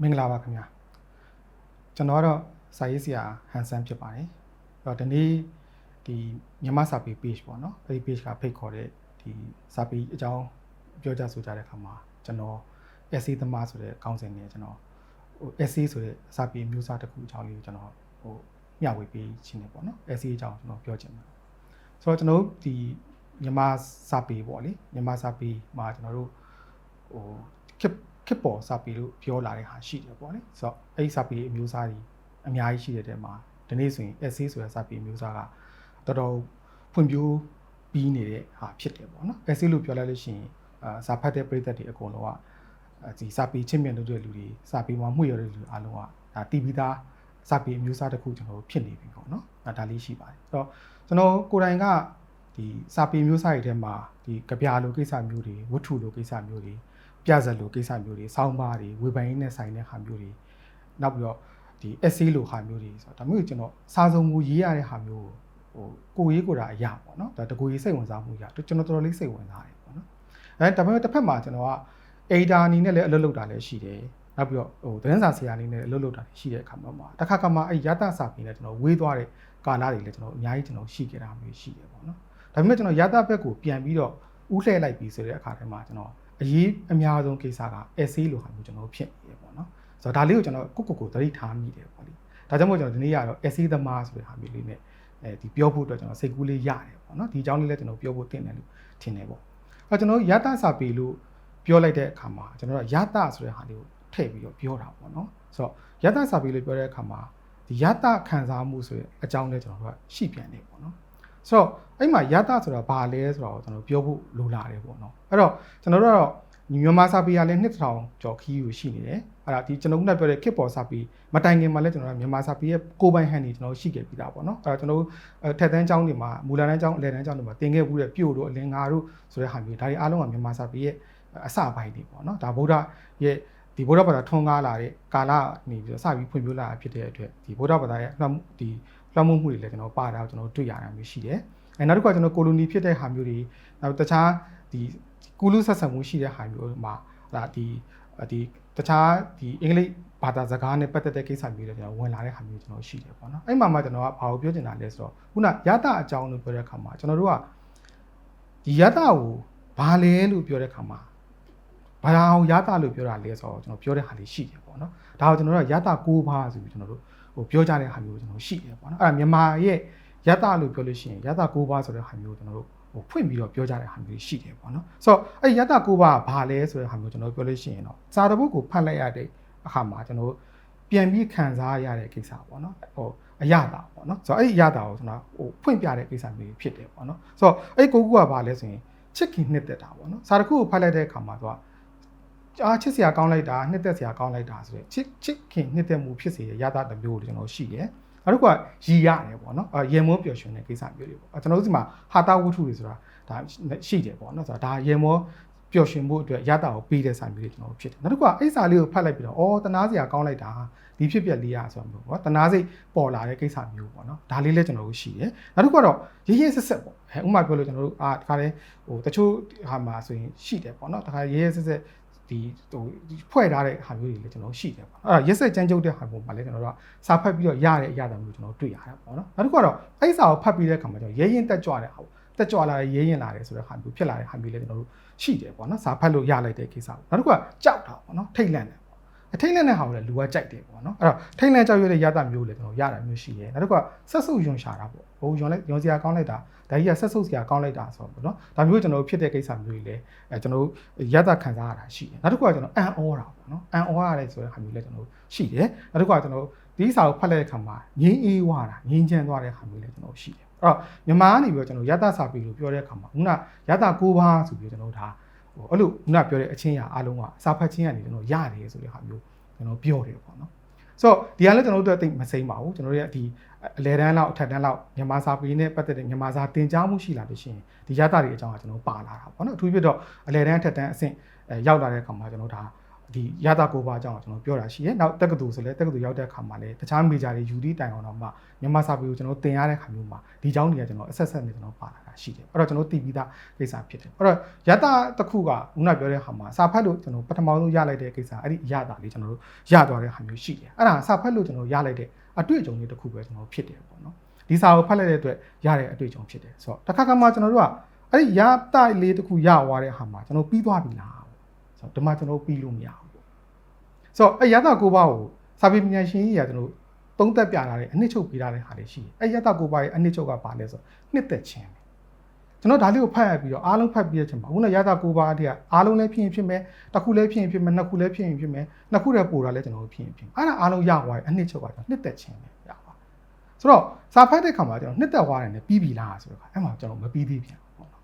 မင်္ဂလာပါခင်ဗျာကျွန်တော်ကတော့စာရေးဆရာဟန်ဆန်းဖြစ်ပါတယ်အဲ့တော့ဒီနေ့ဒီမြန်မာစာပေ page ပေါ့နော်အဲ့ဒီ page ကဖိတ်ခေါ်တဲ့ဒီစာပေအကြောင်းပြောကြဆိုကြတဲ့အခါမှာကျွန်တော် essay သမားဆိုတဲ့ခေါင်းစဉ်နဲ့ကျွန်တော်essay ဆိုတဲ့စာပေမျိုးစားတစ်ခုအကြောင်းလေးကိုကျွန်တော်မျှဝေပေးခြင်းနေပေါ့နော် essay အကြောင်းကျွန်တော်ပြောချင်ပါတယ်ဆိုတော့ကျွန်တော်ဒီမြန်မာစာပေပေါ့လေမြန်မာစာပေမှာကျွန်တော်တို့ခစ်ပေါ်စာပေလို့ပြောလာတဲ့ဟာရှိတယ်ပေါ့လေဆိုတော့အဲ့ဒီစာပေအမျိုးအစားတွေအများကြီးရှိတဲ့တဲမှာဒီနေ့ဆိုရင် essay ဆိုတဲ့စာပေအမျိုးအစားကတော်တော်ဖွံ့ဖြိုးပြီးနေတဲ့ဟာဖြစ်တယ်ပေါ့နော် essay လို့ပြောလိုက်လို့ရှိရင်စာဖတ်တဲ့ပရိသတ်တွေအကုန်လုံးကဒီစာပေချင်းမြတ်လို့တဲ့လူတွေစာပေမှာမှုရတဲ့လူအားလုံးကဒါတီးပြီးသားစာပေအမျိုးအစားတစ်ခုကျွန်တော်တို့ဖြစ်နေပြီပေါ့နော်ဒါလေးရှိပါတယ်အဲ့တော့ကျွန်တော်ကိုယ်တိုင်ကဒီစာပေမျိုးစားတွေထဲမှာဒီကြပြလိုကိစ္စမျိုးတွေဝတ္ထုလိုကိစ္စမျိုးတွေပြဇာတ်လိုကိစ္စမျိုးတွေစောင်းပါးတွေဝေဖန်ရင်းနဲ့ဆိုင်တဲ့ဟာမျိုးတွေနောက်ပြီးတော့ဒီ essay လိုဟာမျိုးတွေဆိုတော့ဒါမျိုးကျွန်တော်စာစုံမူရေးရတဲ့ဟာမျိုးကိုရေးကိုတာအရာပေါ့နော်ဒါတကူရေးစိတ်ဝင်စားမှုရကျွန်တော်တော်တော်လေးစိတ်ဝင်စားတယ်ပေါ့နော်ဒါပေမဲ့တစ်ဖက်မှာကျွန်တော်က editor အနေနဲ့လည်းအလုပ်လုပ်တာလည်းရှိတယ်နောက်ပြီးတော့သတင်းစာဆရာအနေနဲ့အလုပ်လုပ်တာရှိတဲ့အခါမှာတစ်ခါကမှအဲ့ရတစာပေနဲ့ကျွန်တော်ဝေးသွားတဲ့ကာလတွေလည်းကျွန်တော်အများကြီးကျွန်တော်ရှိခဲ့တာမျိုးရှိတယ်ပေါ့နော်ဒါပေမဲ့ကျွန်တော်ရတဘက်ကိုပြန်ပြီးတော့ဥလှည့်လိုက်ပြီးဆိုတဲ့အခါထဲမှာကျွန်တော်အရေးအများဆုံးကိစ္စက essay လိုဟာမျိုးကျွန်တော်ဖြစ်နေတယ်ပေါ့နော်ဆိုတော့ဒါလေးကိုကျွန်တော်ကိုသတိထားမိတယ်ပေါ့လေဒါကြောင့်မို့ကျွန်တော်ဒီနေ့ကတော့ essay သမားဆိုတဲ့ဟာမျိုးလေးနဲ့ဒီပြောဖို့အတွက်ကျွန်တော်စိတ်ကူးလေးရတယ်ပေါ့နော်ဒီအကြောင်းလေးလည်းကျွန်တော်ပြောဖို့တင်တယ်လို့ထင်တယ်ပေါ့အဲ့ကျွန်တော်ရတစာပေလို့ပြောလိုက်တဲ့အခါမှာကျွန်တော်တို့ရတဆိုတဲ့ဟာလေးကိုထည့်ပြီးတော့ပြောတာပေါ့နော်ဆိုတော့ရတစာပေလို့ပြောတဲ့အခါမှာဒီရတခံစားမှုဆိုတဲ့အကြောင်းလေးကျွန်တော်တို့ကရှိပြန်တယ်ပေါ့နော်ဆိုတော့အဲ့မှာရတဆိုတာဘာလဲဆိုတော့ကျွန်တော်ပြောဖို့လိုလာတယ်ပေါ့နော်အဲ့တော့ကျွန်တော်တို့ကတော့မြန်မာစာပေကလည်း2000ကျော်ခီးယူရှိနေတယ်အဲ့ဒါဒီကျွန်တော်ခုနပြောတဲ့ခေတ်ပေါ်စာပေမတိုင်ခင်မှာလည်းကျွန်တော်တို့မြန်မာစာပေရဲ့ကိုယ်ပိုင်ဟန်တွေကျွန်တော်ရှိခဲ့ပြီးသားပေါ့နော်အဲ့ဒါကျွန်တော်တို့ထက်တန်းကျောင်းတွေမှာမူလတန်းကျောင်းအလယ်တန်းကျောင်းတွေမှာသင်ခဲ့ဘူးတဲ့ပြို့တို့အလင်ငါတို့ဆိုတဲ့ဟာမျိုးဒါတွေအားလုံးကမြန်မာစာပေရဲ့အစပိုင်းတွေပေါ့နော်ဒါဗုဒ္ဓရဲ့ဒီဗုဒ္ဓဘာသာထွန်းကားလာတဲ့ကာလနေပြီးတော့စပြီးဖွံ့ဖြိုးလာဖြစ်တဲ့အတွက်ဒီဗုဒ္ဓဘာသာရဲ့လွှမ်းမိုးမှုတွေလည်းကျွန်တော်ပါတာကျွန်တော်တွေ့ရတာမျိုးရှိတယ်နောက်တစ်ခါကျွန်တော်ကိုလိုနီဖြစ်တဲ့ဟာမျိုးတွေနောက်တခြားဒီကူလူဆက်ဆံမှုရှိတဲ့ဟာမျိုးမှာဒါဒီတခြားဒီအင်္ဂလိပ်ဘာသာစကားနဲ့ပတ်သက်တဲ့ကိစ္စမျိုးတွေကျွန်တော်ဝင်လာတဲ့ဟာမျိုးကျွန်တော်ရှိတယ်ပေါ့နော်အဲ့မှာမှကျွန်တော်ကဘာကိုပြောချင်တာလဲဆိုတော့ခုနရတအကြောင်းလို့ပြောတဲ့အခါမှာကျွန်တော်တို့ကဒီရတကိုဘာလဲလို့ပြောတဲ့အခါမှာဘာအောင်ရတလို့ပြောတာလဲဆိုတော့ကျွန်တော်ပြောတဲ့ဟာလေးရှိတယ်ပေါ့နော်ဒါကိုကျွန်တော်တို့ကရတ9ပါးဆိုပြီးကျွန်တော်တို့ပြောကြတဲ့ဟာမျိုးကျွန်တော်ရှိတယ်ပေါ့နော်အဲ့ဒါမြန်မာရဲ့ရတလို့ပြောလို့ရှိရင်ရတ9ပါးဆိုတဲ့ဟာမျိုးကျွန်တော်တို့ဖွင့်ပြီးတော့ပြောကြတဲ့ဟာမျိုးရှိတယ်ပေါ့နော်ဆိုတော့အဲ့ရတ9ပါးဘာလဲဆိုတဲ့ဟာမျိုးကျွန်တော်ပြောလို့ရှိရင်တော့စာတပုတ်ကိုဖတ်လိုက်ရတဲ့အခါမှာကျွန်တော်ပြန်ပြီးခံစားရတဲ့ကိစ္စပေါ့နော်အရတာပေါ့နော်ဆိုတော့အဲ့ဒီအရတာကိုကျွန်တော်ဖွင့်ပြတဲ့ကိစ္စမျိုးဖြစ်တယ်ပေါ့နော်ဆိုတော့အဲ့9ခုကဘာလဲဆိုရင်ချစ်ခင်နှစ်သက်တာပေါ့နော်စာတခုကိုဖတ်လိုက်တဲ့အခါမှာသူကချစ်စရာကောင်းလိုက်တာနှစ်သက်စရာကောင်းလိုက်တာဆိုတဲ့ချစ်ခင်နှစ်သက်မှုဖြစ်စေတဲ့ရတတစ်မျိုးကိုကျွန်တော်ရှိတယ်နောက်တစ်ခုကရည်ရတယ်ပေါ့နော်ရေမောပျော်ရွှင်တဲ့ကိစ္စမျိုးတွေပေါ့ကျွန်တော်တို့ဒီမှာဟာတာဝတ္ထုတွေဆိုတာဒါရှိတယ်ပေါ့နော်ဆိုတော့ဒါရေမောပျော်ရွှင်မှုအတွက်ရတာကိုပေးတဲ့စာမျိုးတွေကျွန်တော်ဖြစ်တယ်နောက်တစ်ခုကအဲ့စာလေးကိုဖတ်လိုက်ပြီးတော့တနာစရာကောင်းလိုက်တာဒီဖြစ်ပျက်လေးရဆိုတော့ပေါ့တနာစိတ်ပေါ်လာတဲ့ကိစ္စမျိုးပေါ့နော်ဒါလေးလည်းကျွန်တော်တို့ရှိတယ်နောက်တစ်ခုကတော့ရေးရေးဆက်ဆက်ပေါ့ဥပမာပြောလို့ကျွန်တော်တို့တခါလဲတချို့ဟာမှာဆိုရင်ရှိတယ်ပေါ့နော်တခါရေးရေးဆက်ဆက်ဒီဖွဲ့ထားတဲ့ဟာမျိုးတွေလည်းကျွန်တော်ရှိတယ်ပေါ့အဲ့ဒါရက်စက်ကြမ်းကြုတ်တဲ့ဟာပုံမှာလည်းကျွန်တော်တို့ကစာဖတ်ပြီးတော့ရတဲ့အရာမျိုးကျွန်တော်တွေ့ရတာပေါ့နော်နောက်တစ်ခုကတော့အဲ့စာကိုဖတ်ပြီးတဲ့အခါမှာကျွန်တော်ရဲရင်တက်ကြွတဲ့ဟာပေါ့တက်ကြွလာတဲ့ရဲရင်လာတယ်ဆိုတဲ့ဟာမျိုးဖြစ်လာတဲ့ဟာမျိုးလည်းကျွန်တော်တို့ရှိတယ်ပေါ့နော်စာဖတ်လို့ရလိုက်တဲ့ကိစ္စပေါ့နောက်တစ်ခုကကြောက်တာပေါ့နော်ထိတ်လန့်တယ်ပေါ့အထိတ်လန့်တဲ့ဟာကိုလည်းလူကကြိုက်တယ်ပေါ့နော်အဲ့တော့ထိတ်လန့်ကြောက်ရွံ့တဲ့ရတာမျိုးလည်းကျွန်တော်ရတာမျိုးရှိတယ်နောက်တစ်ခုကဆက်စုပ်ယွန်ရှာတာပေါ့ဟိုယွန်စရာကောင်းလိုက်တာဒါကြီးကဆက်စုပ်စရာကောင်းလိုက်တာဆိုတော့နော်ဒါမျိုးကျွန်တော်ဖြစ်တဲ့ကိစ္စမျိုးတွေလည်းကျွန်တော်ရတာခံစားရတာရှိတယ်နောက်တစ်ခုကကျွန်တော်အံ့ဩတာပေါ့နော်အံ့ဩရတယ်ဆိုတဲ့ဟာမျိုးလည်းကျွန်တော်ရှိတယ်နောက်တစ်ခုကကျွန်တော်ဒီစာကိုဖတ်လိုက်တဲ့အခါမှာငြင်းအေးဝါတာငြင်းချမ်းသွားတဲ့ဟာမျိုးလည်းကျွန်တော်ရှိတယ်အဲ့တော့မြန်မာကနေပြီးတော့ကျွန်တော်ရတာစာပေလို့ပြောတဲ့အခါမှာခုနရတာ9ပါးဆိုပြီးကျွန်တော်ဒါအဲ့လိုခုနပြောတဲ့အချင်းရာအားလုံးကစာဖတ်ခြင်းကနေကျွန်တော်ရတယ်ဆိုတဲ့ဟာမျိုးကျွန်တော်ပြောတယ်ပေါ့နော်ဆိုတော့ဒီကလည်းကျွန်တော်တို့အသိမစိမ့်ပါဘူးကျွန်တော်တို့ရဲ့ဒီအလဲတန်းလောက်အထက်တန်းလောက်မြန်မာစာပေနဲ့ပတ်သက်တဲ့မြန်မာစာသင်ကြားမှုရှိလာလို့ရှိရင်ဒီရတာတွေအကြောင်းကကျွန်တော်ပါလာတာပေါ့နော်အထူးဖြစ်တော့အလဲတန်းအထက်တန်းအဆင့်ရောက်လာတဲ့အခါမှာကျွန်တော်ဒါ ဒီရတာကိုပါအကြောင်းကျွန်တော်ပြောတာရှိရဲနောက်တက္ကသိုလ်ဆိုလဲတက္ကသိုလ်ရောက်တဲ့အခါမှာလဲတခြားမေဂျာတွေယူသည့်တိုင်အောင်တော့မှမြန်မာစာပေကိုကျွန်တော်သင်ရတဲ့ခါမျိုးမှာဒီအကြောင်းတွေကကျွန်တော်အဆက်ဆက်နဲ့ကျွန်တော်ပါလာတာရှိတယ်အဲ့တော့ကျွန်တော်တည်ပြီးသားကိစ္စဖြစ်တယ်အဲ့တော့ရတာတစ်ခုကခုနပြောတဲ့ခါမှာစာဖတ်လို့ကျွန်တော်ပထမဆုံးရလိုက်တဲ့ကိစ္စအဲ့ဒီရတာလေးကျွန်တော်တို့ရသွားတဲ့ခါမျိုးရှိတယ်အဲ့ဒါစာဖတ်လို့ကျွန်တော်ရလိုက်တဲ့အတွေ့အကြုံလေးတစ်ခုပဲကျွန်တော်ဖြစ်တယ်ပေါ့နော်ဒီစာကိုဖတ်လိုက်တဲ့အတွက်ရတဲ့အတွေ့အကြုံဖြစ်တယ်ဆိုတော့တစ်ခါမှကျွန်တော်တို့ကအဲ့ဒီရတာလေးတစ်ခုရသွားတဲ့ခါမှာကျွန်တော်ပြီးသွားပြီလားဆိုတော့ဒီမှာကျွန်တော်ပြီးလို့မရဘူးဆိုတော့အရတာကိုပါကိုစာပေပညာရှင်ကြီးကကျွန်တော်သုံးသက်ပြလာတဲ့အနှစ်ချုပ်ပေးထားတဲ့ဟာတွေရှိတယ်။အရတာကိုပါရဲ့အနှစ်ချုပ်ကဘာလဲဆိုတော့နှစ်သက်ခြင်းပဲ။ကျွန်တော်ဒါလေးကိုဖတ်ရပြီးတော့အားလုံးဖတ်ပြီးတဲ့အချိန်မှာခုနရတာကိုပါတဲ့အားလုံးလည်းဖြစ်ရင်ဖြစ်မယ်၊တစ်ခုလည်းဖြစ်ရင်ဖြစ်မယ်၊နှစ်ခုလည်းဖြစ်ရင်ဖြစ်မယ်၊နှစ်ခုတည်းပို့တာလည်းကျွန်တော်ဖြစ်ရင်ဖြစ်မယ်။အဲ့ဒါအားလုံးရသွားရဲ့အနှစ်ချုပ်ကကျွန်တော်နှစ်သက်ခြင်းပဲရပါ။ဆိုတော့စာဖတ်တဲ့ခါမှာကျွန်တော်နှစ်သက်သွားတယ်နဲ့ပြီးပြီလားဆိုတော့အဲ့မှာကျွန်တော်မပြီးသေးပြန်ပေါ့နော်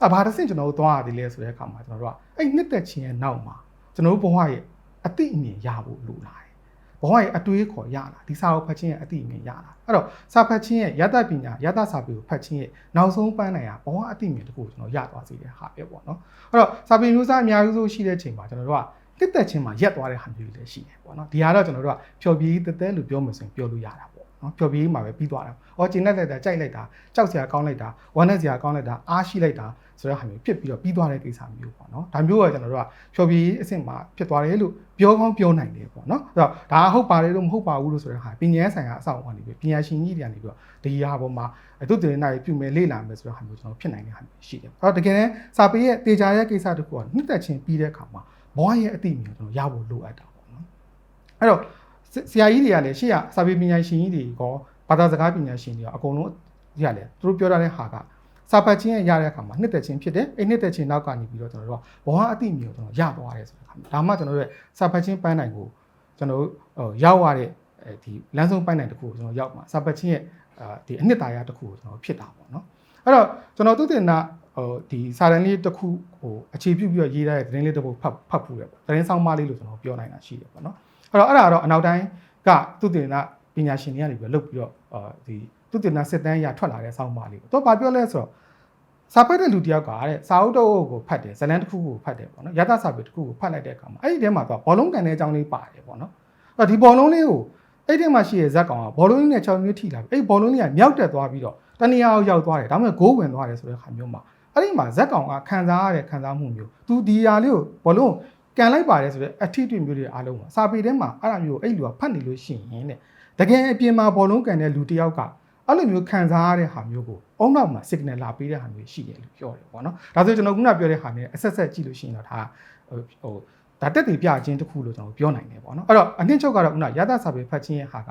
။ဘာတစ်ဆင့်ကျွန်တော်တို့သွားရသေးလဲဆိုတဲ့အခါမှာကျွန်တော်တို့ကအဲ့နှစ်သက်ခြင်းရဲ့နောက်မှာကျွန်တော်တို့ဘဝရဲ့အတိအမြင်ရဖို့လိုလာတယ်။ဘဝရဲ့အတွေးခေါ်ရလာဒီစာကိုဖတ်ခြင်းရဲ့အတိအမြင်ရလာအဲ့တော့စာဖတ်ခြင်းရဲ့ယတပညာယတစာပေကိုဖတ်ခြင်းရဲ့နောက်ဆုံးပန်းနိုင်ရဘဝအတိအမြင်တခုကိုကျွန်တော်ရသွားစေတဲ့ဟာပဲပေါ့နော်အဲ့တော့စာပေမျိုးစားအများစုရှိတဲ့ချိန်မှာကျွန်တော်တို့ကတက်တက်ချင်းမှာရက်သွားတဲ့ဟာမျိုးတွေလည်းရှိတယ်ပေါ့နော်ဒီဟာတော့ကျွန်တော်တို့ကဖြော်ပြရေးတက်တက်လို့ပြောမှဆိုရင်ပြောလို့ရတာပေါ့နော်ဖြော်ပြရေးမှာပဲပြီးသွားတာ။အော်ကျင်လိုက်တာကြိုက်လိုက်တာကြောက်စရာကောင်းလိုက်တာဝမ်းနဲ့စရာကောင်းလိုက်တာအားရှိလိုက်တာဆိုတဲ့ဟာမျိုးဖြစ်ပြီးတော့ပြီးသွားတဲ့ကိစ္စမျိုးပေါ့နော်ဒါမျိုးကကျွန်တော်တို့ကဖြော်ပြရေးအဆင့်မှာဖြစ်သွားတယ်လို့ပြောကောင်းပြောနိုင်တယ်ပေါ့နော်အဲ့တော့ဒါဟုတ်ပါတယ်လို့မဟုတ်ပါဘူးလို့ဆိုတဲ့ဟာပညာဆိုင်ရာအဆောက်အအုံကနေပြီးပညာရှင်ကြီးတွေကနေပြီးတော့ဒီဟာပေါ်မှာသူတင်နေပြုမယ်လေ့လာမယ်ဆိုတဲ့ဟာမျိုးကျွန်တော်ဖြစ်နိုင်တဲ့ဟာမျိုးရှိတယ်အဲ့တော့တကယ်တမ်းစာပေရဲ့တေချာရဲ့ကိစ္စတခုကနှစ်သက်ချင်းပြီးတဲ့အခါမှာဘဝရဲ့အတိအမြင်ကျွန်တော်ရဖို့လိုအပ်တာပေါ့နော်အဲ့တော့ဆရာကြီးတွေကလည်းရှေ့ကစာပေပညာရှင်ကြီးတွေကောဘာသာစကားပညာရှင်တွေကအကုန်လုံးရတယ်သူတို့ပြောထားတဲ့ဟာကစာပတ်ချင်းရတဲ့အခါမှာနှစ်သက်ချင်းဖြစ်တယ်အဲ့နှစ်သက်ချင်းနောက်ကနေပြီးတော့ကျွန်တော်တို့ကဘဝအတိအမြင်ကိုကျွန်တော်ရသွားတယ်ဆိုတဲ့အခါမှာဒါမှကျွန်တော်တို့ရဲ့စာပတ်ချင်းပန်းနိုင်ကိုကျွန်တော်တို့ရောက်ရတဲ့ဒီလမ်းဆုံးပန်းနိုင်တစ်ခုကိုကျွန်တော်ရောက်မှာစာပတ်ချင်းရဲ့ဒီအနှစ်သာရတစ်ခုကိုကျွန်တော်ဖြစ်တာပေါ့နော်အဲ့တော့ကျွန်တော်သုတေသနဒီစာတမ်းလေးတစ်ခုဟိုအခြေပြုပြီးတော့ရေးထားတဲ့သတင်းလေးတစ်ပုဒ်ဖတ်ဖူးတယ်ပေါ့သတင်းဆောင်မလေးလို့ကျွန်တော်ပြောနိုင်တာရှိတယ်ပေါ့နော်အဲ့တော့အဲ့ဒါတော့အနောက်တိုင်းကသုတေသနပညာရှင်တွေကနေပြီးလုပ်ပြီးတော့ဒီသုတေသနစစ်တမ်းရထွက်လာတဲ့ဆောင်းပါလေးပေါ့သူကဘာပြောလဲဆိုတော့စာဖတ်တဲ့လူတယောက်ကတဲ့စာအုပ်တုပ်ကိုဖတ်တယ်ဇာတ်လမ်းတစ်ခုကိုဖတ်တယ်ပေါ့နော်ယတစာပေတစ်ခုကိုဖတ်လိုက်တဲ့အခါမှာအဲ့ဒီထဲမှာသူကဘောလုံးကန်တဲ့အကြောင်းလေးပါတယ်ပေါ့နော်အဲ့ဒီဘောလုံးလေးကိုအဲ့ဒီမှာရှိတဲ့ဇက်ကောင်ကဘောလုံးလေးနဲ့6မျိုးထိလာပြီအဲ့ဘောလုံးလေးကမြောက်တက်သွားပြီးတော့တနေရာကိုရောက်သွားတယ်ဒါမှမဟုတ်ဂိုးဝင်သွားတယ်ဆိုတဲ့ခါမျိုးမှာအဲ့ဒီမှာဇက်ကောင်ကခံစားရတဲ့ခံစားမှုမျိုးသူဒီຢာလေးကိုဘောလုံးကန်လိုက်ပါတယ်ဆိုတဲ့အထီးတွေ့မျိုးတွေအားလုံးမှာစာပေထဲမှာအဲ့ဒါမျိုးအဲ့လူကဖတ်နေလို့ရှိရင်တဲ့တကယ်အပြင်မှာဘောလုံးကန်တဲ့လူတယောက်ကအဲ့လိုမျိုးခံစားရတဲ့ဟာမျိုးကိုအုံနောက်မှာ signal လာပေးတဲ့ဟာမျိုးရှိတယ်လို့ပြောတယ်ပေါ့နော်ဒါဆိုကျွန်တော်ခုနပြောတဲ့ဟာနဲ့အဆက်ဆက်ကြည့်လို့ရှိရင်တော့ဒါဟိုဒါတက်တည်ပြခြင်းတစ်ခုလို့ကျွန်တော်ပြောနိုင်တယ်ပေါ့နော်အဲ့တော့အနှစ်ချုပ်ကတော့ခုနရသစာပေဖတ်ခြင်းရဲ့ဟာက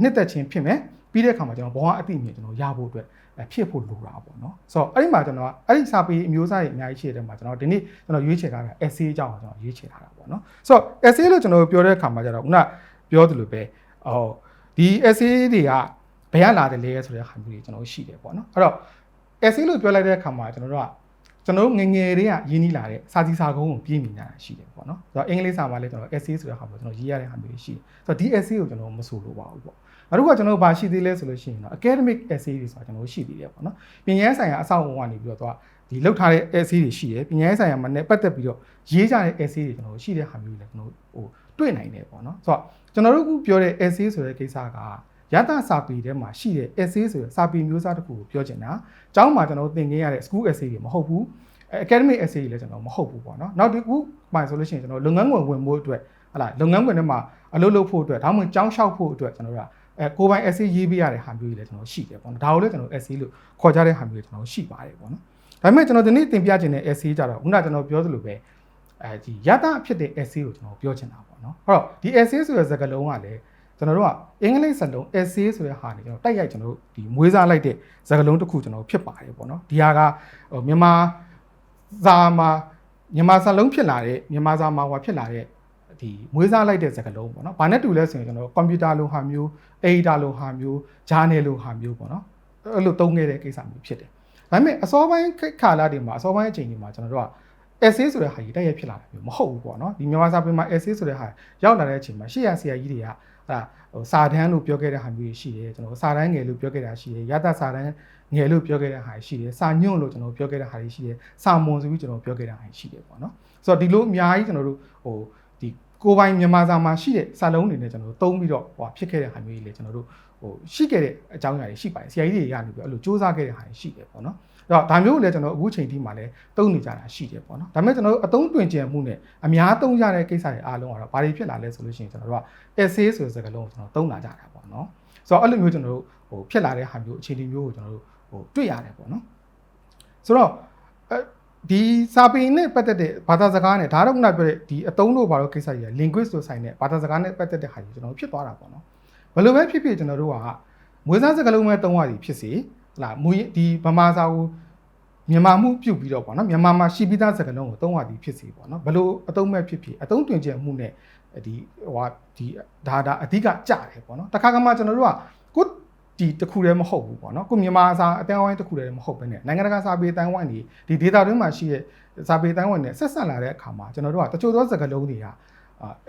နှစ်သက်ခြင်းဖြစ်မယ်ပြီးတဲ့အခါမှာကျွန်တော်ဘဝအတိအမြင်ကျွန်တော်ရဖို့အတွက်ဖြစ်ဖို့လိုတာပေါ့နော်ဆိုတော့အဲ့ဒီမှာကျွန်တော်အဲ့ဒီစာပေအမျိုးအစားတွေအများကြီးရှိတဲ့မှာကျွန်တော်ဒီနေ့ကျွန်တော်ရွေးချယ်ထားတာ essay အကြောင်းကိုကျွန်တော်ရွေးချယ်ထားတာပေါ့နော်ဆိုတော့ essay လို့ကျွန်တော်ပြောတဲ့အခါမှာကျတော့ခုနပြောသလိုပဲဒီ essay တွေကဘယ်ကလာတယ်လဲဆိုတဲ့ဟာမျိုးတွေကျွန်တော်ရှိတယ်ပေါ့နော်အဲ့တော့ essay လို့ပြောလိုက်တဲ့အခါမှာကျွန်တော်ငငယ်တွေကရင်းနှီးလာတဲ့စာစီစာကုန်းကိုပြည့်မြင်နေတာရှိတယ်ပေါ့နော်ဆိုတော့အင်္ဂလိပ်စာမှာလည်းကျွန်တော် essay ဆိုတဲ့ဟာမျိုးကျွန်တော်ရေးရတဲ့ဟာမျိုးရှိတယ်ဆိုတော့ဒီ essay ကိုကျွန်တော်မဆိုလိုပါဘူးပေါ့နောက်တစ်ခုကကျွန်တော်ဘာရှိသေးလဲဆိုလို့ရှိရင်တော့ academic essay တွေဆိုတာကျွန်တော်ရှိသေးတယ်ပေါ့နော်ပညာရေးဆိုင်ရာအဆောက်အအုံကနေပြီးတော့ဒီလောက်ထားတဲ့ essay တွေရှိတယ်ပညာရေးဆိုင်ရာမှာနဲ့ပတ်သက်ပြီးတော့ရေးကြတဲ့ essay တွေကျွန်တော်ရှိတဲ့ဟာမျိုးတွေလည်းကျွန်တော်ဟိုတွေ့နိုင်တယ်ပေါ့နော်ဆိုတော့ကျွန်တော်တို့ခုပြောတဲ့ essay ဆိုတဲ့ကိစ္စကယတစာပေထဲမှာရှိတဲ့ essay ဆိုတဲ့စာပေမျိုးစားတစ်ခုကိုပြောချင်တာအကြောင်းမှာကျွန်တော်သင်ခဲ့ရတဲ့ school essay တွေမဟုတ်ဘူး academic essay တွေလည်းကျွန်တော်မဟုတ်ဘူးပေါ့နော်နောက်တစ်ခုမှဆိုလို့ရှိရင်ကျွန်တော်လုပ်ငန်းခွင်ဝင်ဖို့အတွက်ဟလာလုပ်ငန်းခွင်ထဲမှာအလုပ်လုပ်ဖို့အတွက်ဒါမှမဟုတ်ကျောင်းလျှောက်ဖို့အတွက်ကျွန်တော်တို့ကိုယ်ပိုင် essay ရေးပေးရတဲ့ဟာမျိုးတွေလည်းကျွန်တော်ရှိတယ်ပေါ့နော်ဒါကိုလည်းကျွန်တော် essay လို့ခေါ်ကြတဲ့ဟာမျိုးတွေကျွန်တော်ရှိပါတယ်ပေါ့နော်ဒါပေမဲ့ကျွန်တော်ဒီနေ့သင်ပြခြင်းတဲ့ essay ကြတော့ခုနကျွန်တော်ပြောသလိုပဲဒီယတဖြစ်တဲ့ essay ကိုကျွန်တော်ပြောချင်တာပေါ့နော်အဲ့တော့ဒီ essay ဆိုတဲ့စကားလုံးကလည်းကျွန်တော်တို့ကအင်္ဂလိပ်စကားလုံး essay ဆိုတဲ့ဟာနေကျွန်တော်တိုက်ရိုက်ကျွန်တော်တို့ဒီမွေးစားလိုက်တဲ့စကားလုံးတစ်ခုကျွန်တော်ဖြစ်ပါတယ်ပေါ့နော်ဒီဟာကမြန်မာစာလုံးဖြစ်လာတဲ့မြန်မာစာမှာဖြစ်လာတဲ့ဒီမွေးစားလိုက်တဲ့စကားလုံးပေါ့နော်။ဘာနဲ့တူလဲဆိုရင်ကျွန်တော်ကွန်ပျူတာလိုဟာမျိုး editor လိုဟာမျိုး journal လိုဟာမျိုးပေါ့နော်။အဲ့လိုသုံးခဲ့တဲ့ကိစ္စမျိုးဖြစ်တယ်။ဒါပေမဲ့အစောပိုင်းခါလာတွေမှာအစောပိုင်းအချိန်တွေမှာကျွန်တော်တို့က essay ဆိုတဲ့ဟာကြီးတိုက်ရိုက်ဖြစ်လာတယ်မျိုးမဟုတ်ဘူးပေါ့နော်။ဒီမြန်မာစာပေမှာ essay ဆိုတဲ့ဟာရောက်လာတဲ့အချိန်မှာရှေ့ရဆရာကြီးတွေကစာတန်းလို့ပြောခဲ့တဲ့ဟာမျိုးရှိတယ်ကျွန်တော်စာတန်းငယ်လို့ပြောခဲ့တာရှိတယ်ရတစာတန်းငယ်လို့ပြောခဲ့တဲ့ဟာရှိတယ်စာညွန့်လို့ကျွန်တော်ပြောခဲ့တဲ့ဟာရှိတယ်စာမွန်ဆိုပြီးကျွန်တော်ပြောခဲ့တဲ့ဟာရှိတယ်ပေါ့နော်ဆိုတော့ဒီလိုအများကြီးကျွန်တော်တို့ ဒီကိုပိုင်မြန်မာစာမှာရှိတဲ့စာလုံးတွေနဲ့ကျွန်တော်တို့သုံးပြီးတော့ဟိုဖြစ်ခဲ့တဲ့ဟာမျိုးကြီးလေကျွန်တော်တို့ဟိုရှိခဲ့တဲ့အကြောင်းအရာတွေရှိပါတယ်ဆရာကြီးတွေကနေပြီးအဲ့လိုစူးစမ်းခဲ့တဲ့ဟာတွေရှိတယ်ပေါ့နော်အဲ့တော့ဒါမျိုးကိုလည်းကျွန်တော်အခုချိန်ထိမှလည်းသုံးနေကြတာရှိတယ်ပေါ့နော်ဒါပေမဲ့ကျွန်တော်တို့အသုံးတွင်ကျယ်မှုနဲ့အများသုံးရတဲ့ကိစ္စတွေအားလုံးကတော့ဘာတွေဖြစ်လာလဲဆိုလို့ရှိရင်ကျွန်တော်တို့က essay ဆိုတဲ့စကားလုံးကိုကျွန်တော်သုံးလာကြတာပေါ့နော်ဆိုတော့အဲ့လိုမျိုးကျွန်တော်တို့ဟိုဖြစ်လာတဲ့ဟာမျိုးအခြေအနေမျိုးကိုကျွန်တော်တို့ဟိုတွေ့ရတယ်ပေါ့နော်ဆိုတော့ဒီစာပေနဲ့ပတ်သက်တဲ့ဘာသာစကားနဲ့ဒါတော့ခုနပြောတဲ့ဒီအသုံးလို့ဘာလို့ကိစ္စကြီးလဲ linguist ဆိုဆိုင်တဲ့ဘာသာစကားနဲ့ပတ်သက်တဲ့ဟာကြီးကျွန်တော်တို့ဖြစ်သွားတာပေါ့နော်ဘယ်လိုပဲဖြစ်ဖြစ်ကျွန်တော်တို့ကမွေးစားစကားလုံးပဲသုံးရသည်ဖြစ်စေဟလာဒီဗမာစာကိုမြန်မာမှုပြုတ်ပြီးတော့ပေါ့နော်မြန်မာမှာရှိပြီးသားစကားလုံးကိုသုံးရသည်ဖြစ်စေပေါ့နော်ဘယ်လိုအသုံးမဲ့ဖြစ်ဖြစ်အသုံးတွင်ကျယ်မှုနဲ့ဒီဒါအဓိကကြတယ်ပေါ့နော်တခါကမှကျွန်တော်တို့ကကိုဒီတခုတည်းမဟုတ်ဘူးပေါ့နော်ကိုမြန်မာစာအတန်းဝိုင်းတခုတည်းမဟုတ်ဘဲနဲ့နိုင်ငံတကာစာပေအတန်းဝိုင်းဒီ data တွင်းမှာရှိတဲ့စာပေအတန်းဝိုင်းနဲ့ဆက်ဆက်လာတဲ့အခါမှာကျွန်တော်တို့ကတချို့သောစကားလုံးတွေက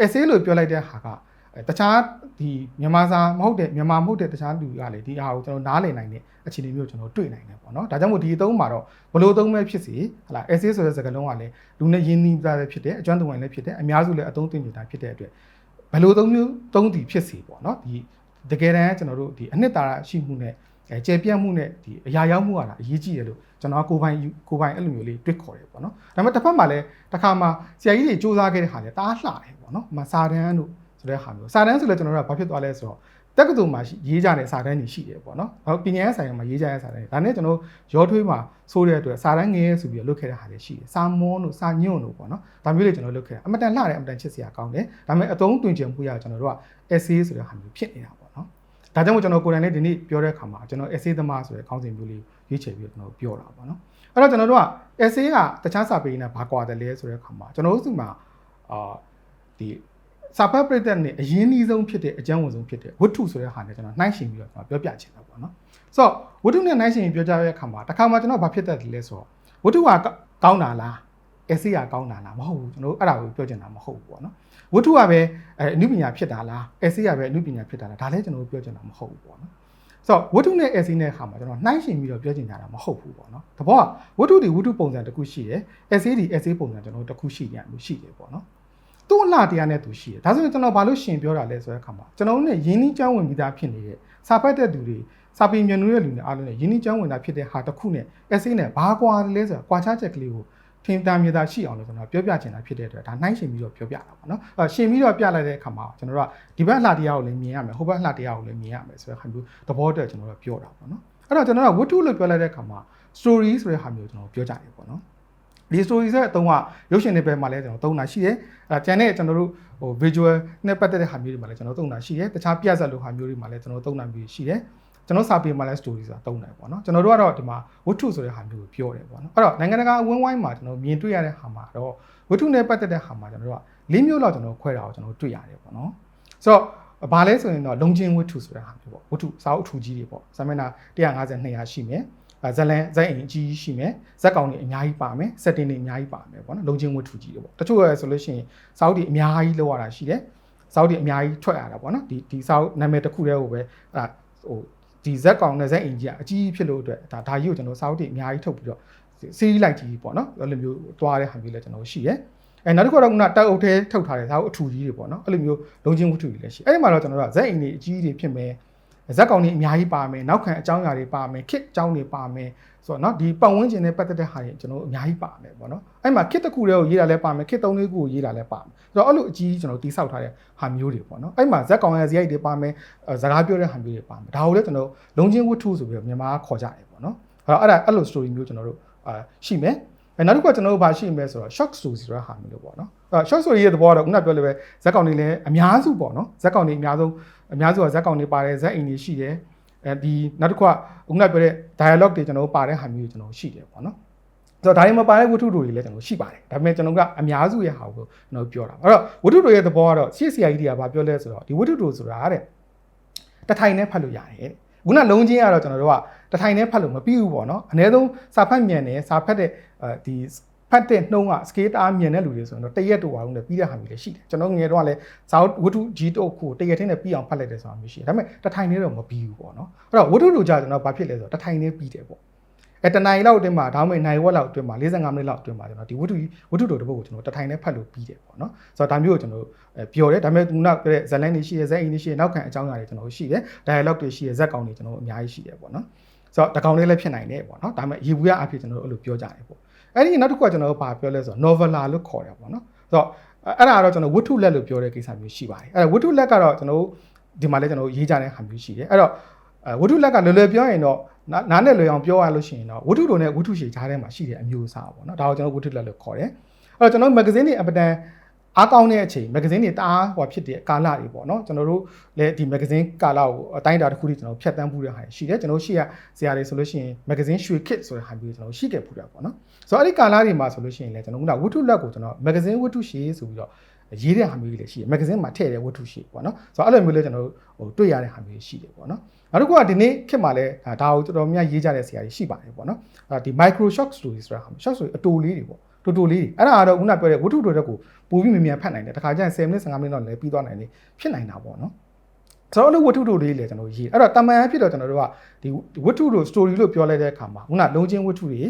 essay လို့ပြောလိုက်တဲ့ဟာကတခြားဒီမြန်မာစာမဟုတ်တဲ့မြန်မာမဟုတ်တဲ့တခြားလူကလေဒီအားကိုကျွန်တော်နားလည်နိုင်တဲ့အခြေအနေမျိုးကျွန်တော်တွေ့နိုင်တယ်ပေါ့နော်ဒါကြောင့်မို့ဒီအသုံးမှာတော့ဘလို့အသုံးပဲဖြစ်စီဟလာ essay ဆိုတဲ့စကားလုံးကလည်းလူနဲ့ရင်းနှီးသားလည်းဖြစ်တယ်အကျွမ်းတဝင်လည်းဖြစ်တယ်အများစုလည်းအသုံးသင်နေတာဖြစ်တဲ့အတွက်ဘလို့သုံးမျိုးသုံးသည်ဖြစ်စီပေါ့နော်ဒီတကယ်တမ်းကျွန်တော်တို့ဒီအနှစ်သာရရှိမှုနဲ့ကျေပြန့်မှုနဲ့ဒီအရာရောက်မှုကလားအရေးကြီးတယ်လို့ကျွန်တော်ကိုယ်ပိုင်အဲ့လိုမျိုးလေးတွေ့ခေါ်တယ်ပေါ့နော်ဒါပေမဲ့တစ်ဖက်မှာလည်းတစ်ခါမှဆရာကြီးတွေစူးစမ်းခဲ့တဲ့ဟာလည်းတအားလှတယ်ပေါ့နော်မစာတန်းတို့ဆိုတဲ့ဟာမျိုးစာတန်းဆိုလည်းကျွန်တော်တို့ကဘာဖြစ်သွားလဲဆိုတော့တက္ကသိုလ်မှာရေးကြတဲ့စာတန်းတွေရှိတယ်ပေါ့နော်ပညာရေးဆိုင်ရာမှာရေးကြတဲ့စာတန်းတွေဒါနဲ့ကျွန်တော်ရောထွေးမှာဆိုးတဲ့အတွက်စာတန်းငယ်ဆိုပြီးလုပ်ခဲ့တဲ့ဟာတွေရှိတယ်စာမွန်းတို့စာညွန့်တို့ပေါ့နော်ဒါမျိုးတွေကျွန်တော်လုပ်ခဲ့တာအမတန်လှတယ်အမတန်ချစ်စရာကောင်းတယ်ဒါပေမဲ့အသုံးတွင်ကျယ်မှုရကျွန်တော်တို့က essay ဆိုတဲ့ဟာမျိုးဖြစ်နေတာပေါ့နော်ဒါကြောင့်မို့ကျွန်တော်ကိုယ်တိုင်လည်းဒီနေ့ပြောတဲ့အခါမှာကျွန်တော် essay သမားဆိုတဲ့ခေါင်းစဉ်မျိုးလေးရွေးချယ်ပြီးကျွန်တော်ပြောတာပေါ့နော်အဲ့တော့ကျွန်တော်တို့က essay ကတခြားစာပေနဲ့ဘာကွာတယ်လဲဆိုတဲ့အခါမှာကျွန်တော်တို့ဒီမှာဒီစာဖတ်ပရိသတ်နဲ့အရင်းနှီးဆုံးဖြစ်တဲ့အကျဉ်းဝင်ဆုံးဖြစ်တဲ့ဝတ္ထုဆိုတဲ့ဟာနဲ့ကျွန်တော်နှိုင်းယှဉ်ပြီးတော့ကျွန်တော်ပြောပြချင်တာပေါ့နော်ဆိုတော့ဝတ္ထုနဲ့နှိုင်းယှဉ်ပြောကြတဲ့အခါမှာတစ်ခါမှကျွန်တော်ဘာဖြစ်တတ်တယ်လဲဆိုတော့ဝတ္ထုကကောင်းတာလား essay ကကောင်းတာလားမဟုတ်ဘူးကျွန်တော်အဲ့ဒါကိုပြောချင်တာမဟုတ်ဘူးပေါ့နော်ဝတ္ထုကပဲအနုပညာဖြစ်တာလား essay ကပဲအနုပညာဖြစ်တာလားဒါလည်းကျွန်တော်ပြောချင်တာမဟုတ်ဘူးပေါ့နော်ဆိုတော့ဝတ္ထုနဲ့ essay နဲ့အခါမှာကျွန်တော်နှိုင်းယှဉ်ပြီးတော့ပြောချင်ကြတာမဟုတ်ဘူးပေါ့နော်တဘောကဝတ္ထုဒီဝတ္ထုပုံစံတစ်ခုရှိတယ် essay ဒီ essay ပုံစံကျွန်တော်တစ်ခုရှိတယ်မျိုးရှိတယ်ပေါ့နော်သူ့အလှတရားနဲ့သူရှိတယ်ဒါဆိုရင်ကျွန်တော်ဘာလို့ရှင်ပြောတာလဲဆိုတဲ့အခါမှာကျွန်တော်တို့ ਨੇ ရင်းနှီးကြောင်းဝင်ပြီးသားဖြစ်နေတဲ့စာဖတ်တဲ့သူတွေစာပေမြင်လို့တဲ့လူတွေအားလုံး ਨੇ ရင်းနှီးကြောင်းဝင်တာဖြစ်တဲ့ဟာတစ်ခုနဲ့ essay နဲ့ဘာကွာလဲဆိုတာကွာခြားချက်ကလေးကိုထင်သာမြင်သာရှိအောင်လို့ကျွန်တော်ပြောပြချင်တာဖြစ်တဲ့အတွက်ဒါနှိုင်းရှင်ပြီးတော့ပြောပြတာပေါ့နော်ရှင်ပြီးတော့ပြလိုက်တဲ့အခါမှာကျွန်တော်တို့ကဒီဘက်အလှတရားကိုလည်းမြင်ရမယ်ဟိုဘက်အလှတရားကိုလည်းမြင်ရမယ်ဆိုတဲ့ဟာမျိုးသဘောတည်းကျွန်တော်တို့ပြောတာပေါ့နော်အဲ့တော့ကျွန်တော်ကဝတ္ထုလို့ပြောလိုက်တဲ့အခါမှာ story ဆိုတဲ့ဟာမျိုးကျွန်တော်ပြောကြတယ်ပေါ့နော်ဒီ story ဆိုတဲ့အသုံးကရုပ်ရှင်တွေပဲမှာလဲကျွန်တော်သုံးတာရှိတယ်ကျန်တဲ့ကျွန်တော်တို့ဟို visual နဲ့ပတ်သက်တဲ့ဟာမျိုးတွေမှာလဲကျွန်တော်သုံးတာရှိတယ်တခြားပြဆက်လိုဟာမျိုးတွေမှာလဲကျွန်တော်သုံးတာမျိုးရှိတယ်ကျွန်တော်စာပေမှာလဲ story ဆိုတာသုံးတယ်ပေါ့နော်ကျွန်တော်တို့ကတော့ဒီမှာဝတ္ထုဆိုတဲ့ဟာမျိုးကိုပြောတယ်ပေါ့နော်အဲ့တော့နိုင်ငံတကာအဝန်းဝိုင်းမှာကျွန်တော်မြင်တွေ့ရတဲ့ဟာမှာတော့ဝတ္ထုနဲ့ပတ်သက်တဲ့ဟာမှာကျွန်တော်တို့က၄မျိုးလောက်ကျွန်တော်ခွဲတာကိုကျွန်တော်တွေ့ရတယ်ပေါ့နော်ဆိုတော့ဘာလဲဆိုရင်တော့လုံချင်းဝတ္ထုဆိုတဲ့ဟာမျိုးပေါ့ဝတ္ထုစာအုပ်အထူကြီးတွေပေါ့စာမျက်နှာ150 200ရှိမယ်ဇလန်ဇက်အိမ်အကြီးရှိမယ်ဇက်ကောင်တွေအများကြီးပါမယ်စက်တင်တွေအများကြီးပါမယ်ပေါ့နော်လုံချင်းဝတ္ထုကြီးတွေပေါ့တချို့ရဆိုလို့ရှိရင်စာအုပ်တွေအများကြီးလောက်ရတာရှိတယ်စာအုပ်တွေအများကြီးထွက်ရတာပေါ့နော်ဒီစာအုပ်နာမည်တစ်ခုတည်းကိုပဲဟိုဒီဇက်ကောင်နဲ့ဇက်အိမ်ကြီးကအကြီးဖြစ်လို့အတွက်ဒါကြီးကိုကျွန်တော်စာအုပ်တွေအများကြီးထုတ်ပြီးတော့စီးလိုက်ကြီးပေါ့နော်အဲ့လိုမျိုးသွားတဲ့ဟာမျိုးလည်းကျွန်တော်ရှိတယ်နောက်တစ်ခုတော့ကတက်အုပ်ထဲထုတ်ထားတဲ့စာအုပ်အထူကြီးတွေပေါ့နော်အဲ့လိုမျိုးလုံချင်းဝတ္ထုတွေလည်းရှိအဲ့ဒီမှာတော့ကျွန်တော်တို့ကဇက်အိမ်တွေအကြီးတွေဖြစ်မယ်ဇက်ကောင်တွေအများကြီးပါမယ်နောက်ခံအကြောင်းအရာတွေပါမယ်ခစ်အကြောင်းတွေပါမယ်ဆိုတော့เนาะဒီပတ်ဝန်းကျင်နဲ့ပတ်သက်တဲ့ဟာတွေကျွန်တော်အများကြီးပါမယ်ပေါ့နော်အဲ့မှာခစ်တစ်ခုတည်းကိုရေးတာလည်းပါမယ်ခစ်၃လေးခုကိုရေးတာလည်းပါမယ်ဆိုတော့အဲ့လိုအကြီးကျွန်တော်တိဆောက်ထားတဲ့ဟာမျိုးတွေပေါ့နော်အဲ့မှာဇက်ကောင်ရဲ့ဇရိုက်တွေပါမယ်စကားပြောတဲ့ဟာမျိုးတွေပါမယ်ဒါကိုလည်းကျွန်တော်လုံချင်းဝတ္ထုဆိုပြီးတော့မြန်မာခေါ်ကြတယ်ပေါ့နော်အဲ့လို story မျိုးကျွန်တော်တို့ရှိမယ်နောက်တစ်ခုကကျွန်တော်တို့ဘာရှိမလဲဆိုတော့ shock story ဆိုတာဟာမျိုးလို့ပေါ့နော်shock story ရဲ့သဘောကတော့ခုနပြောလို့ပဲဇက်ကောင်တွေလည်းအများစုပေါ့နော်ဇက်ကောင်တွေအများစုကဇက်ကောင်တွေပါတယ်ဇက်အိမ်တွေရှိတယ်ဒီနောက်တစ်ခုကခုနပြောတဲ့ dialogue တွေကျွန်တော်တို့ပါတဲ့ဟာမျိုးတွေကျွန်တော်ရှိတယ်ပေါ့နော်ဆိုတော့ဒါတွေမပါတဲ့ဝတ္ထုတွေလည်းကျွန်တော်ရှိပါတယ်ဒါပေမဲ့ကျွန်တော်ကအများစုရဲ့ဟာကိုကျွန်တော်ပြောတာအဲ့တော့ဝတ္ထုတွေရဲ့သဘောကတော့ရှေ့ဆရာကြီးတွေကဘာပြောလဲဆိုတော့ဒီဝတ္ထုတွေဆိုတာတဲ့တထိုင်နဲ့ဖတ်လို့ရတယ်တဲ့ခုနလုံးချင်းကတော့ကျွန်တော်တို့ကတထိုင်နဲ့ဖတ်လို့မပြီးဘူးပေါ့နော်အနည်းဆုံးစာဖတ်မြန်တယ်စာဖတ်တဲ့ဒီဖတ်တဲ့နှုံးက scale အားမြင်တဲ့လူတွေဆိုရင်တော့တရက်တူအောင်နဲ့ပြီးတဲ့ဟာမျိုးလည်းရှိတယ်ကျွန်တော်ငယ်တော့လည်းဇာတ်ဝတ္ထု G တုပ်ကိုတရက်ထင်းနဲ့ပြီးအောင်ဖတ်လိုက်တယ်ဆိုတာမျိုးရှိတယ်ဒါပေမဲ့တထိုင်နဲ့တော့မပြီးဘူးပေါ့နော်အဲ့တော့ဝတ္ထုတို့ကြာကျွန်တော်ဘာဖြစ်လဲဆိုတော့တထိုင်နဲ့ပြီးတယ်ပေါ့ တနိုင်လောက်အတွင်းမှာဒါမှမဟုတ်နိုင်ဝက်လောက်အတွင်းမှာ45မိနစ်လောက်အတွင်းမှာကျွန်တော်ဒီဝတ္ထုတို့တစ်ပုဒ်ကိုကျွန်တော်တထိုင်နဲ့ဖတ်လို့ပြီးတယ်ပေါ့နော်ဆိုတော့ဒါမျိုးကိုကျွန်တော်ပြောတယ်ဒါပေမဲ့ခုနကပြောတဲ့ဇက်လန်တွေရှိတယ်ဇက်အင်းတွေရှိတယ်နောက်ခံအကြောင်းအရာတွေကျွန်တော်ရှိတယ် dialogue တွေရှိတယ်ဇက်ကောင်တွေကျွန်တော်အများကြီးရှိတယ်ပေါ့နော်ဆိုတော့တကောင်လေးလည်းဖြစ်နိုင်တယ်ပေါ့နော်ဒါပေမဲ့ရေဘူးရအဖြစ်ကျွန်တော်တို့အဲ့လိုပြောကြတယ်ပေါ့အဲ့ဒီနောက်တစ်ခုကကျွန်တော်တို့ဘာပြောလဲဆိုတော့ novella လို့ခေါ်တယ်ပေါ့နော်ဆိုတော့အဲ့ဒါကတော့ကျွန်တော်ဝတ္ထုလက်လို့ပြောတဲ့ကိစ္စမျိုးရှိပါတယ်အဲ့ဒါဝတ္ထုလက်ကတော့ကျွန်တော်တို့ဒီမှာလည်းကျွန်တော်ရေးကြတဲ့ဟာမျိုးရှိတယ်အဲ့တော့ဝတ္ထုလက်ကလွယ်လွယ်ပြောရင်တော့နားနဲ့လွယ်အောင်ပြောရလို့ရှိရင်တော့ဝတ္ထုတို့နဲ့ဝတ္ထုရှည်ကြားထဲမှာရှိတဲ့အမျိုးအစားပေါ့နော်ဒါကိုကျွန်တော်ဝတ္ထုလက်လို့ခေါ်တယ်အဲ့တော့ကျွန်တော်မဂ္ဂဇင်းတွေအပတန်အားကောင်းတဲ့အချိန်မဂ္ဂဇင်းတွေတအားဟောဖြစ်တဲ့ကာလတွေပေါ့နော်ကျွန်တော်တို့လည်းဒီမဂ္ဂဇင်းကာလကိုအတိုင်းအတာတစ်ခုထိကျွန်တော်ဖြတ်တန်းမှုတဲ့ဟာရှိတယ်ကျွန်တော်ရှိရဇာတ်တွေဆိုလို့ရှိရင်မဂ္ဂဇင်းရွှေခေတ်ဆိုတဲ့ဟာမျိုးကျွန်တော်ရှိခဲ့ပူတာပေါ့နော်ဆိုတော့အဲ့ဒီကာလတွေမှာဆိုလို့ရှိရင်လည်းကျွန်တော်ကဝတ္ထုလက်ကိုကျွန်တော်မဂ္ဂဇင်းဝတ္ထုရှည်ဆိုပြီးတော့ရေးတဲ့ဟာမျိုးတွေလည်းရှိတယ်မဂ္ဂဇင်းမှာထည့်တဲ့ဝတ္ထုရှည်ပေါ့နော်ဆိုတော့အဲ့လိုမျိုးလည်းကျွန်တော်တို့တွေ့ရတဲ့ဟာမျိုးရှိတယ်ပေါ့နော်နောက်တစ်ခုကဒီနေ့ခေတ်မှာလည်းဒါကိုတော်တော်များရေးကြတဲ့ဆရာကြီးရှိပါတယ်ပေါ့နော်ဒီ micro shock story ဆိုတာဟာ shock story အတူလေးတွေပေါ့တူတူလေးတွေအဲ့ဒါကတော့ခုနပြောတဲ့ဝတ္ထုတွေတက်ကိုပိုပြီးမြန်ဖတ်နိုင်တယ်တခါကျရင်10မိနစ်15မိနစ်တော့လည်းပြီးသွားနိုင်တယ်ဖြစ်နိုင်တာပေါ့နော်ဆိုတော့အဲ့လိုဝတ္ထုတွေလေးလည်းကျွန်တော်ရေးအဲ့တော့တမန်အဖြစ်တော့ကျွန်တော်တို့ကဒီဝတ္ထုတို့ story လို့ပြောလိုက်တဲ့အခါမှာခုနလုံးချင်းဝတ္ထုတွေ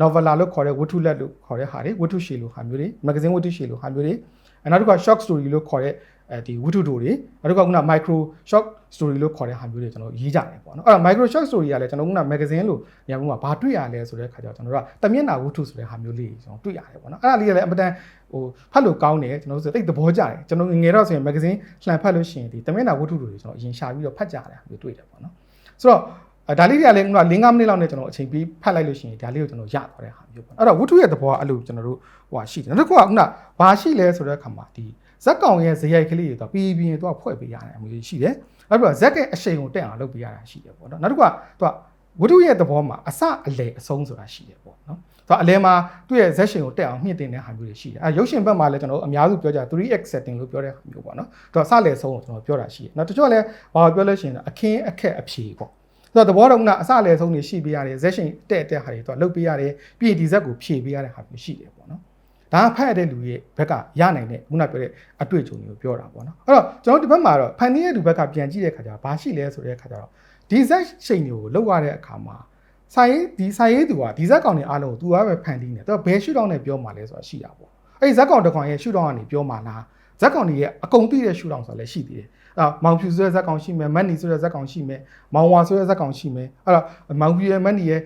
novella လို့ခေါ်တဲ့ဝတ္ထုလက်လို့ခေါ်တဲ့ဟာတွေဝတ္ထုရှည်လို့ဟာမျိုးတွေ magazine ဝတ္ထုရှည်လို့ဟာမျိုးတွေနောက်တစ်ခုက shock story လို့ခေါ်တဲ့ဒီဝတ္ထုတို့တွေနောက်တစ်ခုကခုန micro shock story လို့ခေါ်တဲ့ဟာမျိုးတွေကျွန်တော်ရေးကြတယ်ပေါ့နော်အဲ့တော့ micro shock story ကလည်းကျွန်တော်ခုန magazine လို့ညမှုမှာဘာတွေ့ရလဲဆိုတဲ့ခါကျတော့ကျွန်တော်တို့ကတမျက်နှာဝတ္ထုဆိုတဲ့ဟာမျိုးလေးကျွန်တော်တွေ့ရတယ်ပေါ့နော်အဲ့ဒါလေးကလည်းအမတန်ဟိုဖတ်လို့ကောင်းတယ်ကျွန်တော်တို့ဆိုတိတ်သဘောကျတယ်ကျွန်တော်ငယ်တော့ဆိုရင် magazine လှန်ဖတ်လို့ရှိရင်ဒီတမျက်နှာဝတ္ထုတွေကျွန်တော်အရင်ရှာပြီးတော့ဖတ်ကြတယ်မျိုးတွေ့တယ်ပေါ့နော်ဆိုတော့ဒါလေးတွေကလည်းခုန4-5မိနစ်လောက်နဲ့ကျွန်တော်အချိန်ပြီးဖတ်လိုက်လို့ရှိရင်ဒါလေးကိုကျွန်တော်ရသွားတဲ့ဟာမျိုးပေါ့အဲ့တော့ဝတ္ထုရဲ့သဘောကအဲ့လိုကျွန်တော်တို့ဟိုဟာရှိတယ်နောက်တစ်ခုကခုနဘာရှိလဲဆိုတဲ့အခါမှာဒီဇက်ကောင်ရဲ့ဇယိုက်ကလေးတွေတော့ပြီးပြီးရင်တော့ဖွဲ့ပေးရတယ်အမျိုးရှိတယ်နောက်ပြီးတော့ဇက်ရဲ့အရှိန်ကိုတက်အောင်လုပ်ပေးရတာရှိတယ်ပေါ့နော်နောက်တစ်ခုကသူကဝတ္ထုရဲ့သဘောမှာအစအလယ်အဆုံးဆိုတာရှိတယ်ပေါ့နော်ဆိုတော့အလယ်မှာသူ့ရဲ့ဇက်ရှင်ကိုတက်အောင်မြင့်တင်တဲ့ဟာမျိုးတွေရှိတယ်အဲရုပ်ရှင်ဘက်မှာလည်းကျွန်တော်အများစုပြောကြ 3x setting လို့ပြောတဲ့ဟာမျိုးပေါ့နော်သူကစလယ်ဆုံးကိုကျွန်တော်ပြောတာရှိတယ်နောက်တချို့လည်းဘာပြောလဲရှိရင်အခင်းအခက်အဖြေပေါ့ဆိုတော့သဘောတော့ကအစလယ်ဆုံးတွေရှိပေးရတယ်ဇက်ရှင်တဲ့ဟာတွေသူကလုပ်ပေးရတယ်ပြီးရင်ဒီဇက်ကိုဖြည့်ပေးရတဲ့ဟာမျိုးရှိတယ်ပေါ့နော်ဒါဖတ်ရတဲ့လူရဲ့ဘက်ကရနိုင်တဲ့ခုနပြောတဲ့အတွေ့အကြုံတွေကိုပြောတာပေါ့နော်အဲ့တော့ကျွန်တော်ဒီဘက်မှာတော့ဖန်တီးရဲ့လူဘက်ကပြန်ကြည့်တဲ့ခါကျတော့ဘာရှိလဲဆိုတဲ့ခါကျတော့ဒီဇက်ရှိန်တွေကိုလောက်ရတဲ့အခါမှာစာရေးသူကဒီဇက်ကောင်တွေအားလုံးကိုသူကပဲဖန်တီးနေတော့ဘယ်ရှုထောင့်နဲ့ပြောမှလဲဆိုတာရှိတာပေါ့အဲ့ဒီဇက်ကောင်တစ်ကောင်ရဲ့ရှုထောင့်ကနေပြောမှလားဇက်ကောင်တွေရဲ့အကုန်သိတဲ့ရှုထောင့်ဆိုတာလည်းရှိသေးတယ်မောင်ဖြူဆိုတဲ့ဇက်ကောင်ရှိမယ်မတ်နီဆိုတဲ့ဇက်ကောင်ရှိမယ်မောင်ဝါဆိုတဲ့ဇက်ကောင်ရှိမယ်အဲ့တော့မောင်ဖြူရဲ့မတ်နီရဲ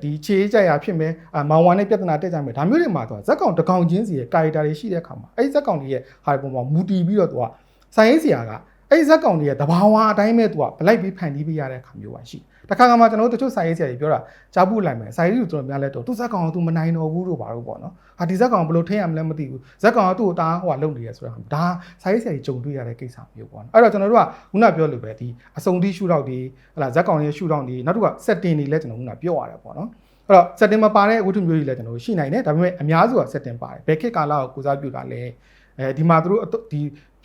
့ဒီခြေကြရဖြစ်မယ်မောင်ဝါနဲ့ပြဿနာတက်ကြမယ်ဒါမျိုးတွေမှာတော့ဇက်ကောင်တစ်ကောင်ချင်းစီရဲ့ character တွေရှိတဲ့အခါမှာအဲ့ဒီဇက်ကောင်တွေရဲ့ဟာပုံမှာမူတည်ပြီးတော့သူကစာရေးဆရာကအဲ့ဒီဇက်ကောင်တွေရဲ့တဘာဝအတိုင်းပဲသူကဗလိုက်ပြီးဖန်တီးပေးရတဲ့အခါမျိုးပါရှိတခါမှကျွန်တော်တို့တချို့စာရေးဆရာတွေပြောတာကြားဖို့လိုက်မယ်စာရေးသူတို့များလဲတော့သူဇက်ကောင်ကသူမနိုင်တော့ဘူးလို့ပါတော့ပေါ့နော်ဟာဒီဇက်ကောင်ဘယ်လိုထိရမလဲမသိဘူးဇက်ကောင်ကသူ့ကိုတားဟိုကလုံနေရဆိုတော့ဒါစာရေးဆရာကြီးကြုံတွေ့ရတဲ့ကိစ္စမျိုးပေါ့နော်အဲ့တော့ကျွန်တော်တို့ကခုနပြောလို့ပဲဒီအစုံတီးရှုထောက်တွေဟလာဇက်ကောင်ရဲ့ရှုထောက်တွေနောက်တစ်ခုက setting တွေလည်းကျွန်တော်ခုနပြောရတယ်ပေါ့နော်အဲ့တော့ setting မပါတဲ့ဝတ္ထုမျိုးတွေလည်းကျွန်တော်ရှိနိုင်တယ်ဒါပေမဲ့အများစုက setting ပါတယ်ဘယ်ခေတ်ကာလကိုကိုစားပြုတာလဲဒီမှာသူတို့ဒီ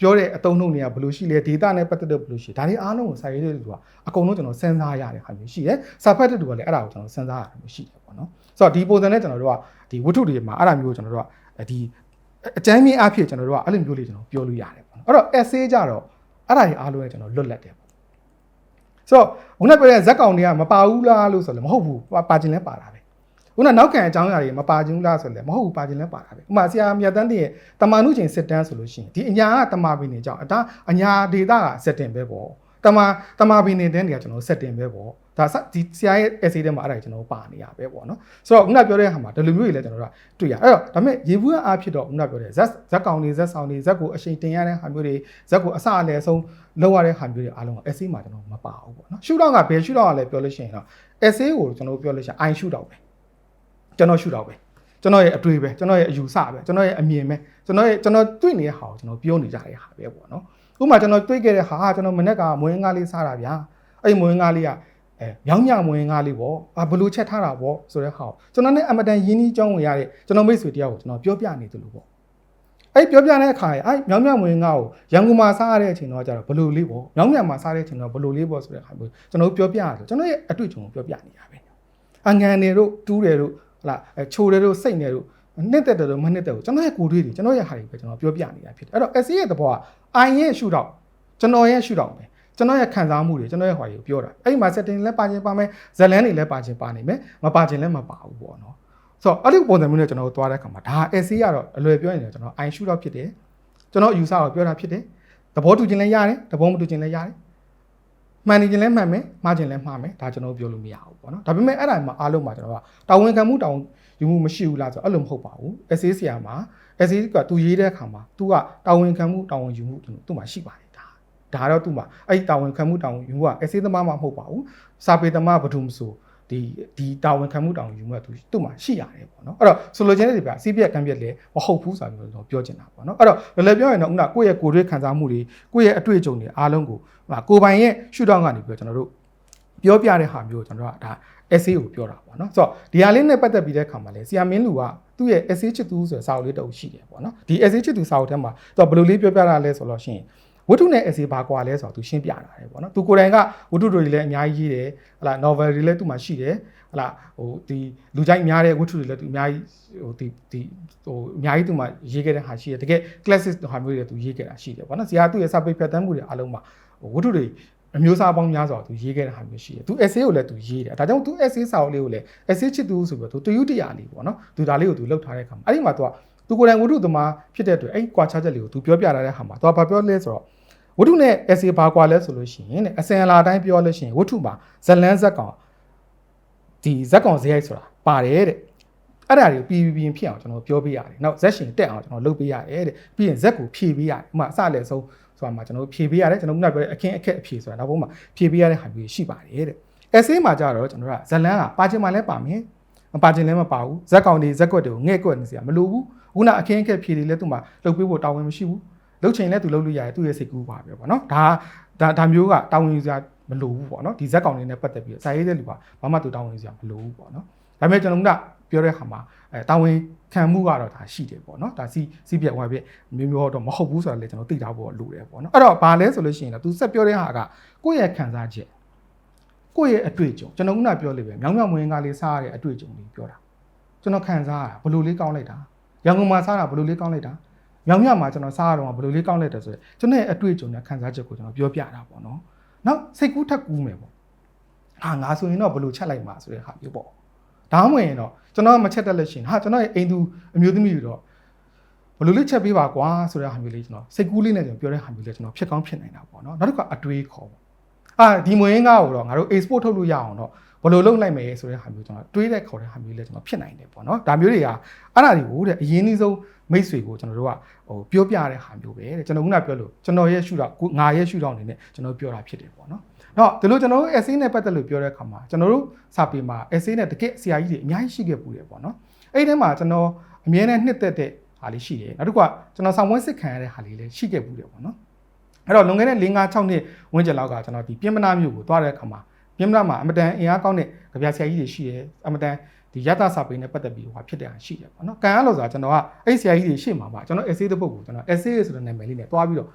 ပြောတဲ့အတုံးနှုတ်တွေကဘယ်လိုရှိလဲ data နဲ့ပတ်သက်တဲ့ဘယ်လိုရှိဒါတွေအားလုံးကိုစာရေးတဲ့လူကအကုန်လုံးကျွန်တော်စဉ်းစားရတဲ့ဟာမျိုးရှိတယ်စာဖတ်တဲ့လူကလည်းအဲ့ဒါကိုကျွန်တော်စဉ်းစားရတာမျိုးရှိတယ်ပေါ့နော်ဆိုတော့ဒီပုံစံနဲ့ကျွန်တော်တို့ကဒီဝတ္ထုတွေမှာအဲ့ဒါမျိုးကိုကျွန်တော်တို့ကဒီအကျဉ်းမြင့်အဖြစ်ကျွန်တော်တို့ကအဲ့လိုမျိုးလေးကျွန်တော်ပြောလို့ရတယ်ပေါ့နော်အဲ့တော့ essay ကြတော့အဲ့ဒါတွေအားလုံးကကျွန်တော်လွတ်လပ်တယ်ပေါ့ဆိုတော့ခုနပြောတဲ့ဇက်ကောင်တွေကမပါဘူးလားလို့ဆိုလည်းမဟုတ်ဘူးပါခြင်းလဲပါတာပဲခုနနောက်ခံအကြောင်းအရာတွေမပါခြင်းဘူးလားဆိုလည်းမဟုတ်ဘူးပါခြင်းလဲပါတာပဲဥပမာဆရာမြတ်တန်းရဲ့တမာနုချိန်စစ်တမ်းဆိုလို့ရှိရင်ဒီအညာကတမာပင်နေကြောင်းဒါအညာဒေတာကစက်တင်ပဲပေါ့တမာပင်နေတန်းတွေကကျွန်တော်စက်တင်ပဲပေါ့ဒါဒီဆရာရဲ့ essay ထဲမှာအဲ့ဒါကျွန်တော်ပါနေရပဲပေါ့နော်ဆိုတော့ခုနပြောတဲ့ဟာမှာဒီလိုမျိုးတွေလည်းကျွန်တော်တို့ကတွေ့ရအဲ့တော့ဒါပေမဲ့ရေဘူးအားဖြစ်တော့ခုနပြောတဲ့ဇက်ကောင်တွေဇက်ဆောင်တွေဇက်ကိုအရှိန်တင်ရတဲ့ဟာမျိုးတွေဇက်ကိုအစအလယ်ဆုံးလောက်ရတဲ့ဟာမျိုးတွေအားလုံးက essay မှာကျွန်တော်မပါဘူးပေါ့နော်ရှုထောင့်ကဘယ်ရှုထောင့်ကလည်းပြောလို့ရှိရင်တော့ essay ကိုကျွန်တော်ပြောလို့ရှိရင် I ရှုထောင့်ပဲကျွန်တော်ရှုထောင့်ပဲကျွန်တော်ရဲ့အတွေ့ပဲကျွန်တော်ရဲ့အယူဆပဲကျွန်တော်ရဲ့အမြင်ပဲကျွန်တော်တွေ့နေတဲ့ဟာကိုကျွန်တော်ပြောနေကြတဲ့ဟာပဲပေါ့နော်ဥပမာကျွန်တော်တွေ့ခဲ့တဲ့ဟာကျွန်တော်မနေ့ကမွေးငါးလေးစားတာဗျာအဲ့ဒီမွေးငါးလေးကမြောင်းမြမွေးငါးလေးပေါ့ဘလို့ချက်ထားတာပေါ့ဆိုတဲ့ဟာကိုကျွန်တော်နဲ့အမတန်ရင်းနှီးကြောင်းဝင်ရတဲ့ကျွန်တော်မိတ်ဆွေတယောက်ကိုကျွန်တော်ပြောပြနေတယ်လို့ပေါ့အဲ့ပြောပြတဲ့အခါမြောင်းမြမွေးငါးကိုရန်ကုန်မှာစားရတဲ့အချိန်တော့ကျတော့ဘလို့လေးပေါ့မြောင်းမြမှာစားတဲ့အချိန်တော့ဘလို့လေးပေါ့ဆိုတဲ့ဟာမျိုးကျွန်တော်ပြောပြရတယ်ကျွန်တော်ရဲ့အတွေ့အကြုံကိုပြောပြနေရပဲအငံတွေတို့တူးတယ်တို့ဟလာချိုတယ်တို့စိတ်တယ်တို့နှစ်သက်တယ်တို့မနှစ်သက်ဘူးကျွန်တော်ရဲ့ကိုယ်တွေ့တွေကျွန်တော်ရဲ့ဟာတွေပဲကျွန်တော်ပြောပြနေတာဖြစ်တယ်အဲ့တော့ essay ရဲ့သဘောက I ရဲ့ရှုထောင့်ကျွန်တော်ရဲ့ရှုထောင့်ပဲ ကျွန်တော်ရဲ့ခံစားမှုတွေကျွန်တော်ရဲ့ဟွာတွေကိုပြောတာအဲ့ဒီမှာ setting လည်းပါခြင်းပါမယ်ဇလန်းတွေလည်းပါခြင်းပါနိုင်မယ်မပါခြင်းလည်းမပါဘူးပေါ့နော်ဆိုတော့အဲ့ဒီပုံစံမျိုးနဲ့ကျွန်တော်တို့သွားတဲ့အခါမှာဒါ essay ကတော့အလွယ်ပြောရင်ကျွန်တော် I shoot out ဖြစ်တယ်ကျွန်တော် user ကိုပြောတာဖြစ်တယ်သဘောတူခြင်းလည်းရတယ်သဘောမတူခြင်းလည်းရတယ်မှန်နေခြင်းလည်းမှန်မယ်မှားခြင်းလည်းမှားမယ်ဒါကျွန်တော်ပြောလို့မရဘူးပေါ့နော်ဒါပေမဲ့အဲ့ဒါမှာအားလုံးမှာကျွန်တော်ကတာဝန်ခံမှုတာဝန်ယူမှုမရှိဘူးလားဆိုတော့အဲ့လိုမဟုတ်ပါဘူး essay ဆရာမှာ essay ကသူရေးတဲ့အခါမှာ तू ကတာဝန်ခံမှုတာဝန်ယူမှုသူ့မှာရှိပါတယ်ဒါတော့သူ့မှာအဲ့ဒီတာဝန်ခံမှုတာဝန်ယူမှုက essay သမားမှမဟုတ်ပါဘူးစာပေသမားဘာလို့မဆိုဒီတာဝန်ခံမှုတာဝန်ယူမှုကသူ့မှာရှိရတယ်ပေါ့နော်အဲ့တော့ဆိုလိုချင်တဲ့ဒီပြစီးပြက်ကံပြက်လည်းမဟုတ်ဘူးဆိုပြီးတော့ပြောချင်တာပေါ့နော်အဲ့တော့လည်းပြောရင်တော့ဥနာကိုယ့်ရဲ့ကိုယ်တွေ့ခံစားမှုတွေကိုယ့်ရဲ့အတွေ့အကြုံတွေအားလုံးကိုကိုယ်ပိုင်ရဲ့ရှုထောင့်ကနေပြီးတော့ကျွန်တော်တို့ပြောပြတဲ့ဟာမျိုးကိုကျွန်တော်ကဒါ essay ကိုပြောတာပေါ့နော်ဆိုတော့ဒီဟာလေးနဲ့ပတ်သက်ပြီးတဲ့အခါမှာလည်းဆရာမင်းလူကသူ့ရဲ့ essay ချစ်သူဆိုတဲ့စာအုပ်လေးတစ်အုပ်ရှိတယ်ပေါ့နော်ဒီ essay ချစ်သူစာအုပ်ထဲမှာသူကဘယ်လိုလေးပြောပြတာလဲဆိုတော့ရှင်ဝတ္ထုနဲ့ essay ဘာကွာလဲဆိုတော့သူရှင်းပြတာတယ်ပေါ့နော်သူကိုယ်တိုင်ကဝတ္ထုတွေလည်းအများကြီးရေးတယ်ဟလာ novel တွေလည်းသူ့မှာရှိတယ်ဟလာဒီလူကြိုက်များတဲ့ဝတ္ထုတွေလည်းသူအများကြီးအများကြီးသူ့မှာရေးခဲ့တဲ့ဟာရှိတယ်တကယ် classic ဟာမျိုးတွေသူရေးခဲ့တာရှိတယ်ပေါ့နော်ဆရာသူ့ရဲ့စာပေဖြတ်သန်းမှုတွေအားလုံးမှာဝတ္ထုတွေအမျိုးအစားပေါင်းများစွာသူရေးခဲ့တဲ့ဟာမျိုးရှိတယ်သူ essay ကိုလည်းသူရေးတယ်ဒါကြောင့်သူ essay စာအုပ်လေးကိုလည်း essay ချစ်သူဆိုပြီးတော့သူတယူတရာလေးပေါ့နော်သူဒါလေးကိုသူလှုပ်ထားတဲ့အခါမှာအဲ့ဒီမှာသူကိုယ်တိုင်ဝတ္ထုသမားဖြစ်တဲ့အတွက်အဲ့ကွာခြားချက်လေးကိုသူပြောပြလာတဲ့အခါမှာသူကဘာပြောလဲဆိုတော့ဝတ္ထုနဲ့ essay ဘာကွာလဲဆိုလို့ရှိရင်တဲ့အစင်အလာတိုင်းပြောလို့ရှိရင်ဝတ္ထုမှာဇလန်းဇက်ကောင်ဒီဇက်ကောင်ဇယိုက်ဆိုတာပါတယ်တဲ့အဲ့ဒါတွေကိုပြင်ဖြစ်အောင်ကျွန်တော်ပြောပေးရတယ်နောက်ဇက်ရှင်တက်အောင်ကျွန်တော်လုပ်ပေးရတယ်တဲ့ပြီးရင်ဇက်ကိုဖြည့်ပေးရတယ်ဥပမာအစလည်းဆုံးဆိုတာမှာကျွန်တော်ဖြည့်ပေးရတယ်ကျွန်တော်ခုနပြောတဲ့အခင်းအခက်အဖြေဆိုတာနောက်ပိုင်းမှာဖြည့်ပေးရတဲ့ဟာမျိုးရှိပါတယ်တဲ့ essay မှာကြတော့ကျွန်တော်ကဇလန်းကပါခြင်းမှလည်းပါမယ်မပါခြင်းလည်းမပါဘူးဇက်ကောင်တွေဇက်ကွက်တွေကိုငဲ့ကွက်နေစရာမလိုဘူးခုနအခင်းအခက်ဖြေတွေလည်းသူ့မှာလုပ်ပေးဖို့တာဝန်မရှိဘူးလှုပ်ချင်လည်းသူလှုပ်လို့ရတယ်သူ့ရဲ့စိတ်ကူးပါပဲပေါ့နော်ဒါမျိုးကတာဝန်ယူစရာမလိုဘူးပေါ့နော်ဒီဇက်ကောင်တွေနဲ့ပတ်သက်ပြီးစာရေးတဲ့လူကဘာမှသူတာဝန်ယူစရာမလိုဘူးပေါ့နော်ဒါပေမဲ့ကျွန်တော်ကပြောတဲ့အခါမှာတာဝန်ခံမှုကတော့ဒါရှိတယ်ပေါ့နော်ဒါစီးပြက်ဝါပြက်မျိုးတော့မဟုတ်ဘူးဆိုတာလည်းကျွန်တော်သိထားဖို့လိုတယ်ပေါ့နော်အဲ့တော့ဘာလဲဆိုလို့ရှိရင်တော့သူဆက်ပြောတဲ့ဟာကကိုယ့်ရဲ့ခံစားချက်ကိုယ့်ရဲ့အတွေ့အကြုံကျွန်တော်ကပြောလို့ပဲမြောင်မြောင်မွေးကားလေးစားရတဲ့အတွေ့အကြုံလေးပြောတာကျွန်တော်ခံစားရတာဘယ်လိုလေးကောင်းလိုက်တာရန်ကုန်မှာစားတာဘယ်လိုလေးကောင်းလိုက်တာမြောင်မြောင်မှာကျွန်တော်စားရတော့ဘယ်လိုလေးကောင်းလိုက်တယ်ဆိုရင်ကျွန်တော်ရဲ့အတွေ့အကြုံနဲ့ခံစားချက်ကိုကျွန်တော်ပြောပြတာပေါ့နော်နောက်စိတ်ကူးထက်ကူးမယ်ပေါ့ငါဆိုရင်တော့ဘယ်လိုချက်လိုက်မှာဆိုတဲ့ဟာမျိုးပေါ့ဒါမှမဟုတ်ရင်တော့ကျွန်တော်မချက်တက်လို့ရှိရင်ကျွန်တော်ရဲ့အိမ်သူအမျိုးသမီးတွေတော့ဘယ်လိုလေးချက်ပေးပါကွာဆိုတဲ့ဟာမျိုးလေးကျွန်တော်စိတ်ကူးလေးနဲ့ကျွန်တော်ပြောတဲ့ဟာမျိုးလေးကျွန်တော်ဖြစ်ကောင်းဖြစ်နိုင်တာပေါ့နော်နောက်တစ်ခါအတွေးခေါ်ပေါ့ဒီမွေးငါ့ကိုတော့ငါတို့ export ထုတ်လို့ရအောင်တော့ဘယ်လိုလုပ်လိုက်မယ်ဆိုတဲ့ဟာမျိုးကျွန်တော်တွေးတဲ့ခေါ်တဲ့ဟာမျိုးလေးကျွန်တော်ဖြစ်နိုင်တယ်ပေါ့နော်ဒါမျိုးတွေကအဲ့ဒါတွေကိုတဲ့အရင်နှီးဆုံးမိတ်ဆွေကိုကျွန်တော်တို့ကပြောပြတဲ့ဟာမျိုးပဲတဲ့ကျွန်တော်ခုနပြောလို့ကျွန်တော်ရဲ့ရှုတော့ငါရဲ့ရှုတော့အနေနဲ့ကျွန်တော်ပြောတာဖြစ်တယ်ပေါ့နော်တော့ဒီလိုကျွန်တော်တို့ essay နဲ့ပတ်သက်လို့ပြောတဲ့အခါမှာကျွန်တော်တို့စာပေမှာ essay နဲ့တကယ်ဆရာကြီးတွေအများကြီးရှိခဲ့ပူတယ်ပေါ့နော်အဲ့ဒီထဲမှာကျွန်တော်အမြဲတမ်းနှစ်သက်တဲ့ဟာလေးရှိတယ်နောက်တစ်ခုကကျွန်တော်ဆောင်းဝဲစစ်ခံရတဲ့ဟာလေးလည်းရှိခဲ့ပူတယ်ပေါ့နော်အဲ့တော့လွန်ခဲ့တဲ့4-5-6နှစ်ဝန်းကျင်လောက်ကကျွန်တော်ဒီပြင်မနာမျိုးကိုသွားတဲ့အခါမှာပြင်မနာမှာအမတန်အင်အားကောင်းတဲ့ကြပြဆရာကြီးတွေရှိတယ်အမတန်ဒီရတစာပေနဲ့ပတ်သက်ပြီးဟိုဖြစ်တဲ့အရှိတယ်ပေါ့နော်ကန်ရလို့ဆိုတာကျွန်တော်ကအဲ့ဆရာကြီးတွေရှေ့မှာပါကျွန်တော် essay တစ်ပုဒ်ကိုကျွန်တော် essay ဆိုတဲ့နာမည်လေးနဲ့တွားပြီးတော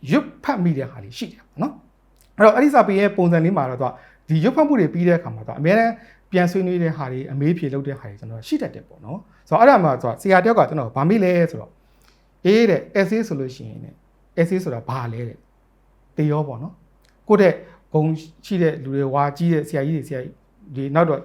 ့ရွတ်ဖတ်မိတဲ့ဟာလေးရှိတယ်ပေါ့နော်အဲ့တော့အဲ့ဒီစာပေရဲ့ပုံစံလေးမှာတော့ဒီရွတ်ဖတ်မှုတွေပြီးတဲ့အခါမှာတော့အများနဲ့ပြန်ဆွေးနွေးတဲ့ဟာတွေအမေးဖြေလုပ်တဲ့ဟာတွေကျွန်တော်ရှိတတ်တယ်ပေါ့နော်ဆိုတော့အဲ့ဒါမှဆိုဆရာတယောက်ကကျွန်တော်ဗာမိလဲဆိုတော့အေးတဲ့ essay ဆိုလို့ရှိရင်တဲ့ essay ဆိုတာဘာလဲတဲ့တေရောပေါ့နော်ကိုယ့်တဲ့ဂုံရှိတဲ့လူတွေဝါကြီးတဲ့ဆရာကြီးတွေဒီနောက်တော့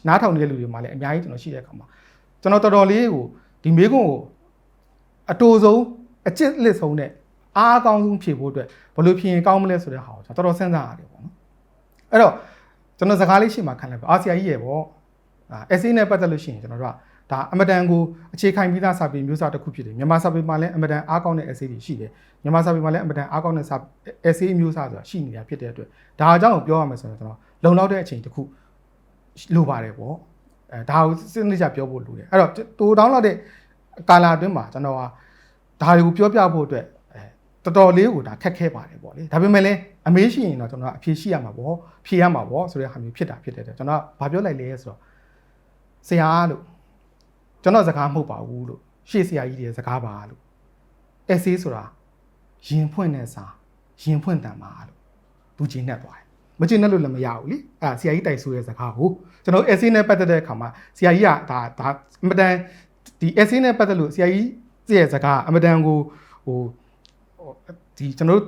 နားထောင်နေတဲ့လူတွေမှာလည်းအများကြီးကျွန်တော်ရှိတဲ့အခါမှာကျွန်တော်တော်တော်လေးကိုဒီမေးခွန်းကိုအတူဆုံးအကျစ်လစ်ဆုံးနဲ့အားအကောင်းဆုံးဖြေဖို့အတွက်ဘယ်လိုဖြေရင်ကောင်းမလဲဆိုတဲ့ဟာကိုကျွန်တော်တော်တော်စဉ်းစားရတယ်ပေါ့နော်အဲ့တော့ကျွန်တော်စကားလေးရှင်းမှခံလိုက်ပါဆရာကြီးရေပေါ့essay နဲ့ပတ်သက်လို့ရှိရင်ကျွန်တော်တို့ကဒါအမတန်ကိုအခြေခံပြီးသားစာပေမျိုးစာတစ်ခုဖြစ်တယ်မြန်မာစာပေမှာလည်းအမတန်အားကောင်းတဲ့ essay တွေရှိတယ်မြန်မာစာပေမှာလည်းအမတန်အားကောင်းတဲ့ essay မျိုးစာဆိုတာရှိနေတာဖြစ်တဲ့အတွက်ဒါအကြောင်းကိုပြောရမယ်ဆိုရင်ကျွန်တော်လုံလောက်တဲ့အချိန်တစ်ခုလိုပါတယ်ပေါ့ဒါကိုစဉ်းစားပြောဖို့လိုတယ်အဲ့တော့တိုးတောင်းလောက်တဲ့ကာလာအတွင်းမှာကျွန်တော်ကဒါတွေကိုပြောပြဖို့အတွက်တော်တော်လေးကိုဒါခက်ခဲပါတယ်ပေါ့လေဒါပေမဲ့လည်းအမေးရှိရင်တော့ကျွန်တော်အဖြေရှိရမှာပေါ့ဖြေရမှာပေါ့ဆိုတဲ့ဟာမျိုးဖြစ်တာဖြစ်တဲ့အတွက်ကျွန်တော်ကဘာပြောလိုက်လဲဆိုတော့ဆရာလို့ကျွန်တော်စကားမဟုတ်ပါဘူးလို့ရှေ့ဆရာကြီးတွေစကားပါလို့ essay ဆိုတာရင်ဖွင့်တဲ့စာရင်ဖွင့်တန်ပါလို့သူကျင်းနေသွားတယ်မကျင်းနဲ့လို့လည်းမရဘူးလေဆရာကြီးတိုက်ဆိုးတဲ့စကားကိုကျွန်တော် essay နဲ့ပတ်သက်တဲ့အခါမှာဆရာကြီးကဒါအမတန်ဒီ essay နဲ့ပတ်သက်လို့ဆရာကြီးရဲ့စကားအမတန်ကိုဒီကျွန်တော်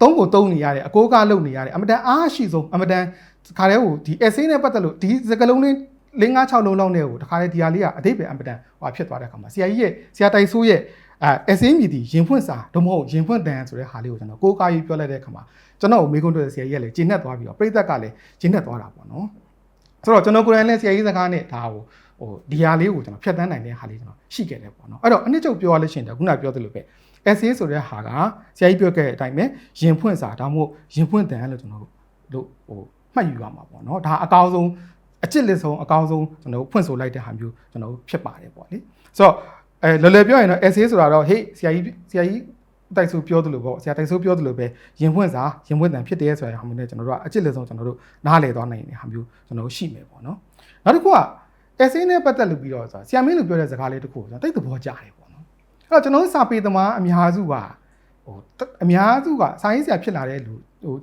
သုံးကိုသုံးနေရတယ်အကိုးကားလုပ်နေရတယ်အမတန်အားရှိဆုံးအမတန်ခါတဲ့ဟိုဒီ essay နဲ့ပတ်သက်လို့ဒီစကလုံးလေး5 6လုံးလောက်နဲ့ဟိုတခါလေဒီဟာလေးကအတိတ်ပဲအမတန်ဟိုဖြစ်သွားတဲ့အခါမှာဆရာကြီးရဲ့ဆရာတိုင်ဆိုးရဲ့essay မြည်ဒီရင်ဖွင့်စာတော့မဟုတ်ရင်ဖွင့်တန်ဆိုတဲ့ဟာလေးကိုကျွန်တော်ကိုးကားရေးပြောလိုက်တဲ့အခါမှာကျွန်တော်မေးခွန်းတွေ့ဆရာကြီးကလည်းဂျင်းနဲ့သွားပြီးတော့ပြိသက်ကလည်းဂျင်းနဲ့သွားတာပေါ့နော်ဆိုတော့ကျွန်တော်ကိုယ်တိုင်လည်းဆရာကြီးစကားနဲ့ဒါဟိုဒီဟာလေးကိုကျွန်တော်ဖြတ်တန်းနိုင်တဲ့ဟာလေးကျွန်တော်ရှိခဲ့တယ်ပေါ့နော်အဲ့တော့အနှစ်ချုပ်ပြောရလို့ရှိရင်ခုနပြောသလိုပဲ essay ဆိုတဲ့ဟာကဆရာကြီးပြောခဲ့တဲ့အတိုင်းပဲရင်ဖွင့်စာဒါမှမဟုတ်ရင်ဖွင့်တန်လို့ကျွန်တော်တို့ဟိုမှတ်ယူရမှာပေါ့နော်ဒါအကောင်းဆုံးအချစ်လက်ဆုံးအကောင်းဆုံးကျွန်တော်ဖွင့်ဆိုလိုက်တဲ့ဟာမျိုးကျွန်တော်ဖြစ်ပါတယ်ပေါ့လေဆိုတော့လော်လော်ပြောရင်တော့ essay ဆိုတာတော့ဟေးဆရာကြီးတိုက်ဆိုပြောသလိုပေါ့ဆရာတိုက်ဆိုပြောသလိုပဲရင်ဖွင့်စာရင်ဖွင့်တန်ဖြစ်တယ်ဆိုတဲ့ဟာမျိုးနဲ့ကျွန်တော်တို့ကအချစ်လက်ဆုံးကျွန်တော်တို့နားလည်သွားနိုင်တဲ့ဟာမျိုးကျွန်တော်တို့ရှိမယ်ပေါ့နော်နောက်တစ်ခုက essay နဲ့ပတ်သက်လို့ပြီးတော့ဆရာမင်းလူပြောတဲ့စကားလေးတစ်ခုကျွန်တော်တိတ်သဘောကျတယ်ပေါ့နော်အဲ့တော့ကျွန်တော်စာပေသမားအများစုကအများစုကစာရေးဆရာဖြစ်လာတဲ့လူ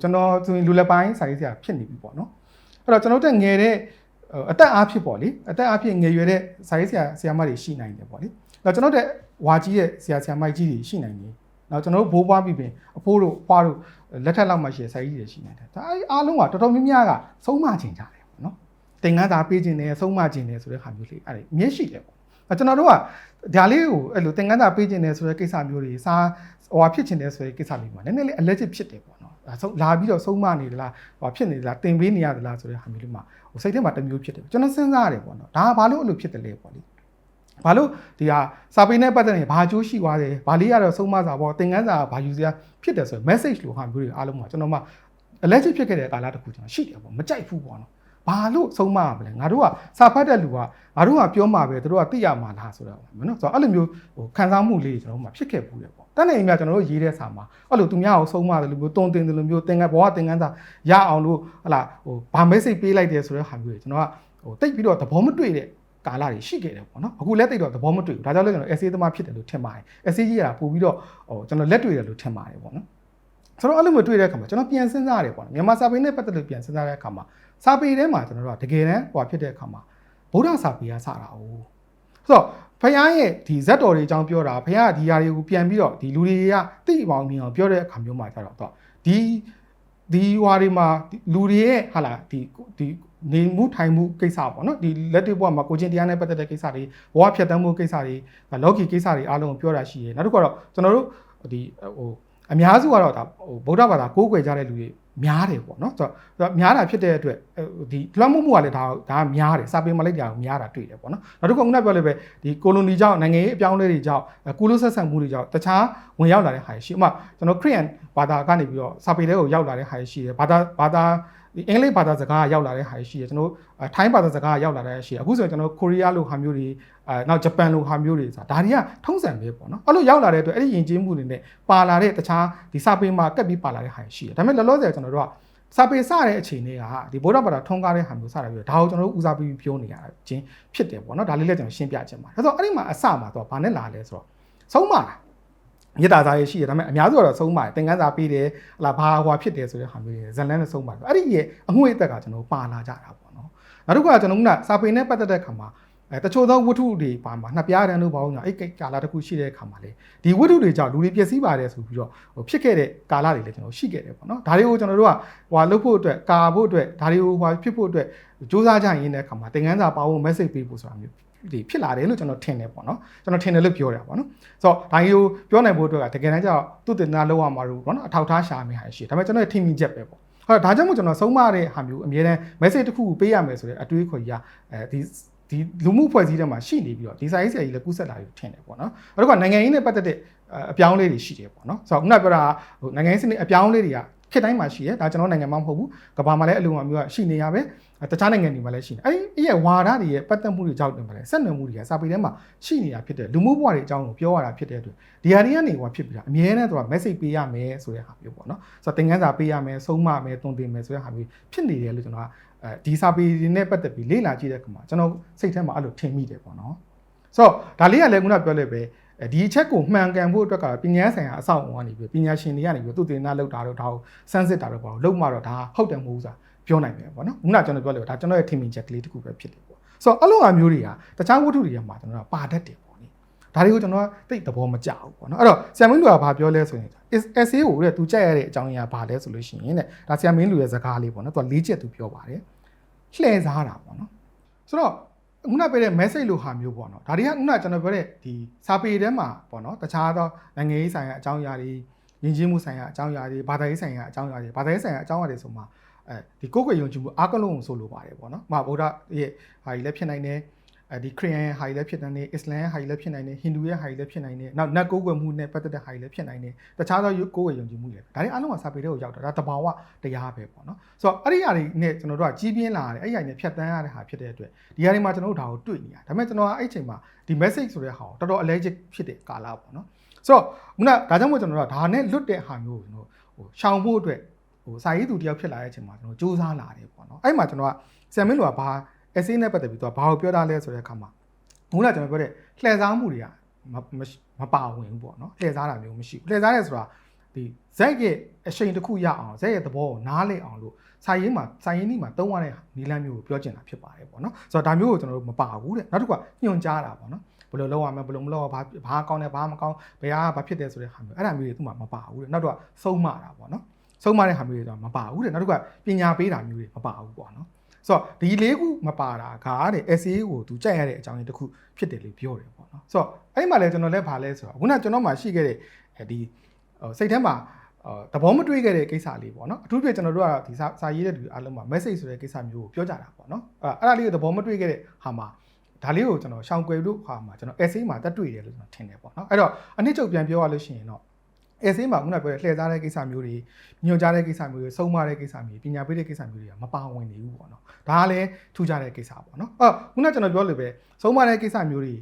ကျွန်တော်ဆိုရင်လူလက်ပိုင်းစာရေးဆရာဖြစ်နေပြီပေါ့နော်အဲ့တော့ကျွန်တော်တို့ငယ်တဲ့အသက်အားဖြစ်ပေါ့လေအသက်အားဖြစ်ငယ်ရွယ်တဲ့စာရေးဆရာမတွေရှိနိုင်တယ်ပေါ့လေအဲ့တော့ကျွန်တော်တို့ဝါကြီးရဲ့ဆရာမကြီးတွေရှိနိုင်တယ်နောက်ကျွန်တော်တို့ဘိုးဘွားပြီးပြင်အဖိုးတို့ဖွားတို့လက်ထက်လောက်မှရှိတဲ့စာရေးတွေရှိနိုင်တယ်ဒါအားလုံးကတော်တော်များများကဆုံးမခြင်းကြတယ်ပေါ့နော်သင်္ကန်းစာပေးခြင်းနဲ့ဆုံးမခြင်းနဲ့ဆိုတဲ့ဟာမျိုးလေးအဲ့ဒါအမြဲရှိတယ်ပေါ့ကျွန်တော်တို့ကဒါလေးကိုအဲ့လိုသင်္ကန်းစာပေးခြင်းနဲ့ဆိုတဲ့ကိစ္စမျိုးတွေစာဟိုဖြစ်ခြင်းနဲ့ဆိုတဲ့ကိစ္စလေးမှာနည်းနည်းလေး allergic ဖြစ်တယ်ပေါ့နော်လာပြီးတော့ဆုံးမနေသလားဟိုဖြစ်နေသလားတင်ပေးနေရသလားဆိုတဲ့ဟာမျိုးလေးမှာဟိုစိတ်ထဲမှာတစ်မျိုးဖြစ်တယ်ကျွန်တော်စဉ်းစားရတယ်ပေါ့နော်ဒါကဘာလို့အဲ့လိုဖြစ်တယ်လဲပေါ့လေဘာလို့ဒီဟာစာပေနဲ့ပတ်သက်နေဘာအကျိုးရှိသွားတယ်ဘာလေးရတော့ဆုံးမစာပေါ့သင်ခန်းစာဘာယူစရာဖြစ်တယ်ဆိုရင် message လိုဟာမျိုးတွေအားလုံးမှာကျွန်တော်မှ allergic ဖြစ်ခဲ့တဲ့ကာလတစ်ခုကျွန်တော်ရှိတယ်ပေါ့မကြိုက်ဘူးပေါ့နော်ဘာလို့ဆုံးမရမလဲငါတို့ကစာဖတ်တဲ့လူကငါတို့ကပြောမှာပဲသူတို့ကသိရမှာလားဆိုတော့နော်ဆိုတော့အဲ့လိုမျိုးဟိုခံစားမှုလေးကျွန်တော်တို့မှဖြစ်ခဲ့ဘူးလေပေါ့တန်းနေအမြကျွန်တော်တို့ရေးတဲ့စာမှာအဲ့လိုသူများကိုဆုံးမတယ်လို့မျိုးတုံတင်တယ်လို့မျိုးသင်္ကန်းဘောကသင်္ကန်းစာရအောင်လို့ဟလာဟိုဘာ message ပေးလိုက်တယ်ဆိုတဲ့ဟာမျိုးတွေကျွန်တော်ကဟိုတိတ်ပြီးတော့သဘောမတွေ့တဲ့ကာလတွေရှိခဲ့တယ်ပေါ့နော်အခုလက်တိတ်တော့သဘောမတွေ့ဘူးဒါကြောင့်လည်းကျွန်တော် essay သမားဖြစ်တယ်လို့ထင်ပါတယ် essay ကြီးရတာပို့ပြီးတော့ဟိုကျွန်တော်လက်တွေ့တယ်လို့ထင်ပါတယ်ပေါ့နော်ဆိုတော့အဲ့လိုမျိုးတွေ့တဲ့အခါမှာကျွန်တော်ပြန်စဉ်းစားရတယ်ပေါ့နော်မြန်မာစာပေနဲ့ပတ်သက်လို့ပြန်စဉ်းစားတဲ့အခါမှာစာပေထဲမှာကျွန်တော်တို့ကတကယ်တမ်းဟိုဖြစ်တဲ့အခါမှာဗုဒ္ဓစာပေကစတာ哦ဆိုတော့ဖခင်ရဲ့ဒီဇက်တော်တွေအကြောင်းပြောတာဖခင်ကဒီຢာတွေကိုပြန်ပြီးတော့ဒီလူတွေကသိအောင်မြင်အောင်ပြောတဲ့အခါမျိုးမှာကျတော့ဒီဟွာတွေမှာလူတွေရဲ့ဟာလာဒီနေမှုထိုင်မှုကိစ္စပေါ့နော်ဒီလက်တွေ့ဘဝမှာကိုချင်းတရားနဲ့ပတ်သက်တဲ့ကိစ္စတွေဘဝဖြတ်သန်းမှုကိစ္စတွေလောကီကိစ္စတွေအားလုံးကိုပြောတာရှိတယ်နောက်တစ်ခုကတော့ကျွန်တော်တို့ဒီဟိုအများစုကတော့ဒါဗုဒ္ဓဘာသာကိုးကွယ်ကြတဲ့လူတွေများတယ်ပေါ့နော်ဆိုတော့များတာဖြစ်တဲ့အတွက်ဒီလွှမ်းမိုးမှုကလည်းဒါများတယ်စာပေမှာလိုက်ကြအောင်များတာတွေ့တယ်ပေါ့နော်နောက်တစ်ခုကခုနပြောလို့ပဲဒီကိုလိုနီကြောင့်နိုင်ငံရေးအပြောင်းအလဲတွေကြောင့်ကုလဆက်ဆံမှုတွေကြောင့်တခြားဝင်ရောက်လာတဲ့ဟာရှိဥပမာကျွန်တော်ခရစ်ယာန်ဘာသာကနေပြီးတော့စာပေတွေကိုရောက်လာတဲ့ဟာရှိတယ်ဘာသာဒီအင်္ဂလိပ်ဘာသာစကားရောက်လာတဲ့ဟာရှိတယ်ကျွန်တော်ထိုင်းဘာသာစကားရောက်လာတဲ့ရှိတယ်အခုဆိုရင်ကျွန်တော်ကိုရီးယားလိုဟာမျိုးတွေနောက်ဂျပန်လိုဟာမျိုးတွေဆိုတာဒါတွေကထုံးစံပဲပေါ့နော်အဲ့လိုရောက်လာတဲ့အတွက်အဲ့ဒီယဉ်ကျေးမှုတွေနဲ့ပါလာတဲ့တခြားဒီစာပေမှာကပ်ပြီးပါလာတဲ့ဟာရှိတယ်ဒါပေမဲ့လောလောဆယ်ကျွန်တော်တို့ကစာပေစတဲ့အချိန်တွေကဒီဗုဒ္ဓဘာသာထုံးကားတဲ့ဟာမျိုးစတာပြီးတော့ဒါကိုကျွန်တော်တို့ဦးစားပေးပြောနေရတာချင်းဖြစ်တယ်ပေါ့နော်ဒါလေးလည်းကျွန်တော်ရှင်းပြချင်ပါတယ်ဒါဆိုအဲ့ဒီမှာအစမှာတော့ဘာနဲ့လာလဲဆိုတော့ဆုံးမတာမြတ်တာစာရေးရှိတယ်ဒါပေမဲ့အများစုကတော့ဆုံးပါတယ်သင်္ကန်းစာပေးတယ်ဟလာဘာဟွာဖြစ်တယ်ဆိုတဲ့ဟာမျိုးတွေဇလန်းနဲ့ဆုံးပါတယ်အဲ့ဒီရဲ့အငွေ့အသက်ကကျွန်တော်ပါလာကြတာပေါ့နော်နောက်တစ်ခုကကျွန်တော်ကစာပေနဲ့ပတ်သက်တဲ့ခါမှာတချို့သောဝတ္ထုတွေပါမှာနှစ်ပြားတန်းတို့ဘာလို့ညာအဲ့ကာလတစ်ခုရှိတဲ့ခါမှာလေဒီဝတ္ထုတွေကြောင့်လူတွေပျက်စီးပါတယ်ဆိုပြီးတော့ဖြစ်ခဲ့တဲ့ကာလတွေလည်းကျွန်တော်ရှိခဲ့တယ်ပေါ့နော်ဒါတွေကိုကျွန်တော်တို့ကဟွာလုပ်ဖို့အတွက်ကာဖို့အတွက်ဒါတွေကိုဟွာဖြစ်ဖို့အတွက်စူးစမ်းကြရင်းတဲ့ခါမှာသင်ခန်းစာပါဖို့ message ပေးဖို့ဆိုတာမျိုးဒီဖြစ်လာတယ်လို့ကျွန်တော်ထင်တယ်ပေါ့နော်ကျွန်တော်ထင်တယ်လို့ပြောတာပေါ့နော်ဆိုတော့ဒါကြီးကိုပြောနိုင်ဖို့အတွက်ကတကယ်တမ်းကျတော့သူ့တင်သားလောက်ရမှာလို့ပေါ့နော်အထောက်ထားရှာမိဟာရှိတယ်ဒါပေမဲ့ကျွန်တော်ထင်မိချက်ပဲပေါ့ဟုတ်ဒါကြောင့်မို့ကျွန်တော်ဆုံးမတဲ့ဟာမျိုးအမြဲတမ်း message တစ်ခုကိုပေးရမယ်ဆိုတဲ့အတွေးခေါ်ကြီးကဒီလူမှုဖွဲ့စည်းတဲ့မှာရှိနေပြီးတော့ဒီစာရေးဆရာကြီးလည်းကူးဆက်လာပြီးထင်တယ်ပေါ့နော်အဲ့တော့နိုင်ငံရေးနဲ့ပတ်သက်တဲ့အပြောင်းလဲတွေရှိတယ်ပေါ့နော်ဆိုတော့ခုနပြောတာဟိုနိုင်ငံရေးစနစ်အပြောင်းလဲတွေကခေတ်တိုင်းမှာရှိတယ်ဒါကျွန်တော်နိုင်ငံမှာမဟုတ်ဘူးကမ္ဘာမှာလည်းအလုံးအမျိုးကရှိနေရပဲတခြားနိုင်ငံတွေမှာလည်းရှိနေအဲ့ဒီရဲ့ဝါဒတွေရဲ့ပတ်သက်မှုတွေကြောင့်တင်ပါလေဆက်နွယ်မှုတွေကစာပေထဲမှာရှိနေတာဖြစ်တဲ့လူမှုဘဝတွေအကြောင်းကိုပြောရတာဖြစ်တဲ့အတွက်ဒီဟာတွေကနေဟိုဖြစ်ပြီးတာအမြဲတမ်းတော့ message ပေးရမယ်ဆိုတဲ့ဟာမျိုးပေါ့နော်ဆိုတော့သင်ခန်းစာပေးရမယ်ဆုံးမမယ်တုံတင်မယ်ဆိုတဲ့ဟာမျိုးဖြစ်နေတယ်လို့ကျွန်တော်ဒီစာပေတွေနဲ့ပတ်သက်ပြီးလေ့လာကြည့်တဲ့အခါမှာကျွန်တော်စိတ်ထဲမှာအဲ့လိုထင်မိတယ်ပေါ့နော်ဆိုတော့ဒါလေးကလည်းခုနပြောလိုက်ပဲဒီအချက်ကိုမှန်ကန်ဖို့အတွက်ကပညာဆိုင်ရာအဆောက်အအုံကနေပြီးပညာရှင်တွေကနေပြီးသူတင်သားလောက်တာတော့ဒါကိုစမ်းစစ်တာတော့ပေါ့လုံးမတော့ဒါဟုတ်တယ်မဟုတ်ဘူးဆိုတာပြောနိုင်တယ်ပေါ့နော်ခုနကျွန်တော်ပြောလို့ဒါကျွန်တော်ရဲ့ထင်မြင်ချက်ကလေးတစ်ခုပဲဖြစ်တယ်ပေါ့ဆိုတော့အလုံးအမျိုးတွေကတခြားဝတ္ထုတွေမှာကျွန်တော်ကပါတတ်တယ်ပေါ့နိ ဒါတွေကိုကျွန်တော်တိတ်သဘောမကျဘူးပေါ့နော်အဲ့တော့ဆရာမင်းလူကဘာပြောလဲဆိုရင် essay ကိုတဲ့သူကြိုက်ရတဲ့အကြောင်းအရာဘာလဲဆိုလို့ရှိရင်တဲ့ဒါဆရာမင်းလူရဲ့စကားလေးပေါ့နော်သူကလေးချက်သူပြောပါတယ်လှည့်စားတာပေါ့နော်ဆိုတော့ခုနပြောတဲ့ message လိုဟာမျိုးပေါ့နော်ဒါတွေကခုနကျွန်တော်ပြောတဲ့ဒီစာပေထဲမှာပေါ့နော်တခြားသောနိုင်ငံရေးဆိုင်ရာအကြောင်းအရာတွေယဉ်ကျေးမှုဆိုင်ရာအကြောင်းအရာတွေဘာသာရေးဆိုင်ရာအကြောင်းအရာတွေဘာသာရေးဆိုင်ရာအကြောင်းအရာတွေဆိုမှဒီကိုယ်ကိုယ်ယုံကြည်မှုအားကလုံးကိုဆိုလိုပါတယ်ပေါ့နော်ဗုဒ္ဓရဲ့ဟာကြီးလည်းဖြစ်နိုင်တယ်ဒီခရစ်ယာန်ဟာကြီးလည်းဖြစ်နိုင်တယ်အစ္စလာမ်ဟာကြီးလည်းဖြစ်နိုင်တယ်ဟိန္ဒူရဲ့ဟာကြီးလည်းဖြစ်နိုင်တယ်နောက်နတ်ကိုးကွယ်မှုနဲ့ပတ်သက်တဲ့ဟာကြီးလည်းဖြစ်နိုင်တယ်တခြားသောကိုယ်ကိုယ်ယုံကြည်မှုတွေဒါတွေအားလုံးကစာပေတွေကိုရောက်တာဒါတဘာဝတရားပဲပေါ့နော်ဆိုတော့အဲ့ဒီအရာတွေနဲ့ကျွန်တော်တို့ကကြီးပြင်းလာတယ်အဲ့ဒီအရာတွေဖြတ်တန်းရတဲ့ဟာဖြစ်တဲ့အတွက်ဒီအရာတွေမှာကျွန်တော်တို့ဒါကိုတွေ့နေရဒါပေမဲ့ကျွန်တော်ကအဲ့အချိန်မှာဒီ message ဆိုတဲ့ဟာကိုတော်တော် allergic ဖြစ်တဲ့ကာလပေါ့နော်ဆိုတော့ခုနဒါကြောင့်မို့ကျွန်တော်တို့ကဒါနဲ့လွတ်တဲ့ဟာမျိုးကိုကျွန်တော်ရှောင်ဖို့အတွက်စာရေးသူတယောက်ဖြစ်လာတဲ့အချိန်မှာကျွန်တော်စူးစမ်းလာတယ်ပေါ့နော်အဲ့မှာကျွန်တော်ကဆရာမင်းတို့ကဘာ essay နဲ့ပတ်သက်ပြီးသူကဘာကိုပြောတာလဲဆိုတဲ့အခါမှာခုနကကျွန်တော်ပြောတဲ့လှည့်စားမှုတွေကမပါဝင်ဘူးပေါ့နော်လှည့်စားတာမျိုးမရှိဘူးလှည့်စားတယ်ဆိုတာဒီဇက်ရဲ့အရှိန်တစ်ခုရအောင်ဇက်ရဲ့သဘောကိုနားလည်အောင်လို့စာရင်းနီးမှာသုံးရတဲ့နီလန်းမျိုးကိုပြောချင်တာဖြစ်ပါတယ်ပေါ့နော်ဆိုတော့ဒါမျိုးကိုကျွန်တော်တို့မပါဘူးတဲ့နောက်တစ်ခုကညွှန်ကြားတာပေါ့နော်ဘယ်လိုလုပ်ရမလဲဘယ်လိုမလုပ်ဘာကောင်းတယ်ဘာမကောင်းဘယ်ဟာဘာဖြစ်တယ်ဆိုတဲ့ဟာမျိုးအဲ့ဒါမျိုးတွေသူ့မှာမပါဘူးတဲ့နောက်တော့ဆုံးမတာပေါ့နော်ဆုံးမတဲ့ဟာမျိုးတွေတော့မပါဘူးတဲ့နောက်တစ်ခုကပညာပေးတာမျိုးတွေမပါဘူးပေါ့နော်ဆိုတော့ဒီလေးခုမပါတာကတဲ့ essay ကိုသူကြိုက်ရတဲ့အကြောင်းရင်းတစ်ခုဖြစ်တယ်လို့ပြောတယ်ပေါ့နော်ဆိုတော့အဲ့မှာလည်းကျွန်တော်လည်းဗာလဲဆိုတော့ခုနကျွန်တော်မှရှိခဲ့တဲ့ဒီစိတ်ထဲမှာသဘောမတွေ့ခဲ့တဲ့ကိစ္စလေးပေါ့နော်အထူးဖြင့်ကျွန်တော်တို့ကဒီစာရေးတဲ့လူအားလုံးမှာ message ဆိုတဲ့ကိစ္စမျိုးကိုပြောကြတာပေါ့နော်အဲ့ဒါလေးကိုသဘောမတွေ့ခဲ့တဲ့ဟာမှာဒါလေးကိုကျွန်တော်ရှောင်ကွယ်လို့ဟာမှာကျွန်တော် essay မှာတက်တွေ့တယ်လို့ကျွန်တော်ထင်တယ်ပေါ့နော်အဲ့တော့အနှစ်ချုပ်ပြန်ပြောရလို့ရှိရင်တော့essay မှာခုနပြောတဲ့လှည့်စားတဲ့ကိစ္စမျိုးတွေညွှန်ကြားတဲ့ကိစ္စမျိုးတွေဆုံးမတဲ့ကိစ္စမျိုးတွေပညာပေးတဲ့ကိစ္စမျိုးတွေကမပါဝင်နေဘူးပေါ့နော်ဒါကလည်းထူးခြားတဲ့ကိစ္စပေါ့နော်ခုနကျွန်တော်ပြောလို့ပဲဆုံးမတဲ့ကိစ္စမျိုးတွေ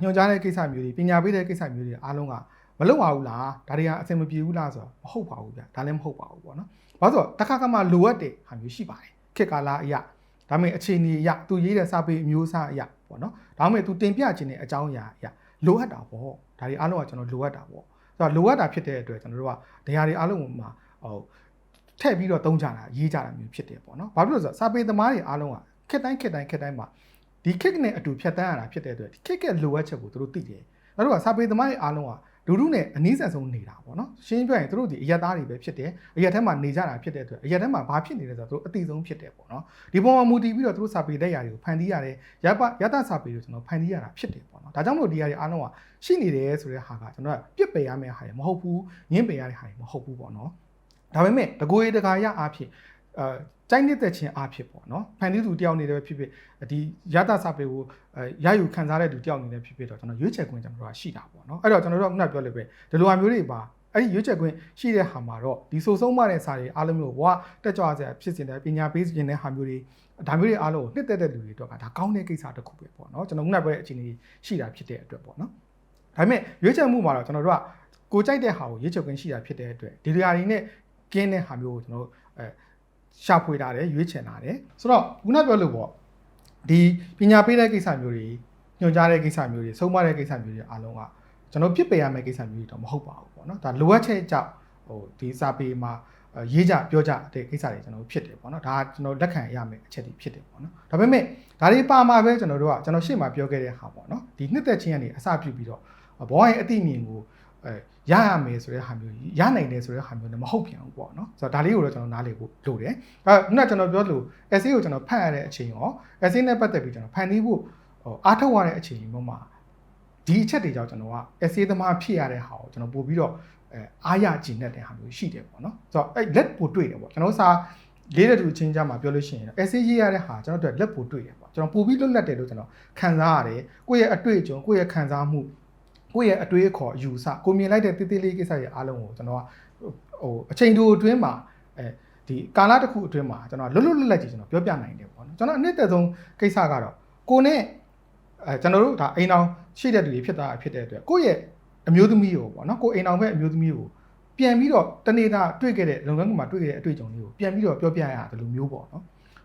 ညွှန်ကြားတဲ့ကိစ္စမျိုးတွေပညာပေးတဲ့ကိစ္စမျိုးတွေအားလုံးကမလုပ်ပါဘူးလားဒါတွေကအဆင်မပြေဘူးလားဆိုတော့မဟုတ်ပါဘူးဗျာဒါလည်းမဟုတ်ပါဘူးပေါ့နော်ဘာလို့ဆိုတော့တစ်ခါမှလိုအပ်တဲ့ဟာမျိုးရှိပါတယ်ခေတ်ကာလအရာဒါပေမဲ့အခြေအနေအရာသူရေးတဲ့စာပေအမျိုးအစားအရာပေါ့နော်ဒါပေမဲ့သူတင်ပြခြင်းတဲ့အကြောင်းအရာအရာလိုအပ်တာပေါ့ဒါတွေအားလုံးကကျွန်တော်လိုအပ်တာပေါ့ဆိုတော့လိုအပ်တာဖြစ်တဲ့အတွက်ကျွန်တော်တို့ကတရားတွေအားလုံးမှာထည့်ပြီးတော့သုံးကြတာရေးကြတာမျိုးဖြစ်တယ်ပေါ့နော်ဘာဖြစ်လို့ဆိုတော့စာပေသမားတွေအားလုံးကခက်တိုင်းမှာဒီခက်နဲ့အတူဖြတ်တန်းရတာဖြစ်တဲ့အတွက်ဒီခက်ကလိုအပ်ချက်ကိုသူတို့သိတယ်နောက်တော့စာပေသမားတွေအားလုံးကလူလူနဲ့အနည်းဆက်ဆုံးနေတာပေါ့နော်ရှင်းပြရင်သူတို့ဒီအရက်သားတွေပဲဖြစ်တယ်အရက်ထဲမှာနေကြတာဖြစ်တဲ့အတွက်အရက်ထဲမှာဘာဖြစ်နေလဲဆိုတော့သူတို့အသိဆုံးဖြစ်တယ်ပေါ့နော်ဒီပုံမှာမူတည်ပြီးတော့သူတို့စာပေလက်ရာတွေကိုဖန်တီးရတယ်ရတစာပေကိုကျွန်တော်ဖန်တီးရတာဖြစ်တယ်ပေါ့နော်ဒါကြောင့်မို့ဒီဟာတွေအားလုံးကရှိနေတယ်ဆိုတဲ့ဟာကကျွန်တော်ကပြစ်ပယ်ရမယ့်ဟာတွေမဟုတ်ဘူးညှင်းပယ်ရတဲ့ဟာတွေမဟုတ်ဘူးပေါ့နော်ဒါပေမဲ့တကွေတကာရအားဖြင့်ကြိုက်နေတဲ့ချင်းအားဖြစ်ပေါ့နော်ဖန်တီးသူတယောက်နေတယ်ဖြစ်ဖြစ်ဒီရတစာပေကိုရယူခံစားတဲ့သူတယောက်နေတယ်ဖြစ်ဖြစ်တော့ကျွန်တော်ရွေးချယ်ခွင့်ကျွန်တော်တို့ကရှိတာပေါ့နော်အဲ့တော့ကျွန်တော်တို့ကခုနပြောလို့ပဲဒီလိုအမျိုးတွေပါအဲ့ဒီရွေးချယ်ခွင့်ရှိတဲ့ဟာမှာတော့ဒီဆိုဆုံးမတဲ့စာတွေအားလုံးမျိုးဘဝတက်ကြွစရာဖြစ်စဉ်တဲ့ပညာပေးခြင်းတဲ့ဟာမျိုးတွေဒါမျိုးတွေအားလုံးကိုနှစ်သက်တဲ့လူတွေတော့ကဒါကောင်းတဲ့ကိစ္စတစ်ခုပဲပေါ့နော်ကျွန်တော်ခုနပြောတဲ့အချိန်လေးရှိတာဖြစ်တဲ့အတွက်ပေါ့နော်ဒါပေမဲ့ရွေးချယ်မှုမှာတော့ကျွန်တော်တို့ကကိုကြိုက်တဲ့ဟာကိုရွေးချယ်ခွင့်ရှိတာဖြစ်တဲ့အတွက်ဒီနေရာတွေနဲ့ကင်းတဲ့ဟာမျိုးကိုကျွန်တော်တို့ရှာဖွေတာတယ်ရွေးချယ်တာတယ်ဆိုတော့ခုနပြောလို့ပေါ့ဒီပညာပေးတဲ့ကိစ္စမျိုးတွေညွှန်ကြားတဲ့ကိစ္စမျိုးတွေဆုံးမတဲ့ကိစ္စမျိုးတွေအားလုံးကကျွန်တော်ပြစ်ပယ်ရမယ့်ကိစ္စမျိုးတွေတော့မဟုတ်ပါဘူးပေါ့နော်ဒါလိုအပ်ချက်ကြောင့်ဒီစာပေမှာရေးကြပြောကြတဲ့ကိစ္စတွေကျွန်တော်ဖြစ်တယ်ပေါ့နော်ဒါကျွန်တော်လက်ခံရမယ့်အချက်တွေဖြစ်တယ်ပေါ့နော်ဒါပေမဲ့ဒါတွေပါမှာပဲကျွန်တော်တို့ကကျွန်တော်ရှေ့မှာပြောခဲ့တဲ့ဟာပေါ့နော်ဒီနှစ်သက်ချင်းကနေအစပြုပြီးတော့ဘောရဲ့အသိဉာဏ်ကိုရရမယ်ဆိုတဲ့ဟာမျိုးကြီးရနိုင်တယ်ဆိုတဲ့ဟာမျိုးလည်းမဟုတ်ပြန်ဘူးပေါ့နော်ဆိုတော့ဒါလေးကိုတော့ကျွန်တော်နားလည်ဖို့လိုတယ်ခုနကကျွန်တော်ပြောလို့ essay ကိုကျွန်တော်ဖတ်ရတဲ့အချိန်ရော essay နဲ့ပတ်သက်ပြီးကျွန်တော်ဖန်တီးဖို့အားထုတ်ရတဲ့အချိန်မျိုးမှာဒီအချက်တွေကြောင့်ကျွန်တော်က essay သမားဖြစ်ရတဲ့ဟာကိုကျွန်တော်ပို့ပြီးတော့အားရကျင်တဲ့ဟာမျိုးရှိတယ်ပေါ့နော်ဆိုတော့အဲ့လက်ပို့တွေ့တယ်ပေါ့ကျွန်တော်စာလေးတဲ့သူချင်းကြမှာပြောလို့ရှိရင် essay ရေးရတဲ့ဟာကျွန်တော်တို့လက်ပို့တွေ့တယ်ပေါ့ကျွန်တော်ပို့ပြီးလွတ်လပ်တယ်လို့ကျွန်တော်ခံစားရတယ်ကိုယ့်ရဲ့အတွေ့အကြုံကိုယ့်ရဲ့ခံစားမှုကိုယ့်ရဲ့အတွေးအခေါ်အယူဆကိုမြင်လိုက်တဲ့တိတိလေးကိစ္စရဲ့အားလုံးကိုကျွန်တော်ကအချိန်တိုအတွင်းမှာဒီကာလတစ်ခုအတွင်းမှာကျွန်တော်လွတ်လွတ်လပ်လပ်ကြီးကျွန်တော်ပြောပြနိုင်တယ်ပေါ့နော်ကျွန်တော်အနှစ်သက်ဆုံးကိစ္စကတော့ကိုနဲ့ကျွန်တော်တို့ဒါအိမ်အောင်ရှိတဲ့သူတွေဖြစ်တာဖြစ်တဲ့အတွက်ကိုယ့်ရဲ့အမျိုးသမီးကိုပေါ့နော်ကိုအိမ်အောင်ဘက်အမျိုးသမီးကိုပြန်ပြီးတော့တနေ့တာတွေ့ခဲ့တဲ့လုပ်ငန်းကမှာတွေ့ခဲ့တဲ့အတွေ့အကြုံလေးကိုပြန်ပြီးတော့ပြောပြရတယ်လို့မျိုးပေါ့နော်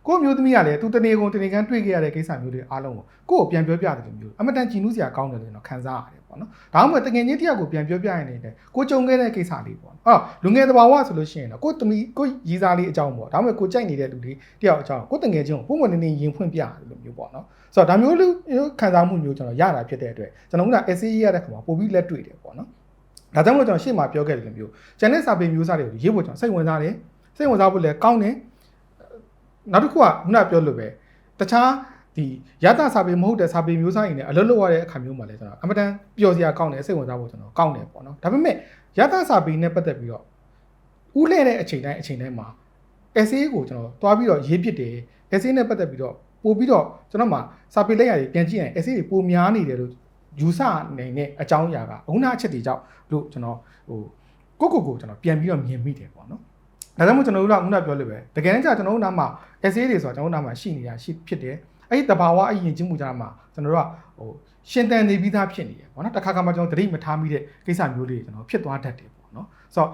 ကိုအမျိုးသမီးကလည်းသူတနေ့ကုန်တနေ့ကန်းတွေ့ခဲ့ရတဲ့ကိစ္စမျိုးတွေအားလုံးကိုကိုယ့်ကိုပြန်ပြောပြတယ်လို့မျိုးအမတန်ကြည်နူးစရာကောင်းတယ်လို့ကျွန်တော်ခံစားရတယ်ပေါ့ ပေါ့နော်ဒါမှမဟုတ်တကယ်ချင်းတယောက်ကိုပြန်ပြောပြရနေတယ်ကိုကြုံခဲ့တဲ့ကိစ္စလေးပေါ့အဲ့တော့လူငယ်တဘာဝဆိုလို့ရှိရင်တော့ကိုသမီးကိုရည်စားလေးအကြောင်းပေါ့ဒါမှမဟုတ်ကိုကြိုက်နေတဲ့လူတွေတယောက်အကြောင်းကိုတကယ်ချင်းကိုပုံမှန်နေရင်ဖွင့်ပြရတယ်လို့မျိုးပေါ့နော်ဆိုတော့ဒါမျိုးလူခံစားမှုမျိုးကျွန်တော်ရတာဖြစ်တဲ့အတွက်ကျွန်တော်က essay ရတဲ့ခါမှာပို့ပြီးလက်တွေ့တယ်ပေါ့နော်ဒါကြောင့်မို့ကျွန်တော်ရှေ့မှာပြောခဲ့တယ်လို့မျိုးကျန်တဲ့စာပေမျိုးစားတွေကိုရေးဖို့ကျွန်တော်စိတ်ဝင်စားတယ်စိတ်ဝင်စားဖို့လည်းကောင်းတယ်နောက်တစ်ခုကခုနပြောလို့ပဲတခြားဒီရတစာပေမဟုတ်တဲ့စာပေမျိုးစားရင်လည်းအလုပ်လုပ်ရတဲ့အခါမျိုးမှာလည်းကျွန်တော်အမတန်ပျော်စရာကောင်းတယ်စိတ်ဝင်စားဖို့ကျွန်တော်ကောင်းတယ်ပေါ့နော်ဒါပေမဲ့ရတစာပေနဲ့ပတ်သက်ပြီးတော့ဥလဲတဲ့အချိန်တိုင်းမှာ essay ကိုကျွန်တော်တွားပြီးတော့ရေးပြစ်တယ် essay နဲ့ပတ်သက်ပြီးတော့ပို့ပြီးတော့ကျွန်တော်မှစာပေလက်ရာတွေပြန်ကြည့်ရင် essay တွေပိုများနေတယ်လို့ယူဆနိုင်တဲ့အကြောင်းအရာကအခုနအချက်တွေကြောင့်လို့ကျွန်တော်ကိုကျွန်တော်ပြန်ပြီးတော့မြင်မိတယ်ပေါ့နော်ဒါကြောင့်မို့ကျွန်တော်တို့ကခုနပြောလို့ပဲတကယ်တမ်းကျကျွန်တော်တို့နားမှာ essay တွေဆိုတာကျွန်တော်တို့နားမှာရှိနေတာရှိဖြစ်တယ်အဲ့ဒီတဘာဝအရင်ချင်းမှုကြားမှာကျွန်တော်တို့ကရှင်းတန်နေပြီးသားဖြစ်နေတယ်ပေါ့နော်တစ်ခါမှကျွန်တော်သတိမထားမိတဲ့ကိစ္စမျိုးတွေကျွန်တော်ဖြစ်သွားတတ်တယ်ပေါ့နော်ဆိုတော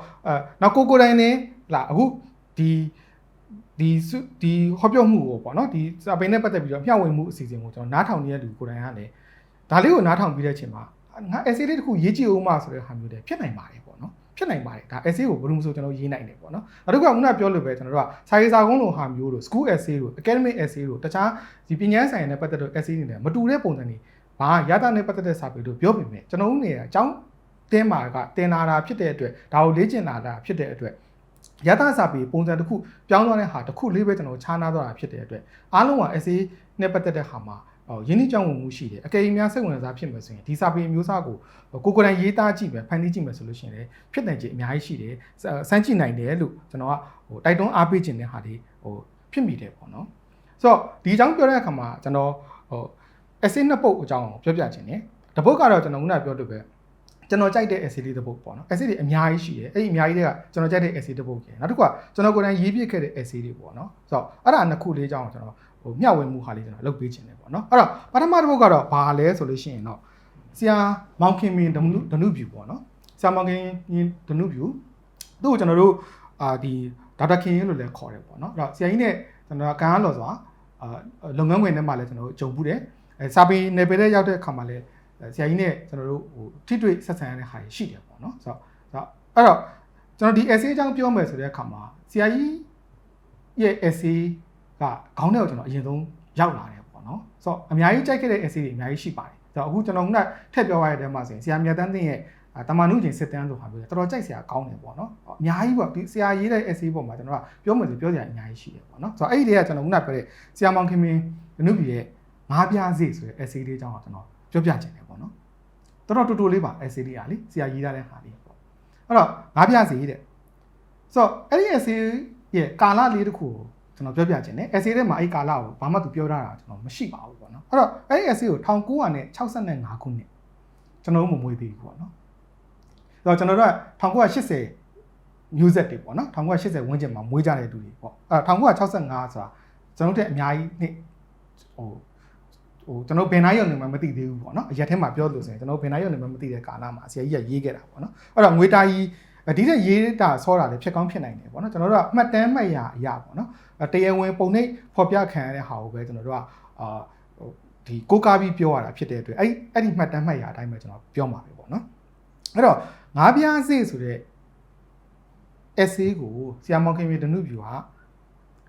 ့နောက်ကိုတိုင်းနဲ့လာအခုဒီဟောပြောမှုကိုပေါ့နော်ဒီစာပေနဲ့ပတ်သက်ပြီးတော့မျှဝေမှုအစီအစဉ်ကိုကျွန်တော်နားထောင်နေတဲ့လူကိုယ်တိုင်ကလည်းဒါလေးကိုနားထောင်ပြီးတဲ့အချိန်မှာငါ essay လေးတစ်ခုရေးကြည့်အောင်မှဆိုတဲ့ဟာမျိုးတွေဖြစ်နိုင်ပါတယ်ပေါ့နော်ဖြစ်နိုင်ပါတယ်ဒါ essay ကိုဘယ်လိုမှဆိုကျွန်တော်ရေးနိုင်တယ်ပေါ့နော်နောက်တစ်ခုကခုနပြောလို့ပဲကျွန်တော်တို့ကစာရေးစာကုန်းလိုဟာမျိုးတို့ school essay တို့ academic essay တို့တခြားဒီပညာဆိုင်ရာနဲ့ပတ်သက်တဲ့ essay တွေနဲ့မတူတဲ့ပုံစံတွေဘာရတာနဲ့ပတ်သက်တဲ့စာပေတို့ပြောပြမယ်ကျွန်တော်တို့နေရာအကြောင်းတင်းမာကတင်လာတာဖြစ်တဲ့အတွက်ဒါကိုလေ့ကျင့်လာတာဖြစ်တဲ့အတွက်ရတာစာပေပုံစံတစ်ခုပြောင်းသွားတဲ့ဟာတစ်ခုလေးပဲကျွန်တော်ခြားနာသွားတာဖြစ်တဲ့အတွက်အားလုံးက essay နဲ့ပတ်သက်တဲ့ဟာမှာရင်းနှီးကြောင်းဝင်မှုရှိတယ်အကယ်၍များစိတ်ဝင်စားဖြစ်မယ်ဆိုရင်ဒီစာပေမျိုးစားကိုကိုယ်တိုင်ရေးသားကြည့်မယ်ဖန်တီးကြည့်မယ်ဆိုလို့ရှိရင်လည်းဖြစ်နိုင်ခြေအများကြီးရှိတယ်စမ်းကြည့်နိုင်တယ်လို့ကျွန်တော်ကတိုက်တွန်းအားပေးခြင်းတဲ့ဟာတွေဖြစ်မိတယ်ပေါ့နော်ဆိုတော့ဒီအကြောင်းပြောတဲ့အခါမှာကျွန်တော်essay နှစ်ပုဒ်အကြောင်းပြောပြခြင်းတယ်တစ်ပုဒ်ကတော့ကျွန်တော်ခုနပြောလို့ပဲကျွန်တော်ကြိုက်တဲ့ essay လေးတစ်ပုဒ်ပေါ့နော် essay တွေအများကြီးရှိတယ်အဲ့ဒီအများကြီးတွေကကျွန်တော်ကြိုက်တဲ့ essay တစ်ပုဒ်ကြီးနောက်တစ်ခုကကျွန်တော်ကိုယ်တိုင်ရေးပြခဲ့တဲ့ essay တွေပေါ့နော်ဆိုတော့အဲ့ဒါနှစ်ခုလေးအကြောင်းကျွန်တော်မျှဝေမှုဟာလေးကျွန်တော်လုပ်ပေးခြင်းတယ်ပေါ့နော်အဲ့တော့ပထမတစ်ပုဒ်ကတော့ဘာလဲဆိုလို့ရှိရင်တော့ဆရာမောင်ခင်မင်းဒနုပြူပေါ့နော်ဆရာမောင်ခင်မင်းဒနုပြူသူ့ကိုကျွန်တော်တို့ဒီဒေါက်တာခင်လို့လည်းခေါ်တယ်ပေါ့နော်အဲ့တော့ဆရာကြီးနဲ့ကျွန်တော်ကံအားလော်စွာလုပ်ငန်းဝင်ထဲမှာလည်းကျွန်တော်တို့ကြုံဘူးတယ်စာပေနယ်ပယ်ထဲရောက်တဲ့အခါမှာလည်းဆရာကြီးနဲ့ကျွန်တော်တို့ထိတွေ့ဆက်ဆံရတဲ့ဟာရှိတယ်ပေါ့နော်ဆိုတော့အဲ့တော့ကျွန်တော်ဒီ essay အကြောင်းပြောမယ်ဆိုတဲ့အခါမှာဆရာကြီးရဲ့ essay ကခေါင်းထဲကိုကျွန်တော်အရင်ဆုံးရောက်လာတယ်ပေါ့နော်ဆိုတော့အများကြီးကြိုက်ခဲ့တဲ့ essay တွေအများကြီးရှိပါတယ်ဆိုတော့အခုကျွန်တော်ခုနထည့်ပြောရတဲ့မှာဆိုရင်ဆရာမြတ်တန်းသိရဲ့တမန်နုချင်းစစ်တမ်းဆိုဟာမျိုးတော်တော်ကြိုက်စရာကောင်းတယ်ပေါ့နော်အများကြီးပေါ့ဒီဆရာရေးတဲ့ essay ပေါ်မှာကျွန်တော်ကပြောမယ်ဆိုပြောစရာအများကြီးရှိတယ်ပေါ့နော်ဆိုတော့အဲ့ဒီတည်းကကျွန်တော်ခုနပြောတဲ့ဆရာမောင်ခင်မင်းဒနုပြည်ရဲ့ငါးပြားစိဆိုတဲ့ essay လေးအကြောင်းကိုကျွန်တော်ပြောပြချင်တယ်ပေါ့နော်တော်တော်တူတူလေးပါ essay လေးကလေဆရာရေးထားတဲ့ဟာလေးပေါ့အဲ့တော့ငါးပြားစိတဲ့ဆိုတော့အဲ့ဒီ essay ရဲ့ကာလလေးတစ်ခုကိုကျွန်တော်ပြောပြချင်တယ် essay ထဲမှာအဲ့ကာလကိုဘာမှသူပြောထားတာကျွန်တော်မရှိပါဘူးပေါ့နော်အဲ့တော့အဲ့ဒီ essay ကို1965ခုနှစ်ကျွန်တော်တို့မမွေးသေးဘူးပေါ့နော်ဆိုတော့ကျွန်တော်တို့က1980 မျိုးဆက်တွေပေါ့နော်1980ဝန်းကျင်မှာမွေးကြတဲ့လူတွေပေါ့အဲ့1965ဆိုတာကျွန်တော်တို့အများကြီးနှစ်ကျွန်တော်ဘယ်နိုင်ရုံနဲ့မှမသိသေးဘူးပေါ့နော်အရက်ထဲမှာပြောလို့ဆိုရင်ကျွန်တော်ဘယ်နိုင်ရုံနဲ့မှမသိတဲ့ကာလမှာဆရာကြီးကရေးခဲ့တာပေါ့နော်အဲ့တော့ငွေတာကြီးဒီတဲ့ရေးတာဆောတာလည်းဖြစ်ကောင်းဖြစ်နိုင်တယ်ပေါ့နော်ကျွန်တော်တို့ကအမှတ်တမ်းမှတ်ရအရာပေါ့နော်တရားဝင်ပုံနှိပ်ဖော်ပြခံရတဲ့ဟာကိုပဲကျွန်တော်တို့ကဒီကိုကားပြီးပြောရတာဖြစ်တဲ့အတွက်အဲ့ဒီမှတ်တမ်းမှတ်ရအတိုင်းပဲကျွန်တော်ပြောမှာပဲပေါ့နော်အဲ့တော့ငါးပြားစိဆိုတဲ့ essay ကိုဆရာမောင်ခင်မြေဒနုပြူက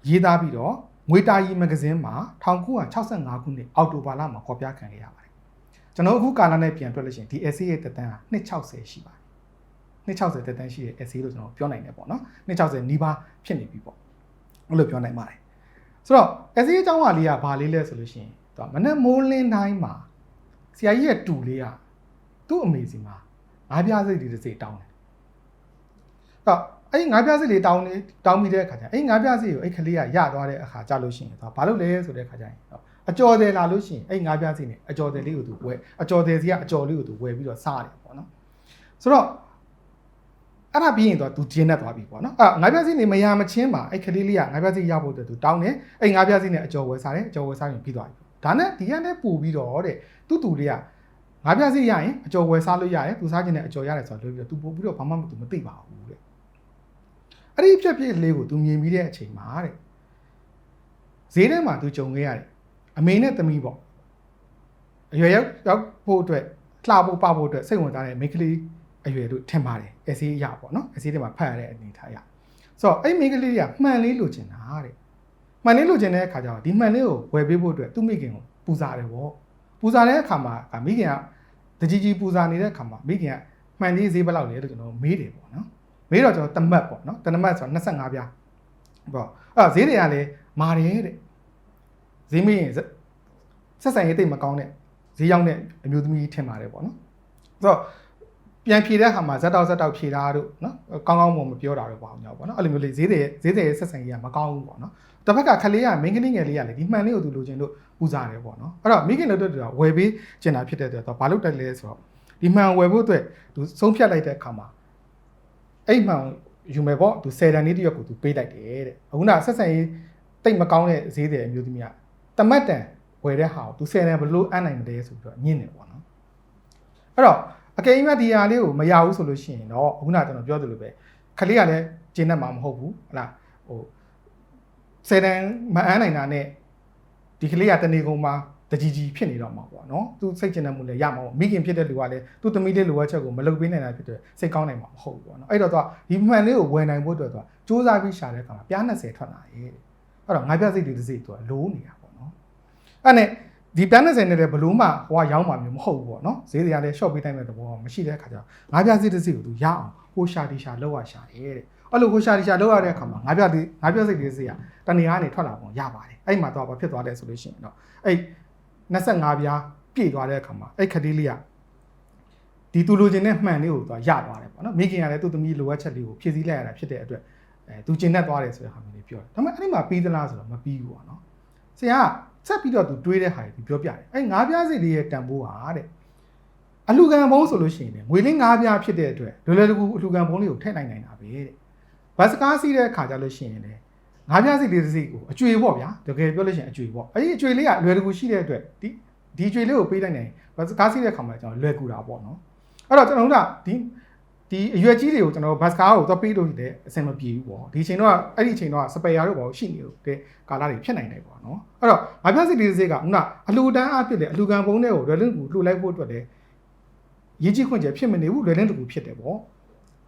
ရေးသားပြီးတော့ငွေတာကြီးမဂ္ဂဇင်းမှာ1965ခုနှစ်အောက်တိုဘာလမှာဖော်ပြခံခဲ့ရပါတယ်ကျွန်တော်အခုကာလနဲ့ပြန်တွက်လို့ရှိရင်ဒီ essay ရဲ့တက်တန်းက260ရှိပါတယ်260တက်တန်းရှိတဲ့ essay လို့ကျွန်တော်ပြောနိုင်တယ်ပေါ့နော်260နီးပါးဖြစ်နေပြီပေါ့အဲ့လိုပြောနိုင်ပါတယ်ဆိုတော့ essay အကြောင်းအရာလေးကဘာလေးလဲဆိုလို့ရှိရင်သူကမနေ့မိုးလင်းတိုင်းမှာဆရာကြီးရဲ့တူလေးကသူ့အမေစီမှာငါးပြားစိတ်တွေတစ်စိတ်တောင်းတယ်အဲ့အဲ့ငါးပြားစိတ်လေးတောင်းပြီးတဲ့အခါကျအဲ့ငါးပြားစိတ်ကိုအဲ့ကလေးကရသွားတဲ့အခါကြလို့ရှိရင်သူဘာလုပ်လဲဆိုတဲ့အခါကျရင်အကျော်တယ်လာလို့ရှိရင်အဲ့ငါးပြားစိတ်နဲ့အကျော်တယ်လေးကိုသူဝယ်အကျော်တယ်စီကအကျော်လေးကိုသူဝယ်ပြီးတော့စားတယ်ပေါ့နော်ဆိုတော့အဲ့ဒါပြီးရင်တော့သူဂျင်းနဲ့သွားပြီပေါ့နော်အဲ့ငါးပြားစိတ်နေမရမချင်းမှာအဲ့ကလေးလေးကငါးပြားစိတ်ရဖို့အတွက်သူတောင်းတယ်အဲ့ငါးပြားစိတ်နဲ့အကျော်ဝယ်စားတယ်အကျော်ဝယ်စားရင်ပြီးသွားပြီဒါနဲ့ဒီကနေ့ပို့ပြီးတော့တဲ့သူ့လေးကငါးပြားစိတ်ရရင်အကျော်ဝယ်စားလို့ရတယ်သူစားခြင်းနဲ့အကျော်ရတယ်ဆိုတော့လွှဲပြီးတော့သူပို့ပြီးတော့ဘာမှမသိပါဘူးတဲ့အဲ့ဒီဖြစ်ဖြစ်လေးကိုသူမြင်ပြီးတဲ့အချိန်မှာတဲ့ဈေးထဲမှာသူကြုံခဲ့ရတယ်အမေနဲ့သမီးပေါ့အရွယ်ရောက်ဖို့အတွက် လှဖို့ပဖို့အတွက်စိတ်ဝင်စားတဲ့မိန်းကလေးအရွယ်တို့ထင်ပါတယ်အစီအရပေါ့နော်အစီတွေမှာဖတ်ရတဲ့အနေထားရဆိုတော့အဲ့မိန်းကလေးကမှန်လေးလိုချင်တာတဲ့မှန်လေးလိုချင်တဲ့အခါကျတော့ဒီမှန်လေးကိုဝယ်ပေးဖို့အတွက်သူ့မိခင်ကိုပူဇာတယ်ပေါ့ပူဇာတဲ့အခါမှာမိခင်ကတကြီးပူဇာနေတဲ့အခါမှာမိခင်ကမှန်လေးဈေးဘယ်လောက်လဲလို့ကျွန်တော်မေးတယ်ပေါ့နော်မေးတော့ကျွန်တော်တမတ်ပေါ့နော်တမတ်ဆိုတော့25ပြားပေါ့အဲ့ဈေးတွေကလည်းမာတယ်တဲ့ဈေးမင်းဆက်ဆံရေးတိတ်မကောင်းတဲ့ဈေးရောက်တဲ့အမျိုးသမီးထင်ပါတယ်ပေါ့နော်ဆိုတော့ပြန်ဖြေတဲ့အခါမှာဇက်တောက်ဖြေတာတို့နော်ကောင်းမပြောတာတို့ပေါ့ညောပေါ့နော်အဲ့လိုမျိုးလေးဈေးတွေဆက်ဆံရေးကမကောင်းဘူးပေါ့နော်တစ်ဖက်ကခလေးကမိန်းကလေးငယ်လေးကလည်းဒီမှန်လေးကိုသူလိုချင်လို့ပူဇာတယ်ပေါ့နော်အဲ့တော့မိခင်တို့တို့ဝယ်ပေးကျင်တာဖြစ်တဲ့အတွက်တော့ဘာလို့တက်လဲဆိုတော့ဒီမှန်ဝယ်ဖို့အတွက်သူဆုံးဖြတ်လိုက်တဲ့အခါမှာအဲ့မှန်ယူမယ်ပေါ့သူ10တန်လေးတရက်ကိုသူပေးလိုက်တယ်တဲ့အခုနဆက်ဆံရေးတိတ်မကောင်းတဲ့ဈေးတွေအမျိုးသမီးကတမတ်တန်ဝယ်တဲ့ဟာကိုသူ10တန်ဘလို့အနိုင်မလဲဆိုပြီးတော့ညင်းတယ်ပေါ့နော်အဲ့တော့အကယ်၍ဒီဟာလေးကိုမရဘူးဆိုလို့ရှိရင်တော့အခုနကျွန်တော်ပြောသလိုပဲခလေးကလည်းကျင်းတတ်မှာမဟုတ်ဘူးဟလားဟို10တန်မအမ်းနိုင်တာနဲ့ဒီကလေးကတနေကုန်မှာတကြီးဖြစ်နေတော့မှာပေါ့နော်သူစိတ်ကျဉ်တတ်မှုလည်းရမှာပေါ့မိခင်ဖြစ်တဲ့လူကလည်းသူ့သမီးလေးလိုအပ်ချက်ကိုမလုပ်ပေးနိုင်တာဖြစ်တဲ့စိတ်ကောင်းနိုင်မှာမဟုတ်ဘူးပေါ့နော်အဲ့တော့သူကဒီမှန်လေးကိုဝယ်နိုင်ဖို့အတွက်သူကစူးစမ်းပြီးရှာတဲ့အခါမှာပြား20ထွက်လာရဲ့အဲ့တော့ငါးပြစိတ်တွေတစ်စိတ်သူကလိုးနေတာပေါ့နော်အဲ့နဲ့ဒီပြား20နဲ့လည်းဘလို့မှဟိုကရောင်းမှာမျိုးမဟုတ်ဘူးပေါ့နော်ဈေးတွေကလည်း short ပေးတိုင်းမဲ့သဘောမရှိတဲ့အခါကျတော့ငါးပြစိတ်တစ်စိတ်ကိုသူရအောင်ဟိုရှာတီရှာလောက်ရရှာတယ်တဲ့အဲ့လိုဟိုရှာတီရှာလောက်ရတဲ့အခါမှာငါးပြစိတ်တစ်စိတ်ကတနေရာကနေထွက်လာပုံရပါတယ်အဲ့မှာတော့ဘာဖြစ်သွားလဲဆိုလို့ရှိရင်တော့အဲ့25ပြားပြည့်သွားတဲ့အခါမှာအဲ့ခတိလေးကဒီသူလိုချင်တဲ့မှန်လေးကိုသူရသွားတယ်ပေါ့နော်မိခင်ကလည်းသူ့သမီးလိုအပ်ချက်လေးကိုဖြည့်ဆည်းလိုက်ရတာဖြစ်တဲ့အတွက်သူကျင်တတ်သွားတယ်ဆိုတဲ့ဟာမျိုးလေးပြောတယ်ဒါပေမဲ့အဲ့ဒီမှာပြီးသလားဆိုတော့မပြီးဘူးပေါ့နော်ဆရာကဆက်ပြီးတော့သူတွေးတဲ့ဟာတွေပြောပြတယ်အဲ့ငါးပြားစိတ်လေးရဲ့တန်ဖိုးဟာတဲ့အလှခံဘုံဆိုလို့ရှိရင်ငွေလေးငါးပြားဖြစ်တဲ့အတွက်လွယ်တကူအလှခံဘုံလေးကိုထည့်နိုင်တာပဲတဲ့ဘတ်စကားစီးတဲ့အခါကျလို့ရှိရင်လည်းငါးပြားစိတ်လေးတစ်စိတ်ကိုအကျွေပေါ့ဗျာတကယ်ပြောလို့ရှိရင်အကျွေပေါ့အဲ့ဒီအကျွေလေးကလွယ်တကူရှိတဲ့အတွက်ဒီအကျွေလေးကိုပေးလိုက်နိုင်ဘတ်စကားစီးတဲ့အခါမှာကျွန်တော်လွယ်ကူတာပေါ့နော်အဲ့တော့ကျွန်တော်တို့ကဒီအရွယ်ကြီးတွေကိုကျွန်တော်ဘတ်စကားကိုသွားပေးလို့လည်းအဆင်မပြေဘူးပေါ့ဒီအချိန်တော့အဲ့ဒီအချိန်တော့စပယ်ယာတို့ပေါ့ရှိနေလို့တဲ့ကာလာတွေဖြစ်နိုင်တယ်ပေါ့နော်အဲ့တော့ငါးပြားစိတ်လေးတစ်စိတ်ကခုနအလှတန်းအဖြစ်တဲ့အလှခံဘုံတွေကိုလွယ်လင်းကူလှူလိုက်ဖို့အတွက်လည်းရေးကြီးခွင့်ကျဖြစ်မနေဘူးလွယ်လင်းတကူဖြစ်တယ်ပေါ့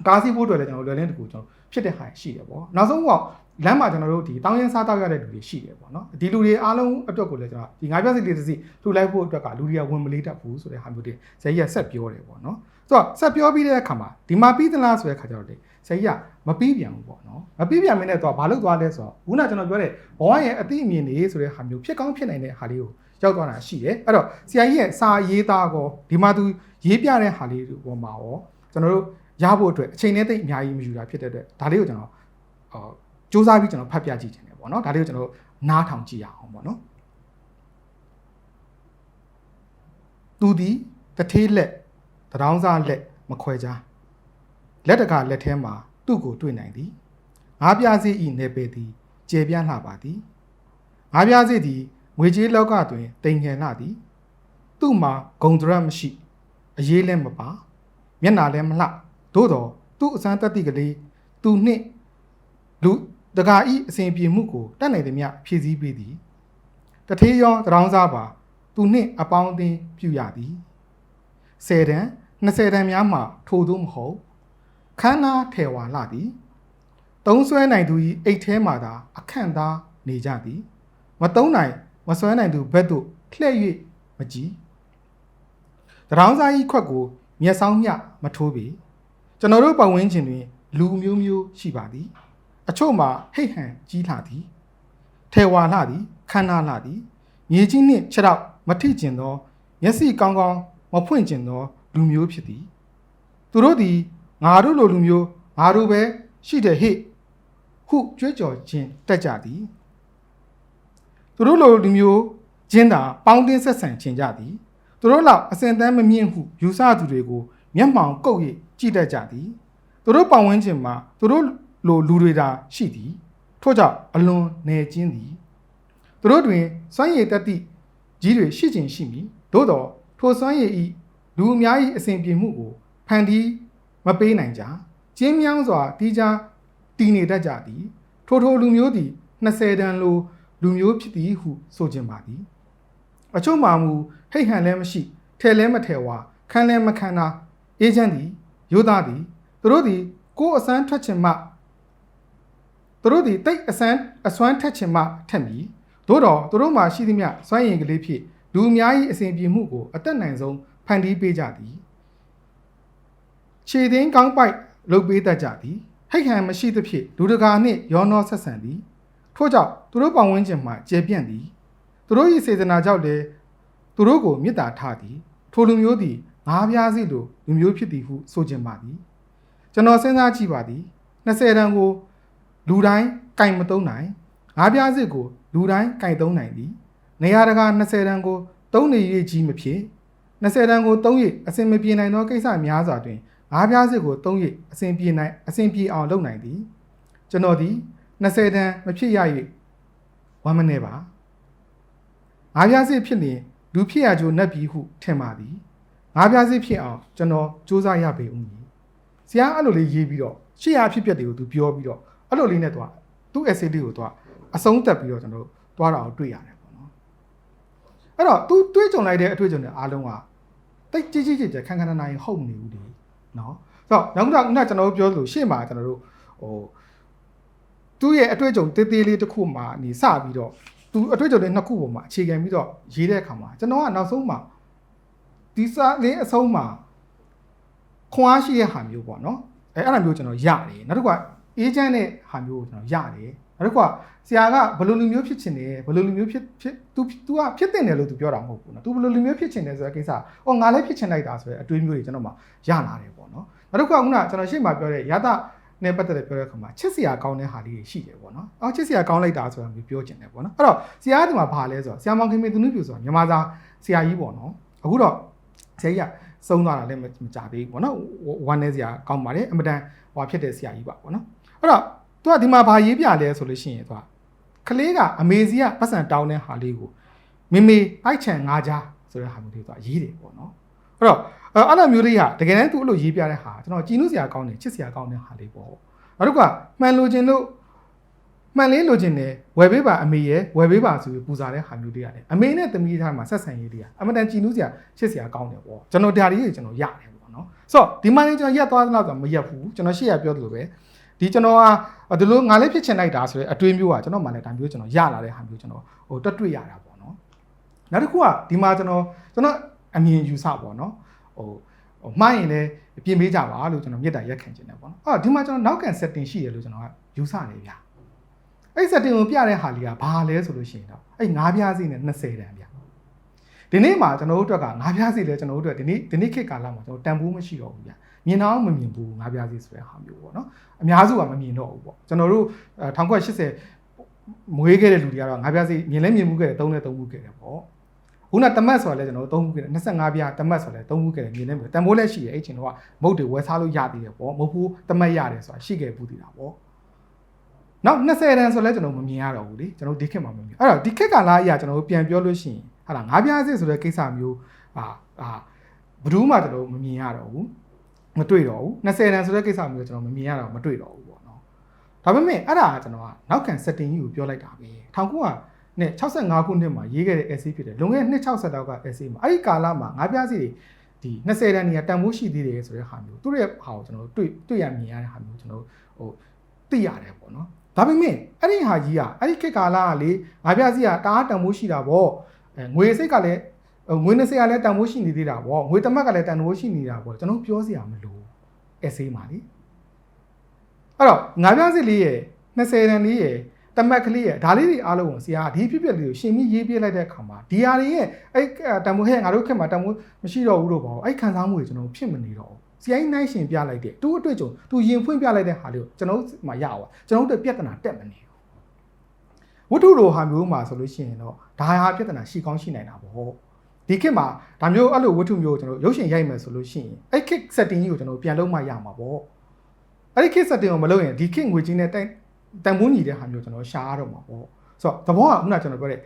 ကားစီးဖို့အတွက်လည်းကျွန်တော်လွယ်လင်းတကူကျွန်တော်ဖြစ်တဲ့ဟာရှိတယ်ပေါ့နောက်ဆုံးကလမ်းမှာကျွန်တော်တို့ဒီတောင်းရင်းစားတောက်ရတဲ့လူတွေရှိတယ်ပေါ့နော်ဒီလူတွေအားလုံးအတွက်ကိုလည်းကျွန်တော်ဒီငါးပြားစိတ်လေးတစ်စိတ်လှူလိုက်ဖို့အတွက်ကလူတွေကဝင်မလေးတတ်ဘူးဆိုတဲ့ဟာမျိုးတွေဇေယျဆက်ပြောတယ်ပေါ့နော်ဆိုတော့ဆက်ပြောပြီးတဲ့အခါမှာဒီမှာပြီးသလားဆိုတဲ့အခါကျတော့လေဇေယျမပြီးပြန်ဘူးပေါ့နော်မပြီးပြန်မင်းနဲ့တော့ဘာလို့သွားလဲဆိုတော့ခုနကျွန်တော်ပြောတဲ့ဘဝရဲ့အသိအမြင်တွေဆိုတဲ့ဟာမျိုးဖြစ်ကောင်းဖြစ်နိုင်တဲ့ဟာလေးကိုရောက်သွားတာရှိတယ်အဲ့တော့ဆရာကြီးရဲ့စာရေးသားကောဒီမှာသူရေးပြတဲ့ဟာလေးတွေပေါ်မှာရောကျွန်တော်တို့ရဖို့အတွက်အချိန်နဲ့တိတ်အများကြီးမယူတာဖြစ်တဲ့အတွက်ဒါလေးကိုကျွန်တော်စူးစမ်းပြီးကျွန်တော်ဖတ်ပြကြည့်ချင်တယ်ပေါ့နော်ဒါလေးကိုကျွန်တော်နားထောင်ကြည့်ရအောင်ပေါ့နော်သူဒီတထေးလက်တရောင်းစားလက်မခွဲခြားလက်တကာလက်ထဲမှာသူ့ကိုတွေ့နိုင်သည်ငါးပြားစေးဤနေပေသည်ကျေပြန့်လှပါသည်ငါးပြားစေးသည်ငွေကြေးလောကတွင်တိမ်ငယ်လှသည်သူ့မှာဂုံဒရတ်မရှိအရေးလည်းမပါမျက်နာလည်းမလှသို့တော်သူ့အစမ်းတက်တိကလေးသူနှင့်လူတကာဤအစဉ်ပြေမှုကိုတတ်နိုင်သည်မြဖြည့်ဆည်းပေးသည်တထေးရောတရောင်းစားပါသူနှင့်အပေါင်းအသင်းပြုရသည်10တန်20တန်များမှထိုသို့မဟုတ်ခန်းနာထေဝါလှသည်သုံးဆွဲနိုင်သူ၏အိတ်ထဲမှသာအခန့်သားနေကြသည်မသုံးနိုင်မဆွဲနိုင်သူဘက်သို့လှည့်၍မကြည့်တရောင်းစား၏ခွက်ကိုမျက်စောင်းမျှမထိုးပေကျွန်တော်တို့ပတ်ဝန်းကျင်တွင်လူမျိုးမျိုးရှိပါသည်အချို့မှာဟိတ်ဟန်ကြီးလှသည်ထေဝါလှသည်ခန်းနာလှသည်မြေကြီးနှင့်ခြေထောက်မထိကျင်သောမျက်စိကောင်းကောင်းမဖွင့်ကျင်သောလူမျိုးဖြစ်သည်သူတို့သည်ငါတို့လိုလူမျိုးငါတို့ပဲရှိတယ်ဟိဟုကြွေးကြော်ခြင်းတက်ကြသည်သူတို့လိုလူမျိုးချင်းသာပေါင်းတင်းဆက်ဆံခြင်းကြသည်သူတို့လောက်အစင်တန်းမမြင့်ဟုယူဆသူတွေကိုမျက်မှောင်ကုတ်၍ကြည့်တတ်ကြသည်သူတို့ပတ်ဝန်းကျင်မှာသူတို့လိုလူတွေသာရှိသည်ထို့ကြောင့်အလွန်နေခြင်းသည်သူတို့တွင်စွမ်းရည်တတိကြီးတွေရှိခြင်းရှိမည်သို့တော်ထိုစွမ်းရည်ဤလူအများ၏အစဉ်ပြေမှုကိုဖန်တီးမပေးနိုင်ကြကျင်းမြောင်းစွာတီးခြားတည်နေတတ်ကြသည်ထိုလူမျိုးသည်20တန်လိုလူမျိုးဖြစ်သည်ဟုဆိုခြင်းပါသည်အချို့မှမူဟိတ်ဟန်လည်းမရှိထဲလည်းမထဲဝါ ခံလဲမခံတာအေဂျင့်သည်ရိုးသားသည်သူတို့သည်ကိုယ်အစမ်းထွက်ချင်မှသူတို့သည်တိတ်အစွမ်းထက်ချင်မှထက်မည်သို့တော်သူတို့မှာရှိသမျှစွမ်းရည်ကလေးဖြင့်လူအများ၏အစဉ်ပြေမှုကိုအသက်နိုင်ဆုံးဖန်တီးပေးကြသည်ခြေသိမ်းကောင်းပိုက်လုပ်ပေးတတ်ကြသည်ဟိတ်ဟန်မရှိသဖြင့်လူတကာနှင့်ရောနှောဆက်ဆံသည်ထို့ကြောင့်သူတို့ပတ်ဝန်းကျင်မှကျေပြန့်သည်သူတို့၏စေတနာကြောင့်လည်းသူတို့ကိုမေတ္တာထားသည်ထိုလူမျိုးသည်ငါးပြားစီလိုလူမျိုးဖြစ်သည်ဟုဆိုခြင်းပါသည်ကျွန်တော်စဉ်းစားကြည့်ပါသည်20တန်းကိုလူတိုင်းကင်မသုံးနိုင်ငါးပြားစစ်ကိုလူတိုင်းကင်သုံးနိုင်သည်နေရာတကာ20တန်းကိုသုံးနေရကြီးမဖြစ်20တန်းကိုသုံးရအစဉ်မပြေနိုင်သောကိစ္စများစွာတွင်ငါးပြားစစ်ကိုသုံးရအစဉ်ပြေအောင်လုပ်နိုင်သည်ကျွန်တော်သည်20တန်းမဖြစ်ရ၍ဝမ်းမနေပါငါးပြားစစ်ဖြစ်ရင်လူဖြစ်ရကြိုးနှက်ပြီးဟုထင်ပါသည်ငါးပြားစစ်ဖြစ်အောင်ကျွန်တော်စူးစမ်းရပေဦးမည်ဆရာအဲ့လိုလေးရေးပြီးတော့ရှေ့ရဖြစ်ပျက်တွေကိုသူပြောပြီးတော့အဲ့လိုလေးနဲ့တော့သူ့ essay လေးကိုတော့အဆုံးသတ်ပြီးတော့ကျွန်တော်တို့တွားတာကိုတွေ့ရတယ်ပေါ့နော်အဲ့တော့သူတွေးကြုံလိုက်တဲ့အတွေ့အကြုံတွေအားလုံးကတိတ်ကြီးကျယ်ခန်းခန်းနားဟုတ်မနေဘူးဒီနော်ဆိုတော့နောက်ကျွန်တော်တို့ပြောလို့ရှေ့မှာကျွန်တော်တို့သူ့ရဲ့အတွေ့အကြုံသေးသေးလေးတစ်ခုမှနေစပြီးတော့သူအတွေ့အကြုံတွေနှစ်ခုပေါ်မှာအခြေခံပြီးတော့ရေးတဲ့အခါမှာကျွန်တော်ကနောက်ဆုံးမှာဒီစာလေးအဆုံးမှာခွန်အားရှိတဲ့ဟာမျိုးပေါ့နော်အဲ့ဒါမျိုးကျွန်တော်ရတယ်နောက်တစ်ခုကအေဂျင့်နဲ့ဟာမျိုးကိုကျွန်တော်ရတယ်နောက်တစ်ခုကဆရာကဘယ်လိုလူမျိုးဖြစ်ချင်တယ်ဘယ်လိုလူမျိုးဖြစ် तू ကဖြစ်တင်တယ်လို့ तू ပြောတာမဟုတ်ဘူးနော် तू ဘယ်လိုလူမျိုးဖြစ်ချင်တယ်ဆိုတဲ့ကိစ္စငါလည်းဖြစ်ချင်လိုက်တာဆိုတဲ့အတွေးမျိုးတွေကျွန်တော်မှရလာတယ်ပေါ့နော်နောက်တစ်ခုကခုနကျွန်တော်ရှေ့မှာပြောတဲ့ရသနဲ့ပတ်သက်တဲ့ပြောတဲ့အခါမှာချစ်စရာကောင်းတဲ့ဟာလေးတွေရှိတယ်ပေါ့နော်ချစ်စရာကောင်းလိုက်တာဆိုတာမျိုးပြောချင်တယ်ပေါ့နော်အဲ့တော့ဆရာကဒီမှာဘာလဲဆိုတော့ဆရာမောင်ခင်မင်းသူနုပြူဆိုတာမြန်မာစာဆရာကြီးပေါ့နော်အခုတော့ဆရာကြီးကဆုံးသွားတာလည်းမကြသေးဘူးပေါ့နော်ဝမ်းနေစရာကောင်းပါတယ်အမတန်ဟွာဖြစ်တဲ့ဆရာကြီးပါပေါ့နော်အဲ့တော့သူကဒီမှာဘာရေးပြလဲဆိုလို့ရှိရင်သူကကလေးကအမေစီကပတ်စံတောင်းတဲ့ဟာလေးကိုမေပိုက်ချန်ငါးကြားဆိုတဲ့ဟာမျိုးလေးသူကရေးတယ်ပေါ့နော်အဲ့တော့အဲ့လိုမျိုးလေးဟာတကယ်တမ်းသူအဲ့လိုရေးပြတဲ့ဟာကျွန်တော်ကြည်နုစရာကောင်းတယ်ချစ်စရာကောင်းတဲ့ဟာလေးပေါ့နောက်တစ်ခုကမှန်လိုချင်လို့မှန်လေးလိုချင်တယ်ဝယ်ပေးပါအမေရဲ့ဝယ်ပေးပါဆိုပြီးပူဇာတဲ့ဟာမျိုးလေးရတယ်အမေနဲ့သမီးထားမှာဆက်ဆံရေးလေးကအမတန်ကြည်နုစရာချစ်စရာကောင်းတယ်ပေါ့ကျွန်တော်ဒါလေးကျွန်တော်ရတယ်ပေါ့နော်ဆိုတော့ဒီမှလည်းကျွန်တော်ရက်သွားသလောက်ဆိုမရက်ဘူးကျွန်တော်ရှေ့ရပြောသလိုပဲဒီကျွန်တော်ကဒီလိုငါလေးဖြစ်ချင်လိုက်တာဆိုတဲ့အတွေးမျိုးကကျွန်တော်မှလည်းဒါမျိုးကျွန်တော်ရလာတဲ့ဟာမျိုးကျွန်တော်တွတ်တွေ့ရတာပေါ့နော်နောက်တစ်ခုကဒီမှာကျွန်တော်အမြင်ယူဆပေါ့နော်မှားရင်လည်းပြင်ပေးကြပါလို့ကျွန်တော်မြတ်တာရက်ခံခြင်းတယ်ပေါ့နော်ဒီမှာကျွန်တော်နောက်ကန် setting ရှိတယ်လို့ကျွန်တော်ကယူဆနေဗျာအဲ့ setting ကိုပြတဲ့ဟာလေးကဘာလဲဆိုလို့ရှိရင်တော့အဲ့ငါးပြားစီနဲ့20တန်ဗျာဒီနေ့မှာကျွန်တော်တို့အတွက်ကငါးပြားစီလဲကျွန်တော်တို့အတွက်ဒီနေ့ခေတ်ကာလမှာကျွန်တော်တန်ဖိုးမရှိတော့ဘူးဗျာမြင်တော့မမြင်ဘူးငါးပြားစီဆိုတဲ့ဟာမျိုးပေါ့နော်အများစုကမမြင်တော့ဘူးပေါ့ကျွန်တော်တို့1980မွေးခဲ့တဲ့လူတွေကတော့ငါးပြားစီမြင်လဲမြင်မှုခဲ့တယ်သုံးလဲသုံးမှုခဲ့တယ်ပေါ့ခုနတမတ်ဆိုတာလဲကျွန်တော်တို့သုံးမှုခဲ့တယ်25ပြားတမတ်ဆိုလဲသုံးမှုခဲ့တယ်မြင်လဲမြင်တန်ဖိုးလဲရှိတယ်အဲ့ချိန်တော့မုတ်တွေဝယ်စားလို့ရသေးတယ်ပေါ့မဟုတ်ဘူးတမတ်ရတယ်ဆိုတာရှိခဲ့ဘူးတည်တာပေါ့နောက်20တန်းဆိုလဲကျွန်တော်မမြင်ရတော့ဘူးလေကျွန်တော်ဒီခေတ်မှာမမြင်အဲ့တော့ဒီခေတ်ကာလအရာကျွန်တော်ပြန်ပြောလို့ရှိရင်ဟာငါးပြားစစ်ဆိုတဲ့ကိစ္စမျိုးဘယ်သူမှကျွန်တော်မမြင်ရတော့ဘူးမတွေ့တော့ဘူး20တန်းဆိုတဲ့ကိစ္စမျိုးကျွန်တော်မမြင်ရတော့မတွေ့တော့ဘူးပေါ့နော်ဒါပေမဲ့အဲ့ဒါကကျွန်တော်ကနောက်ခံ setting ကြီးကိုပြောလိုက်တာပဲ1965ခုနှစ်မှာရေးခဲ့တဲ့ essay ဖြစ်တယ်လွန်ခဲ့တဲ့260လောက်က essay မှာအဲ့ဒီကာလမှာငါးပြားစီတွေဒီ20တန်းနေရာတန်ဖိုးရှိသေးတယ်ဆိုတဲ့ဟာမျိုးသူတို့ရဲ့ဟာကိုကျွန်တော်တွေ့ရမြင်ရတဲ့ဟာမျိုးကျွန်တော်သိရတယ်ပေါ့နော်ဒါပေမဲ့အဲ့ဒီဟာကြီးကအဲ့ဒီခေတ်ကာလကလေငါးပြားစီကတအားတန်ဖိုးရှိတာပေါ့ငွေစိတ်ကလည်းငွေ20ကလည်းတန်ဖိုးရှိနေသေးတာပေါ့ငွေတမက်ကလည်းတန်ဖိုးရှိနေတာပေါ့ကျွန်တော်ပြောစရာမလို essay မှာလေအဲ့တော့ငါးပြားစီလေးရဲ့20တန်းလေးရဲ့တမက်ကလေးရဲ့ဒါလေးတွေအားလုံးကိုဆရာကဒီဖြစ်ပျက်လေးကိုရှင်ပြီးရေးပြလိုက်တဲ့အခါမှာဒီဟာတွေရဲ့အဲ့တန်ဖိုးဟဲ့ငါတို့ခေတ်မှာတန်ဖိုးမရှိတော့ဘူးလို့ပေါ့အဲ့ခံစားမှုတွေကျွန်တော်ဖြစ်မနေတော့ဘူးဆရာကြီးနိုင်ရှင်ပြလိုက်တဲ့သူ့အတွေ့အကြုံသူရင်ဖွင့်ပြလိုက်တဲ့ဟာလေးကိုကျွန်တော်မှရအောင်ကျွန်တော်တို့ပြဿနာတက်မနေဘူးဝတ္ထုလိုဟာမျိုးမှာဆိုလို့ရှိရင်တော့ဒါဟာပြဿနာရှိကောင်းရှိနိုင်တာပေါ့ဒီခေတ်မှာဒါမျိုးအဲ့လိုဝတ္ထုမျိုးကိုကျွန်တော်ရုပ်ရှင်ရိုက်မယ်ဆိုလို့ရှိရင်အဲ့ခေတ် setting ကြီးကိုကျွန်တော်ပြန်လုပ်မှရမှာပေါ့အဲ့ဒီခေတ် setting ကိုမလုပ်ရင်ဒီခေတ်ငွေကြီးနဲ့တန်ဖိုးညီတဲ့ဟာမျိုးကျွန်တော်ရှားရတော့မှာပေါ့ဆိုတော့သဘောကခုနကကျွန်တော်ပြောတဲ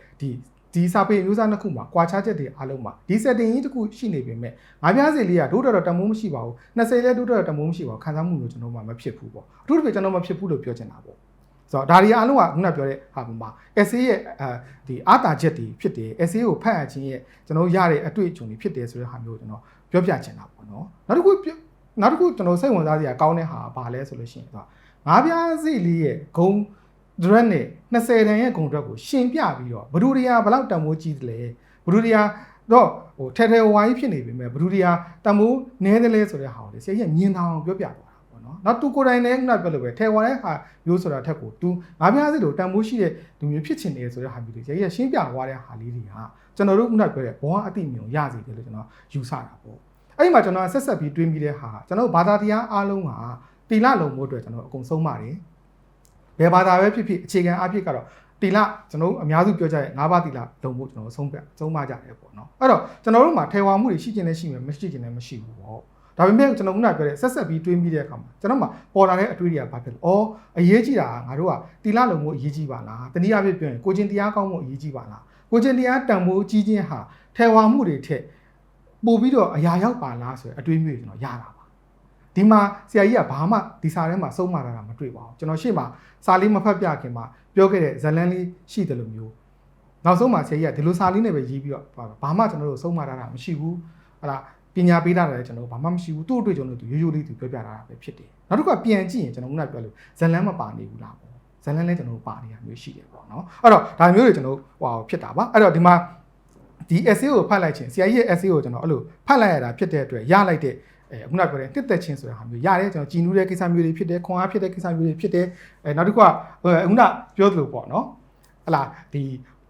့ဒီစာပေမျိုးစားနှစ်ခုမှာကွာခြားချက်တွေအားလုံးမှာဒီ setting ကြီးတစ်ခုရှိနေပေမဲ့ငါးပြားစီလေးကဒို့တော်တန်ဖိုးမရှိပါဘူး20လဲဒို့တော်တန်ဖိုးမရှိပါဘူးခံစားမှုမျိုးကျွန်တော်မှမဖြစ်ဘူးပေါ့အထူးသဖြင့်ကျွန်တော်မဖြစ်ဘူးလို့ပြောချင်တာပေါ့ဆိုတော့ဒါတွေအားလုံးကခုနပြောတဲ့ဟာပုံမှာ essay ရဲ့ဒီအာတာချက်တွေဖြစ်တယ် essay ကိုဖတ်ရခြင်းရဲ့ကျွန်တော်ရတဲ့အတွေ့အကြုံတွေဖြစ်တယ်ဆိုတဲ့ဟာမျိုးကျွန်တော် ပြောပြချင်တာပေါ့နော်နောက်တစ်ခုကျွန်တော်စိတ်ဝင်စားစရာကောင်းတဲ့ဟာဘာလဲဆိုလို့ရှိရင်သူကငါးပြားစီလေးရဲ့ဂုံဒရက်နဲ့20တန်ရဲ့ဂုံဒရက်ကိုရှင်ပြပြီးတော့ဘဒူရီယာဘလောက်တန်မိုးကြီးတယ်လဲဘဒူရီယာတော့ဟိုထဲဝါကြီးဖြစ်နေပြီမဲ့ဘဒူရီယာတန်မိုးနည်းတယ်လဲဆိုတဲ့ဟာကိုလေဆရာကြီးမြင်အောင်ပြောပြသွားတာပေါ့နော်နောက်သူကိုယ်တိုင်လည်းခုနပြောလို့ပဲထဲဝါတဲ့ဟာမျိုးဆိုတာထက်ကိုသူငါးပြားစီလိုတန်မိုးရှိတဲ့လူမျိုးဖြစ်ချင်တယ်ဆိုတဲ့ဟာမျိုးတွေဆရာကြီးရှင်းပြသွားတဲ့ဟာလေးတွေကကျွန်တော်တို့ခုနပြောတဲ့ဘောအတိမြုံရစီတယ်လို့ကျွန်တော်ယူဆတာပေါ့အဲ့ဒီမှာကျွန်တော်ဆက်ပြီးတွေးမိတဲ့ဟာကျွန်တော်ဘာသာတရားအားလုံးကတီလလုံမှုအတွက်ကျွန်တော်အကုန်ဆုံးပါတယ်ဘယ်ဘာသာပဲဖြစ်ဖြစ်အခြေခံအဖြစ်ကတော့တီလကျွန်တော်အများစုပြောကြတဲ့၅ပါးတီလလုံမှုကျွန်တော်ဆုံးမကြတယ်ပေါ့နော်အဲ့တော့ကျွန်တော်တို့မှာထေဝါမှုတွေရှိခြင်းနဲ့ရှိမယ်မရှိခြင်းနဲ့မရှိဘူးပေါ့ဒါပေမဲ့ကျွန်တော်ခုနပြောတဲ့ဆက်ပြီးတွေးမိတဲ့အခါမှာကျွန်တော်မှာပေါ်လာတဲ့အတွေးတွေကဘာဖြစ်လဲအော်အရေးကြီးတာကငါတို့ကတီလလုံမှုအရေးကြီးပါလားတနည်းအားဖြင့်ပြောရင်ကိုချင်းတရားကောင်းမှုအရေးကြီးပါလားကိုချင်းတရားတန်ဖိုးကြီးခြင်းဟာထေဝါမှုတွေထက်ပို့ပြီးတော့အရာရောက်ပါလားဆိုတဲ့အတွေးမျိုးကျွန်တော်ရတာပါဒီမှာဆရာကြီးကဘာမှဒီစာထဲမှာစုံမတာမတွေ့ပါဘူးကျွန်တော်ရှေ့မှာစာလေးမဖတ်ပြခင်မှာပြောခဲ့တဲ့ဇလန်းလေးရှိတယ်လို့မျိုးနောက်ဆုံးမှာဆရာကြီးကဒီလိုစာလေးနဲ့ပဲရေးပြီးတော့ဘာမှကျွန်တော်တို့စုံမတာမရှိဘူးဟလာပညာပေးတာလည်းကျွန်တော်ဘာမှမရှိဘူးသူ့အတွေ့အကြုံတွေသူရိုးရိုးလေးသူပြောပြတာပဲဖြစ်တယ်နောက်တစ်ခါပြန်ကြည့်ရင်ကျွန်တော်ခုနပြောလို့ဇလန်းမပါနေဘူးလားပေါ့ဇလန်းလည်းကျွန်တော်ပါနေတာမျိုးရှိတယ်ပေါ့နော်အဲ့တော့ဒါမျိုးတွေကျွန်တော်ဟိုဖြစ်တာပါအဲ့တော့ဒီမှာဒီ essay ကိုဖတ်လိုက်ခြင်းဆရာကြီးရဲ့ essay ကိုကျွန်တော်အဲ့လိုဖတ်လိုက်ရတာဖြစ်တဲ့အတွက်ရလိုက်တဲ့ခုနပြောတဲ့တစ်သက်ချင်းဆိုတာဟာမျိုးရတယ်ကျွန်တော်ကြည်နူးတဲ့ကိစ္စမျိုးတွေဖြစ်တယ်ခွန်အားဖြစ်တဲ့ကိစ္စမျိုးတွေဖြစ်တယ်နောက်တစ်ခုကခုနပြောသလိုပေါ့နော်ဟလာဒ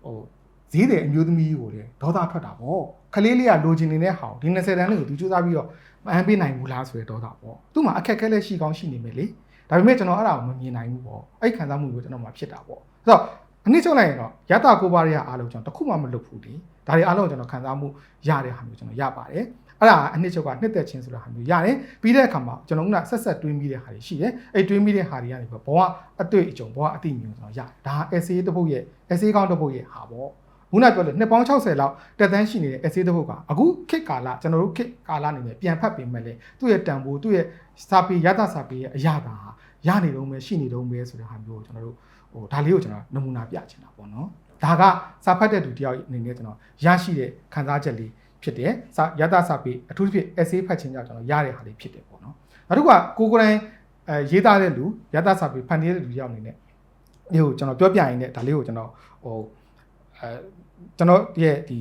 ီဟိုဈေးတယ်အမျိုးသမီးကိုလေဒေါသထွက်တာပေါ့ခလေးလေးကလိုချင်နေတဲ့ဟာဒီ20တန်းလေးကိုသူစူးစမ်းပြီးတော့မအမ်းပေးနိုင်ဘူးလားဆိုတဲ့ဒေါသပေါ့သူ့မှာအခက်ခဲလည်းရှိကောင်းရှိနေမယ်လေဒါပေမဲ့ကျွန်တော်အဲ့ဒါကိုမမြင်နိုင်ဘူးပေါ့အဲ့ခံစားမှုကိုကျွန်တော်မှဖြစ်တာပေါ့ဆိုတော့အနည်းချုပ်လိုက်ရင်တော့ရတာကိုပါရအားလုံးကျွန်တော်တခုမှမလုပ်ဘူးလေဒါတွေအားလုံးကျွန်တော်ခံစားမှုရတဲ့ဟာမျိုးကျွန်တော်ရပါတယ်အဲ့ဒါအနှစ်ချုပ်ကနှစ်သက်ချင်းဆိုတဲ့ဟာမျိုးရတယ်ပြီးတဲ့အခါမှာကျွန်တော်ကဆက်တွေးမိတဲ့ဟာတွေရှိတယ်အဲ့တွေးမိတဲ့ဟာတွေကနေဘဝအတွေ့အကြုံဘဝအသိဉာဏ်ကျွန်တော်ရတယ်ဒါ essay တစ်ပုဒ်ရဲ့ essay ကောင်းတစ်ပုဒ်ရဲ့ဟာပေါ့ခုနပြောလို့နှစ်ပေါင်း60လောက်တက်တန်းရှိနေတဲ့ essay တစ်ပုဒ်ကအခုခေတ်ကာလကျွန်တော်တို့ခေတ်ကာလအနေနဲ့ပြန်ဖတ်ပြင်မဲ့လေသူ့ရဲ့တန်ဖိုးသူ့ရဲ့စာပေရတစာပေရဲ့အရာတာဟာရနေတော့မယ်ရှိနေတော့မယ်ဆိုတဲ့ဟာမျိုးကိုကျွန်တော်တို့ဟိုဒါလေးကိုကျွန်တော်နမူနာပြချင်တာပေါ့နော်ဒါကစာဖတ်တဲ့သူတယောက်အနေနဲ့ကျွန်တော်ရရှိတဲ့ခံစားချက်လေးဖြစ်တယ်စာရတစာပေအထူးသဖြင့် essay ဖတ်ခြင်းကြောင့်ကျွန်တော်ရတဲ့ဟာလေးဖြစ်တယ်ပေါ့နော်နောက်တစ်ခုကကိုယ်တိုင်ရေးသားတဲ့လူရတစာပေဖန်တီးတဲ့လူတယောက်အနေနဲ့ဒီကိုကျွန်တော်ပြောပြရင်းနဲ့ဒါလေးကိုကျွန်တော်ဟိုကျွန်တော်ရဲ့ဒီ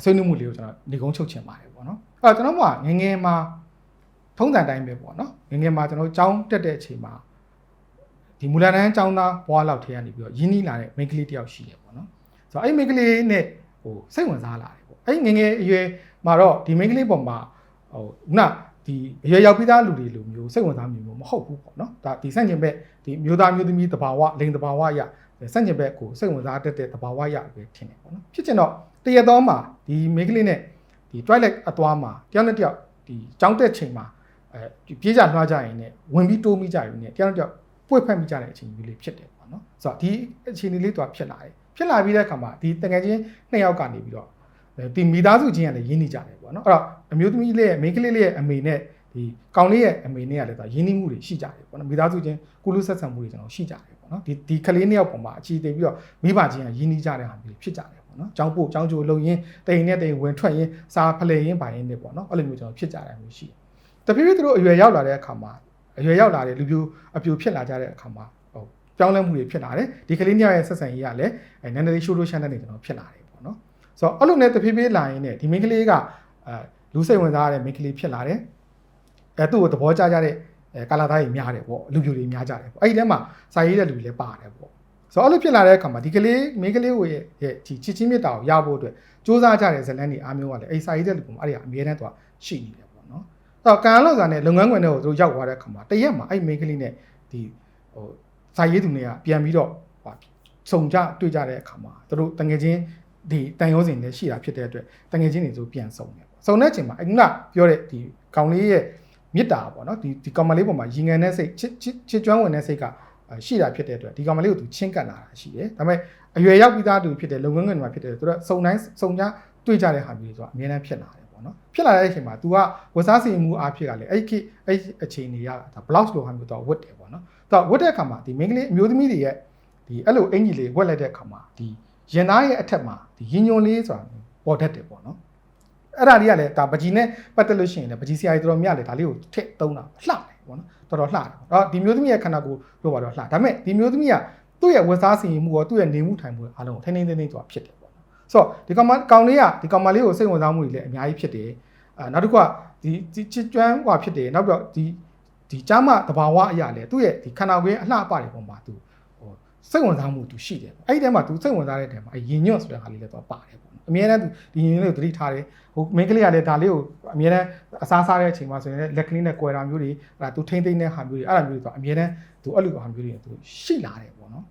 ဆွေးနွေးမှုလေးကိုကျွန်တော်နေကုန်းချုပ်ချင်ပါတယ်ပေါ့နော်အဲ့တော့ကျွန်တော်ကငငယ်မှာထုံးစံတိုင်းပဲပေါ့နော်ငငယ်မှာကျွန်တော်ကျောင်းတက်တဲ့အချိန်မှာဒီမူလတန်းကျောင်းသားဘွားလောက်ထဲကနေပြီးတော့ရင်းနှီးလာတဲ့မိန်းကလေးတယောက်ရှိတယ်ပေါ့နော်ဆိုတော့အဲ့မိန်းကလေးနဲ့ဟိုစိတ်ဝင်စားလာတယ်ပေါ့အဲ့ငငယ်အရွယ်မှာတော့ဒီမိန်းကလေးပေါ်မှာဟိုခုနဒီအရွယ်ရောက်ပြီးသားလူတွေလိုမျိုးစိတ်ဝင်စားမျိုးမဟုတ်ဘူးပေါ့နော်ဒါဒီစန့်ကျင်ဘက်ဒီမျိုးသားမျိုးသမီးတဘာဝလိန်တဘာဝရစန့်ကျင်ဘက်ကိုစိတ်ဝင်စားတတ်တဲ့တဘာဝရပဲထင်တယ်ပေါ့နော်ဖြစ်ချင်တော့တရတော်မှာဒီမိန်းကလေးနဲ့ဒီ toilet အသွားမှာတယောက်နဲ့တယောက်ဒီကြောင်းတက်ချိန်မှာပြေးကြလွှားကြရင်ねဝင်ပြီးတိုးမိကြရင်ねတယောက်နဲ့တယောက်ပွေ့ဖက်မိကြတဲ့အချိန်မျိုးလေးဖြစ်တယ်ပေါ့နော်ဆိုတော့ဒီအခြေအနေလေးတော့ဖြစ်လာတယ်ဖြစ်လာပြီးတဲ့အခါမှာဒီတငယ်ချင်းနှစ်ယောက်ကနေပြီးတော့ဒီမိသားစုချင်းကလည်းရင်းနှီးကြတယ်ပေါ့နော်အဲ့တော့အမျိုးသမီးလေးရဲ့မိန်းကလေးလေးရဲ့အမေနဲ့ဒီကောင်လေးရဲ့အမေနဲ့ကလည်းရင်းနှီးမှုတွေရှိကြတယ်ပေါ့နော်မိသားစုချင်းကုလူဆက်ဆံမှုတွေကျွန်တော်ရှိကြတယ်ပေါ့နော်ဒီကလေးနှစ်ယောက်ပေါ်မှာအခြေတည်ပြီးတော့မိဘချင်းကရင်းနှီးကြတဲ့ဟာမျိုးဖြစ်ကြတယ်ပေါ့နော်ကျောင်းပို့ကျောင်းကျိုးလုံရင်းတိမ်နဲ့တိမ်ဝင်ထွက်ရင်းစားဖလှယ်ရင်းပါရင်းနဲ့ပေါ့နော်အဲ့လိုမျိုးကျွန်တော်ဖြစ်ကြတယ်မျိုးရှိတယ်တဖြည်းဖြည်းသူတို့အရွယ်ရောက်လာတဲ့အခါမှာအရွယ်ရောက်လာတဲ့လူပြိုအပြိုဖြစ်လာကြတဲ့အခါမှာဟိုပြောင်းလဲမှုတွေဖြစ်လာတယ်ဒီကလေးနှစ်ယောက်ရဲ့ဆက်ဆံရေးကလည်းနည်းနည်းလေးရှိုးရှိုးရှမ်းတဲ့နေကျွန်တော်ဖြစ်လာတယ်ပေါ့နော်ဆိုတော့အဲ့လိုနဲ့တဖြည်းဖြည်းလာရင်းနဲ့ဒီမိန်းကလေးကလူစိတ်ဝင်စားရတဲ့မိန်းကလေးဖြစ်လာတယ်သူ့ကိုသဘောကျကြတဲ့ကာလာသားကြီးများတယ်ပေါ့လူပြိုတွေများကြတယ်ပေါ့အဲ့ဒီထဲမှာစာရေးတဲ့လူတွေလည်းပါတယ်ပေါ့ဆိုတော့အဲ့လိုဖြစ်လာတဲ့အခါမှာဒီကလေးမိန်းကလေးကိုရဲ့ဒီချစ်ချင်းမြတ်တာကိုရဖို့အတွက်စူးစမ်းကြတဲ့ဇလန်းတွေအားမျိုးကလည်းအဲ့စာရေးတဲ့လူကအဲ့ဒီအမြဲတမ်းသူကရှိနေတယ်ပေါ့နော်အဲ့တော့ကန်လောက်စာနဲ့လုပ်ငန်းခွင်တွေကိုသူရောက်သွားတဲ့အခါမှာတရက်မှာအဲ့မိန်းကလေးနဲ့ဒီဟိုစာရေးသူတွေကပြန်ပြီးတော့စုံကြတွေ့ကြတဲ့အခါမှာသူတို့တငယ်ချင်းဒီတန်ရုံးစင်နဲ့ရှိတာဖြစ်တဲ့အတွက်တငယ်ချင်းတွေဆိုပြန်စုံတယ်ပေါ့စုံတဲ့အချိန်မှာအခုနပြောတဲ့ဒီကောင်လေးရဲ့မြစ်တာပေါ့နော်ဒီကောင်မလေးပေါ်မှာရင်ငန်တဲ့စိတ်ချစ်ကျွမ်းဝင်တဲ့စိတ်ကရှိတာဖြစ်တဲ့အတွက်ဒီကောင်မလေးကိုသူချင်းကပ်လာတာရှိတယ်ဒါပေမဲ့အရွယ်ရောက်ပြီးသားသူဖြစ်တဲ့လုပ်ငန်းခွင်မှာဖြစ်တဲ့သူတို့စုံတိုင်းစုံကြတွေ့ကြတဲ့ဟာမျိုးတွေဆိုတာအများနဲ့ဖြစ်လာတယ်ပေါ့နော်ဖြစ်လာတဲ့အချိန်မှာ तू ကဝတ်စားစီမှုအားဖြစ်ကလည်းအဲ့အခြေအနေကဒါ blouse လိုဟာမျိုးတော့ဝတ်တယ်ပေါ့နော်သူကဝတ်တဲ့အခါမှာဒီမိန်းကလေးအမျိုးသမီးတွေရဲ့ဒီအဲ့လိုအင်ကြီးလေးဝတ်လိုက်တဲ့အခါမှာဒီရင်သားရဲ့အထက်မှာဒီရင်ညွန်လေးဆိုတာပေါ်တတ်တယ်ပေါ့နော် အဲ့ဒါလေးကလည်းဒါပကြီးနဲ့ပတ်သက်လို့ရှိရင်လည်းပကြီးဆရာကြီးတော်များလေဒါလေးကိုထည့်သုံးတာလှတယ်ပေါ့နော်တော်တော်လှတယ်တော့ဒီမျိုးသမီးရဲ့ခန္ဓာကိုယ်ပြောပါတော့လှဒါပေမဲ့ဒီမျိုးသမီးကသူ့ရဲ့ဝတ်စားစီရင်မှုရောသူ့ရဲ့နေမှုထိုင်မှုအားလုံးကိုထိန်းသိမ်းသွားဖြစ်တယ်ပေါ့နော်ဆိုတော့ဒီကောင်လေးကဒီကောင်မလေးကိုစိတ်ဝင်စားမှုတွေလည်းအများကြီးဖြစ်တယ်နောက်တစ်ခုကဒီချစ်ကျွမ်းဟွာဖြစ်တယ်နောက်ပြီးတော့ဒီကျမ်းမတဘာဝအရာလေသူ့ရဲ့ဒီခန္ဓာကိုယ်အလှအပတွေပုံမှာသူဟိုစိတ်ဝင်စားမှုသူရှိတယ်ပေါ့အဲ့ဒီထဲမှာသူစိတ်ဝင်စားတဲ့ထဲမှာရင်ညွန့်ဆိုတဲ့ဟာလေးလည်းတော့ပါတယ်ပေါ့အမြဲတမ်းသူဒီရင်ညွန့်လေးကိုသတိထားတယ်ဟိုမိန်းကလေးကလည်းဒါလေးကိုအမြဲတမ်းအစားစားတဲ့အချိန်မှာဆိုရင်လက်ကလေးနဲ့ကွယ်တာမျိုးတွေအဲ့ဒါသူထိမ့်သိမ့်တဲ့ဟာမျိုးတွေအဲ့ဒါမျိုးတွေဆိုအမြဲတမ်းသူအဲ့လိုဟာမျိုးတွေသူရှိလာတယ်ပေါ့နော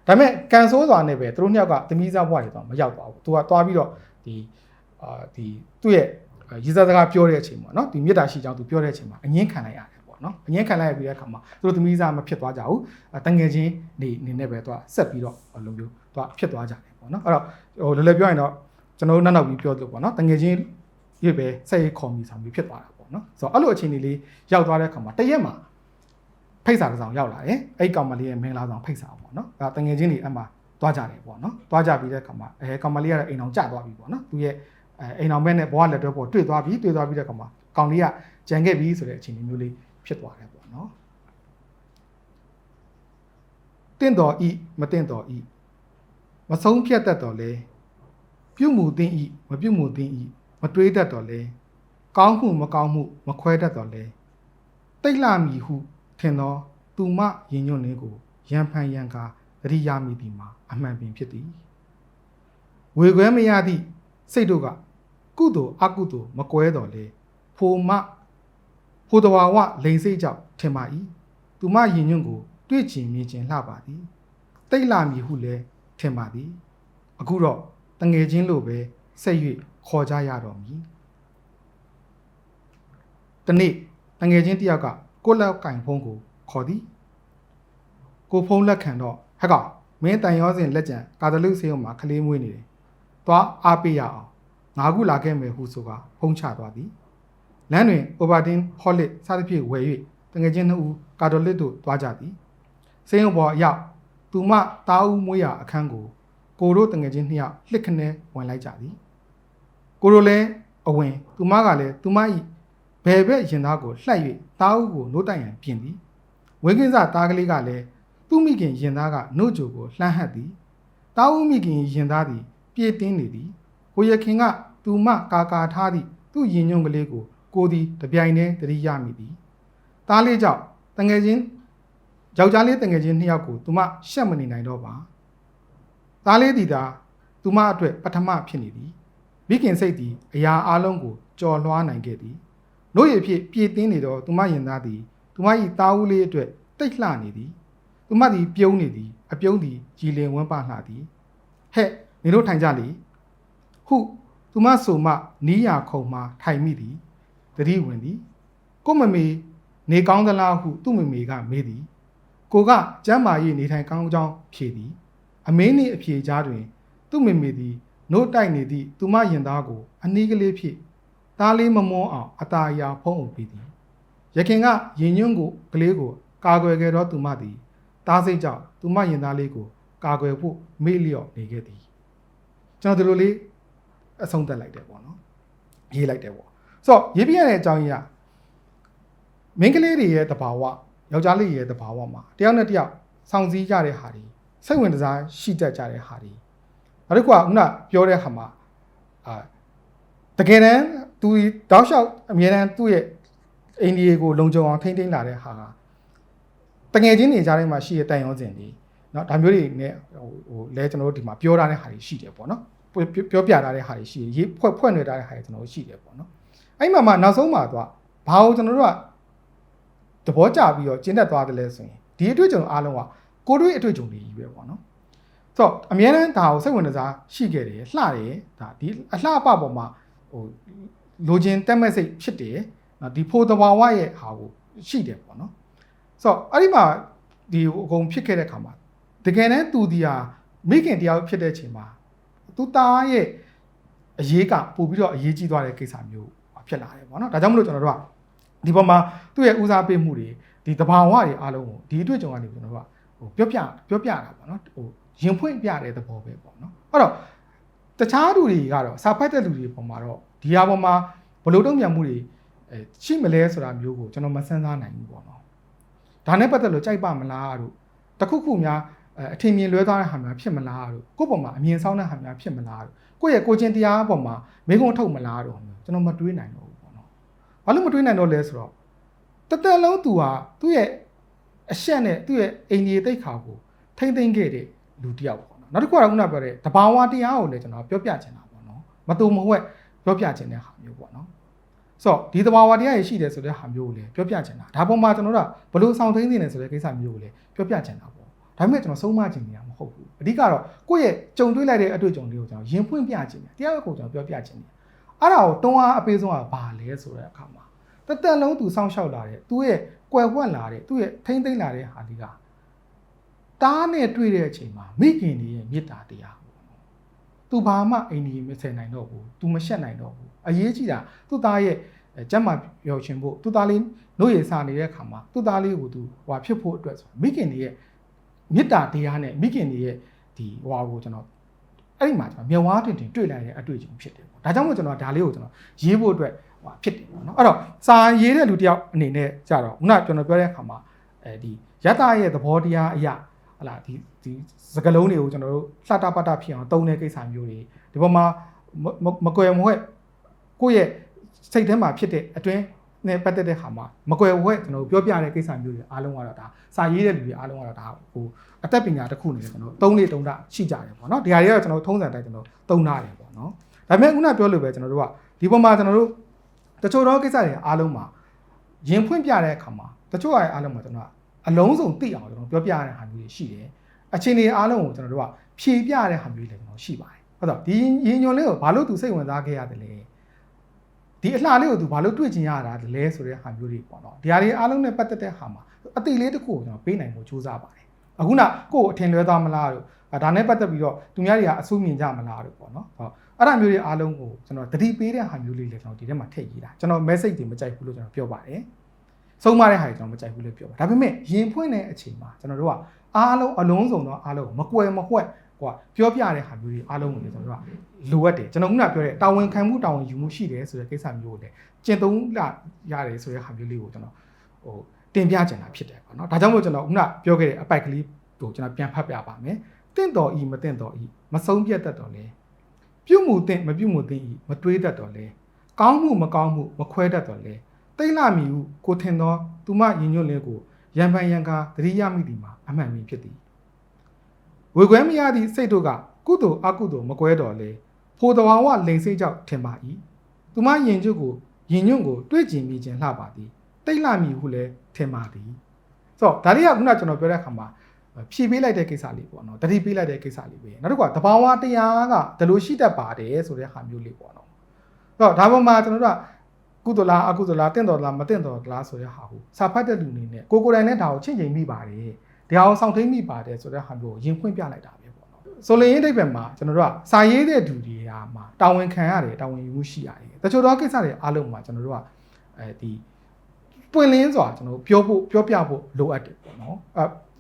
်ဒါပေမဲ့ကန်ဆိုးစွာနဲ့ပဲသူတို့နှစ်ယောက်ကသမီးစားဘွားတွေတော့မရောက်သွားဘူးသူကသွားပြီးတော့ဒီသူ့ရဲ့ရေးစားစကားပြောတဲ့အချိန်ပေါ့နော်ဒီမေတ္တာရှိကြောင်းသူပြောတဲ့အချိန်မှာအငင်းခံလိုက်ရတယ်ပေါ့နော်အငင်းခံလိုက်ရပြီးတဲ့အခါမှာသူတို့သမီးစားမဖြစ်သွားကြဘူးတငယ်ချင်းနေနဲ့ပဲသူကဆက်ပြီးတော့လိုမျိုးသူကဖြစ်သွားကြတယ်ပေါ့နော်အဲ့တော့ဟိုလည်းပြောရင်တော့ကျွန်တော်တို့နောက်ပြီးပြောလို့ပေါ့နော်တငယ်ချင်းရွေ့ပဲဆက်ရေးခေါ်မိဆောင်ပြီးဖြစ်သွားတာပေါ့နော်ဆိုတော့အဲ့လိုအခြေအနေလေးရောက်သွားတဲ့အခါမှာတရက်မှာဖိတ်စာတစ်စောင်ရောက်လာတယ်အဲ့ကောင်မလေးရဲ့မင်္ဂလာဆောင်ဖိတ်စာပေါ့နော်ဒါတငယ်ချင်းတွေအမှသွားကြတယ်ပေါ့နော်သွားကြပြီးတဲ့အခါမှာကောင်မလေးကတော့အိမ်အောင်ကျသွားပြီပေါ့နော်သူရဲ့အိမ်အောင်ဘက်နဲ့ဘဝလက်တွဲပေါ်တွေ့သွားပြီးတဲ့အခါမှာကောင်လေးကကြံခဲ့ပြီဆိုတဲ့အခြေအနေမျိုးလေးဖြစ်သွားတယ်ပေါ့နော်တင့်တော်ဤမတင့်တော်ဤမဆုံးဖြတ်တတ်တော်လဲပြုမှုသင်ဤမပြုမှုသင်ဤမတွေးတတ်တော်လဲကောင်းမှုမကောင်းမှုမခွဲတတ်တော်လဲတိတ်လှမည်ဟုထင်သောသူမရင်ညွန့်လေးကိုရန်ဖန်ရန်ကာသတိရမိသည်မှာအမှန်ပင်ဖြစ်သည်ဝေခွဲမရသည့်စိတ်တို့ကကုသိုလ်အကုသိုလ်မကွဲတော်လဲဖိုတဝါဝလိန်စိတ်ကြောင့်ထင်ပါ၏သူမရင်ညွန့်ကိုတွေ့ချင်မြင်ချင်လှပါသည်တိတ်လှမည်ဟုလည်းထင်ပါသည်အခုတော့တငယ်ချင်းလိုပဲဆက်၍ခေါ်ကြရတော်မူတနေ့တငယ်ချင်းတယောက်ကကိုလက်ကင်ဖုံးကိုခေါ်သည်ကိုဖုံးလက်ခံတော့ဟဲ့ကောင်မင်းတန်ရောစင်လက်ကျန်ကာသလုဆေးရုံမှာခလေးမွေးနေတယ်သွားအားပေးရအောင်ငါခုလာခဲ့မယ်ဟုဆိုကဖုံးချသွားသည်လမ်းတွင်အိုဘာတင်ဟောလစ်စသဖြင့်ဝယ်၍တငယ်ချင်းနှစ်ဦးကာတိုလစ်တို့သွားကြသည်ဆေးရုံပေါ်အရောက်သူမတားဦးမွေးရအခန်းကိုတို့တငယ်ချင်းနှစ်ယောက်လှစ်ခနဲဝင်လိုက်ကြသည်ကိုတို့လည်းအဝင်သူမကလည်းသူမ၏ဘယ်ဘက်ရင်သားကိုလှက်၍တားဦးကိုနိုးတိုင်ရန်ပြင်သည်ဝင်းကင်းစတားကလေးကလည်းသူ့မိခင်ရင်သားကနို့ကြိုကိုလှမ်းဟပ်သည်တားဦးမိခင်ရင်သားသည်ပြေးတင်းနေသည်ကိုရခင်ကသူမကာထားသည့်သူ့ရင်ညွန့်ကလေးကိုသည်တပြိုင်တည်းတတိရမိသည်တားလေးကြောင့်တငယ်ချင်းယောက်ျားလေးတငယ်ချင်းနှစ်ယောက်ကိုသူမရှက်မနေနိုင်တော့ပါသားလေးသည်သာသူမအတွက်ပထမဖြစ်နေသည်မိခင်စိတ်သည်အရာအလုံးကိုကြော်လွှားနိုင်ခဲ့သည်နို့ရဖြစ်ပြေးတင်းနေတော့သူမရင်သားသည်သူမ၏သားဦးလေးအတွက်တိတ်လှနေသည်သူမသည်ပြုံးနေသည်အပြုံးသည်ကြည်လင်ဝန်းပလှသည်ဟဲ့နေတို့ထိုင်ကြလေဟုသူမဆိုမှနီးရခုံမှထိုင်မိသည်တတိဝင်သည်ကိုမမေနေကောင်းသလားဟုသူ့မမေကမေးသည်ကိုကကျမ်းမာရေးနေထိုင်ကောင်းကြောင်းဖြေသည်အမင်းနှင့်အဖြေကြားတွင်သူ့မမေသည်နို့တိုက်နေသည့်သူမရင်သားကိုအနီးကလေးဖြင့်သားလေးမမောအောင်အသာအရာဖုံးအုပ်ပြီးသည်ရခင်ကရင်ညွန့်ကိုကလေးကိုကာကွယ်ခဲ့သောသူမသည်သားစိတ်ကြောင့်သူမရင်သားလေးကိုကာကွယ်ဖို့မေ့လျော့နေခဲ့သည်ကျွန်တော်ဒီလိုလေးအဆုံးသတ်လိုက်တယ်ပေါ့နော်ရေးလိုက်တယ်ပေါ့ဆိုတော့ရေးပြရတဲ့အကြောင်းကြီးကမင်းကလေးတွေရဲ့တဘာဝယောက်ျားလေးရဲ့တဘာဝမှာတယောက်နဲ့တယောက်ဆောင်စည်းကြတဲ့ဟာတွေစိတ်ဝင်စားရှိတတ်ကြတဲ့ဟာတွေနောက်တစ်ခုကခုနပြောတဲ့ဟာမှာတကယ်တမ်းသူတောက်လျှောက်အမြဲတမ်းသူ့ရဲ့အိန္ဒိယကိုလုံခြုံအောင်ထိန်းသိမ်းလာတဲ့ဟာတငယ်ချင်းတွေကြားထဲမှာရှိတဲ့တန်ရုံးစင်တွေเนาะဒါမျိုးတွေနဲ့ဟိုလဲကျွန်တော်တို့ဒီမှာပြောထားတဲ့ဟာတွေရှိတယ်ပေါ့နော်ပြောပြထားတဲ့ဟာတွေရှိရေးဖွဲ့နေထားတဲ့ဟာတွေကျွန်တော်တို့ရှိတယ်ပေါ့နော်အဲ့မှာနောက်ဆုံးမှာတော့ဘာလို့ကျွန်တော်တို့ကသဘောကျပြီးတော့ကျင်းသက်သွားတယ်လဲဆိုရင်ဒီအတွေ့အကြုံအားလုံးကကိုတွေ့အတွေ့အကြုံတွေကြီးပဲပေါ့နော်ဆိုတော့အများနဲ့ဒါကိုစိတ်ဝင်စားရှိခဲ့တယ်လှတယ်ဒါဒီအလှပပေါ်မှာဟိုလိုချင်တက်မဲ့စိတ်ဖြစ်တယ်နော်ဒီဖိုးတဘာဝရဲ့ဟာကိုရှိတယ်ပေါ့နော်ဆိုတော့အဲ့ဒီမှာဒီအကုန်ဖြစ်ခဲ့တဲ့ခါမှာတကယ်တမ်းသူဒီဟာမိခင်တရားဖြစ်တဲ့အချိန်မှာသူသားရဲ့အရေးကပို့ပြီးတော့အရေးကြီးသွားတဲ့ကိစ္စမျိုးဖြစ်လာတယ်ပေါ့နော်ဒါကြောင့်မလို့ကျွန်တော်တို့ကဒီပေါ်မှာသူ့ရဲ့ဦးစားပေးမှုတွေဒီတဘာဝတွေအားလုံးကိုဒီအတွေ့အကြုံကနေကျွန်တော်တို့ကဟိုပြောပြတာပေါ့နော်ဟိုရင်ဖွင့်ပြတဲ့သဘောပဲပေါ့နော်အဲ့တော့တခြားလူတွေကတော့စာဖတ်တဲ့လူတွေပုံမှာတော့ ဒီဟာပေါ်မှာဘလို့တုံ့ပြန်မှုတွေရှိမလဲဆိုတာမျိုးကိုကျွန်တော်မစမ်းစားနိုင်ဘူးပေါ့နော်ဒါနဲ့ပတ်သက်လို့ကြိုက်ပါမလားတို့တခုခုများအထင်မြင်လွဲသွားတဲ့ဟာများဖြစ်မလားတို့ကိုယ့်ပေါ်မှာအမြင်ဆောင်တဲ့ဟာများဖြစ်မလားတို့ကိုယ့်ရဲ့ကိုချင်းတရားပေါ်မှာမိကုံထုတ်မလားတို့ကျွန်တော်မတွေးနိုင်တော့ဘူးပေါ့နော်ဘာလို့မတွေးနိုင်တော့လဲဆိုတော့တသက်လုံးသူဟာသူ့ရဲ့အရှက်နဲ့သူ့ရဲ့အိမ်ကြီးတိတ်ခါကိုထိမ့်သိမ့်ခဲ့တဲ့လူတစ်ယောက်ပေါ့နော်နောက်တစ်ခုကတော့ခုနပြောတဲ့တဘာဝတရားကိုလည်းကျွန်တော်ပြောပြချင်တာပေါ့နော်မတူမဟုတ်ပြောပြချင်တဲ့ဟာမျိုးပေါ့နော်ဆိုတော့ဒီတဘာဝတရားရရှိတယ်ဆိုတဲ့ဟာမျိုးကိုလည်းပြောပြချင်တာဒါပေါ်မှာကျွန်တော်တို့ကဘလို့ဆောင်သိမ့်နေတယ်ဆိုတဲ့ကိစ္စမျိုးကိုလည်းပြောပြချင်တာပေါ့ဒါပေမဲ့ကျွန်တော်ဆုံးမချင်နေတာမဟုတ်ဘူးအဓိကတော့ကိုယ့်ရဲ့ကြုံတွေ့လိုက်တဲ့အတွေ့အကြုံလေးကိုကျွန်တော်ရင်ဖွင့်ပြချင်တယ်တရားကိုကျွန်တော်ပြောပြချင်တယ်အဲ့ဒါကိုတွန်းအားအပေးဆုံးကဘာလဲဆိုတဲ့အခါမှာတသက်လုံးသူစောင့်ရှောက်လာတဲ့သူ့ရဲ့ကွယ်ဝှက်လာတဲ့သူ့ရဲ့ထိမ့်သိမ့်လာတဲ့ဟာဒီကတားနဲ့တွေ့တဲ့အချိန်မှာမိခင်တွေရဲ့မေတ္တာတရားသူဘာမှအိမ်ကြီးမဆယ်နိုင်တော့ဘူးသူမရှက်နိုင်တော့ဘူးအရေးကြီးတာသူ့သားရဲ့ကျမ်းမာပျော်ရွှင်ဖို့သူ့သားလေးနှုတ်ရည်စာနေတဲ့အခါမှာသူ့သားလေးကိုသူဟွာဖြစ်ဖို့အတွက်ဆိုမိခင်တွေရဲ့မေတ္တာတရားနဲ့မိခင်တွေရဲ့ဒီဟွာကိုကျွန်တော်အဲ့ဒီမှာကျွန်တော်မျက်ဝါးတင်တွေ့လိုက်တဲ့အတွေ့အကြုံဖြစ်တယ်ပေါ့ဒါကြောင့်မို့ကျွန်တော်ဒါလေးကိုကျွန်တော်ရေးဖို့အတွက်ဟွာဖြစ်တယ်ပေါ့နော်အဲ့တော့စာရေးတဲ့လူတယောက်အနေနဲ့ကြတော့ခုနကျွန်တော်ပြောတဲ့အခါမှာဒီယတ္တရဲ့သဘောတရားအရာဟလာဒီစကလုံးတွေကိုကျွန်တော်တို့လှတာပတ်တာဖြစ်အောင်တုံးတဲ့ကိစ္စမျိုးတွေဒီပေါ်မှာမကွယ်မဝဲကိုယ့်ရဲ့စိတ်ထဲမှာဖြစ်တဲ့အတွင်းနဲ့ပတ်သက်တဲ့ဟာမှာမကွယ်ဝဲကျွန်တော်ပြောပြတဲ့ကိစ္စမျိုးတွေအားလုံးကတော့ဒါစာရေးတဲ့လူတွေအားလုံးကတော့ဒါဟိုအသက်ပညာတစ်ခုနေတယ်ကျွန်တော်သုံးလေးတုံးတာရှိကြတယ်ပေါ့နော်ဒီဟာတွေကတော့ကျွန်တော်ထုံးစံတိုင်းကျွန်တော်သုံးထားတယ်ပေါ့နော်ဒါပေမဲ့ခုနပြောလို့ပဲကျွန်တော်တို့ကဒီပေါ်မှာကျွန်တော်တို့တချို့တော့ကိစ္စတွေအားလုံးမှာရင်ဖွင့်ပြတဲ့အခါမှာတချို့အားလုံးမှာကျွန်တော်အလုံးစုံသိအောင်ကျွန်တော်ပြောပြရတဲ့ဟာမျိုးတွေရှိတယ်အခြေအနေအားလုံးကိုကျွန်တော်တို့ကဖြေပြရတဲ့ဟာမျိုးတွေလည်းကျွန်တော်ရှိပါတယ်ဟုတ်တော့ဒီရင်ညွန်လေးကိုဘာလို့သူစိတ်ဝင်စားခဲ့ရတယ်လဲဒီအလှလေးကိုသူဘာလို့တွေ့ကျင်ရတာလဲဆိုတဲ့ဟာမျိုးတွေပေါ့နော်ဒီဟာတွေအားလုံးနဲ့ပတ်သက်တဲ့ဟာမှာအတိလေးတစ်ခုကိုကျွန်တော်ပေးနိုင်ဖို့ကြိုးစားပါတယ်အခုနကို့အထင်လွဲသွားမလားတို့ဒါနဲ့ပတ်သက်ပြီးတော့သူများတွေကအဆူမြင်ကြမလားတို့ပေါ့နော်ဟုတ်အဲ့ဒါမျိုးတွေအားလုံးကိုကျွန်တော်တတိပေးတဲ့ဟာမျိုးလေးလည်းကျွန်တော်ဒီထဲမှာထည့်ရေးတာကျွန်တော် message တွေမကြိုက်ဘူးလို့ကျွန်တော်ပြောပါတယ်ဆုံးမတဲ့ဟာတွေကျွန်တော်မကြိုက်ဘူးလို့ပြောပါဒါပေမဲ့ရင်ဖွင့်တဲ့အချိန်မှာကျွန်တော်တို့ကအားလုံးအလုံးစုံသောအားလုံးမကွယ်မဝှက်ကွာပြောပြတဲ့ဟာမျိုးတွေအားလုံးကိုလည်းကျွန်တော်တို့ကလိုအပ်တယ်ကျွန်တော်ခုနပြောတဲ့တာဝန်ခံမှုတာဝန်ယူမှုရှိတယ်ဆိုတဲ့ကိစ္စမျိုးကိုလည်းကျင့်သုံးလာရတယ်ဆိုတဲ့ဟာမျိုးလေးကိုကျွန်တော်ဟိုတင်ပြချင်တာဖြစ်တယ်ပေါ့နော်ဒါကြောင့်မို့ကျွန်တော်ခုနပြောခဲ့တဲ့အပိုက်ကလေးကိုကျွန်တော်ပြန်ဖတ်ပြပါမယ်တင့်တော်ဤမတင့်တော်ဤမဆုံးပြတ်တတ်တော်လဲပြုမှုတင့်မပြုမှုတင့်ဤမတွေးတတ်တော်လဲကောင်းမှုမကောင်းမှုမခွဲတတ်တော်လဲတိတ်လာမီဟုကိုထင်သောသူမရင်ညွတ်လေးကိုရံပန်ရံကာသတိရမိသည်မှာအမှန်မင်းဖြစ်သည်ဝေခွဲမရသည့်စိတ်တို့ကကုသိုလ်အကုသိုလ်မကွဲတော်လဲဖိုတဘာဝလိန်စိတ်ကြောင့်ထင်ပါ၏သူမရင်ညွတ်ကိုတွေ့ကြင်မိခြင်းလှပါသည်တိတ်လာမီဟုလည်းထင်ပါသည်ဆိုတော့ဒါလေးကခုနကျွန်တော်ပြောတဲ့အခါမှာဖြည့်ပေးလိုက်တဲ့ကိစ္စလေးပေါ့နော်တတိပေးလိုက်တဲ့ကိစ္စလေးပဲနောက်တစ်ခုကတဘာဝတရားကဒီလိုရှိတတ်ပါတယ်ဆိုတဲ့ဟာမျိုးလေးပေါ့နော်ဆိုတော့ဒါပေါ်မှာကျွန်တော်တို့ကကုသလားအကုသလားတင့်တော်လားမတင့်တော်လားဆိုတဲ့ဟာကိုစာဖတ်တဲ့လူအနေနဲ့ကိုယ်တိုင်နဲ့ဒါကိုချင့်ချိန်မိပါတယ်ဒီအောင်ဆောင်ထိန်မိပါတယ်ဆိုတဲ့ဟာမျိုးကိုရင်ဖွင့်ပြလိုက်တာပဲပေါ့နော်ဆိုလင်းရင်အိဗယ်မှာကျွန်တော်တို့ကစာရေးတဲ့လူတွေကမှာတာဝန်ခံရတယ်တာဝန်ယူမှုရှိရတယ်တချို့သောကိစ္စတွေအားလုံးမှာကျွန်တော်တို့ကဒီပွင့်လင်းစွာကျွန်တော်ပြောပြဖို့လိုအပ်တယ်ပေါ့နော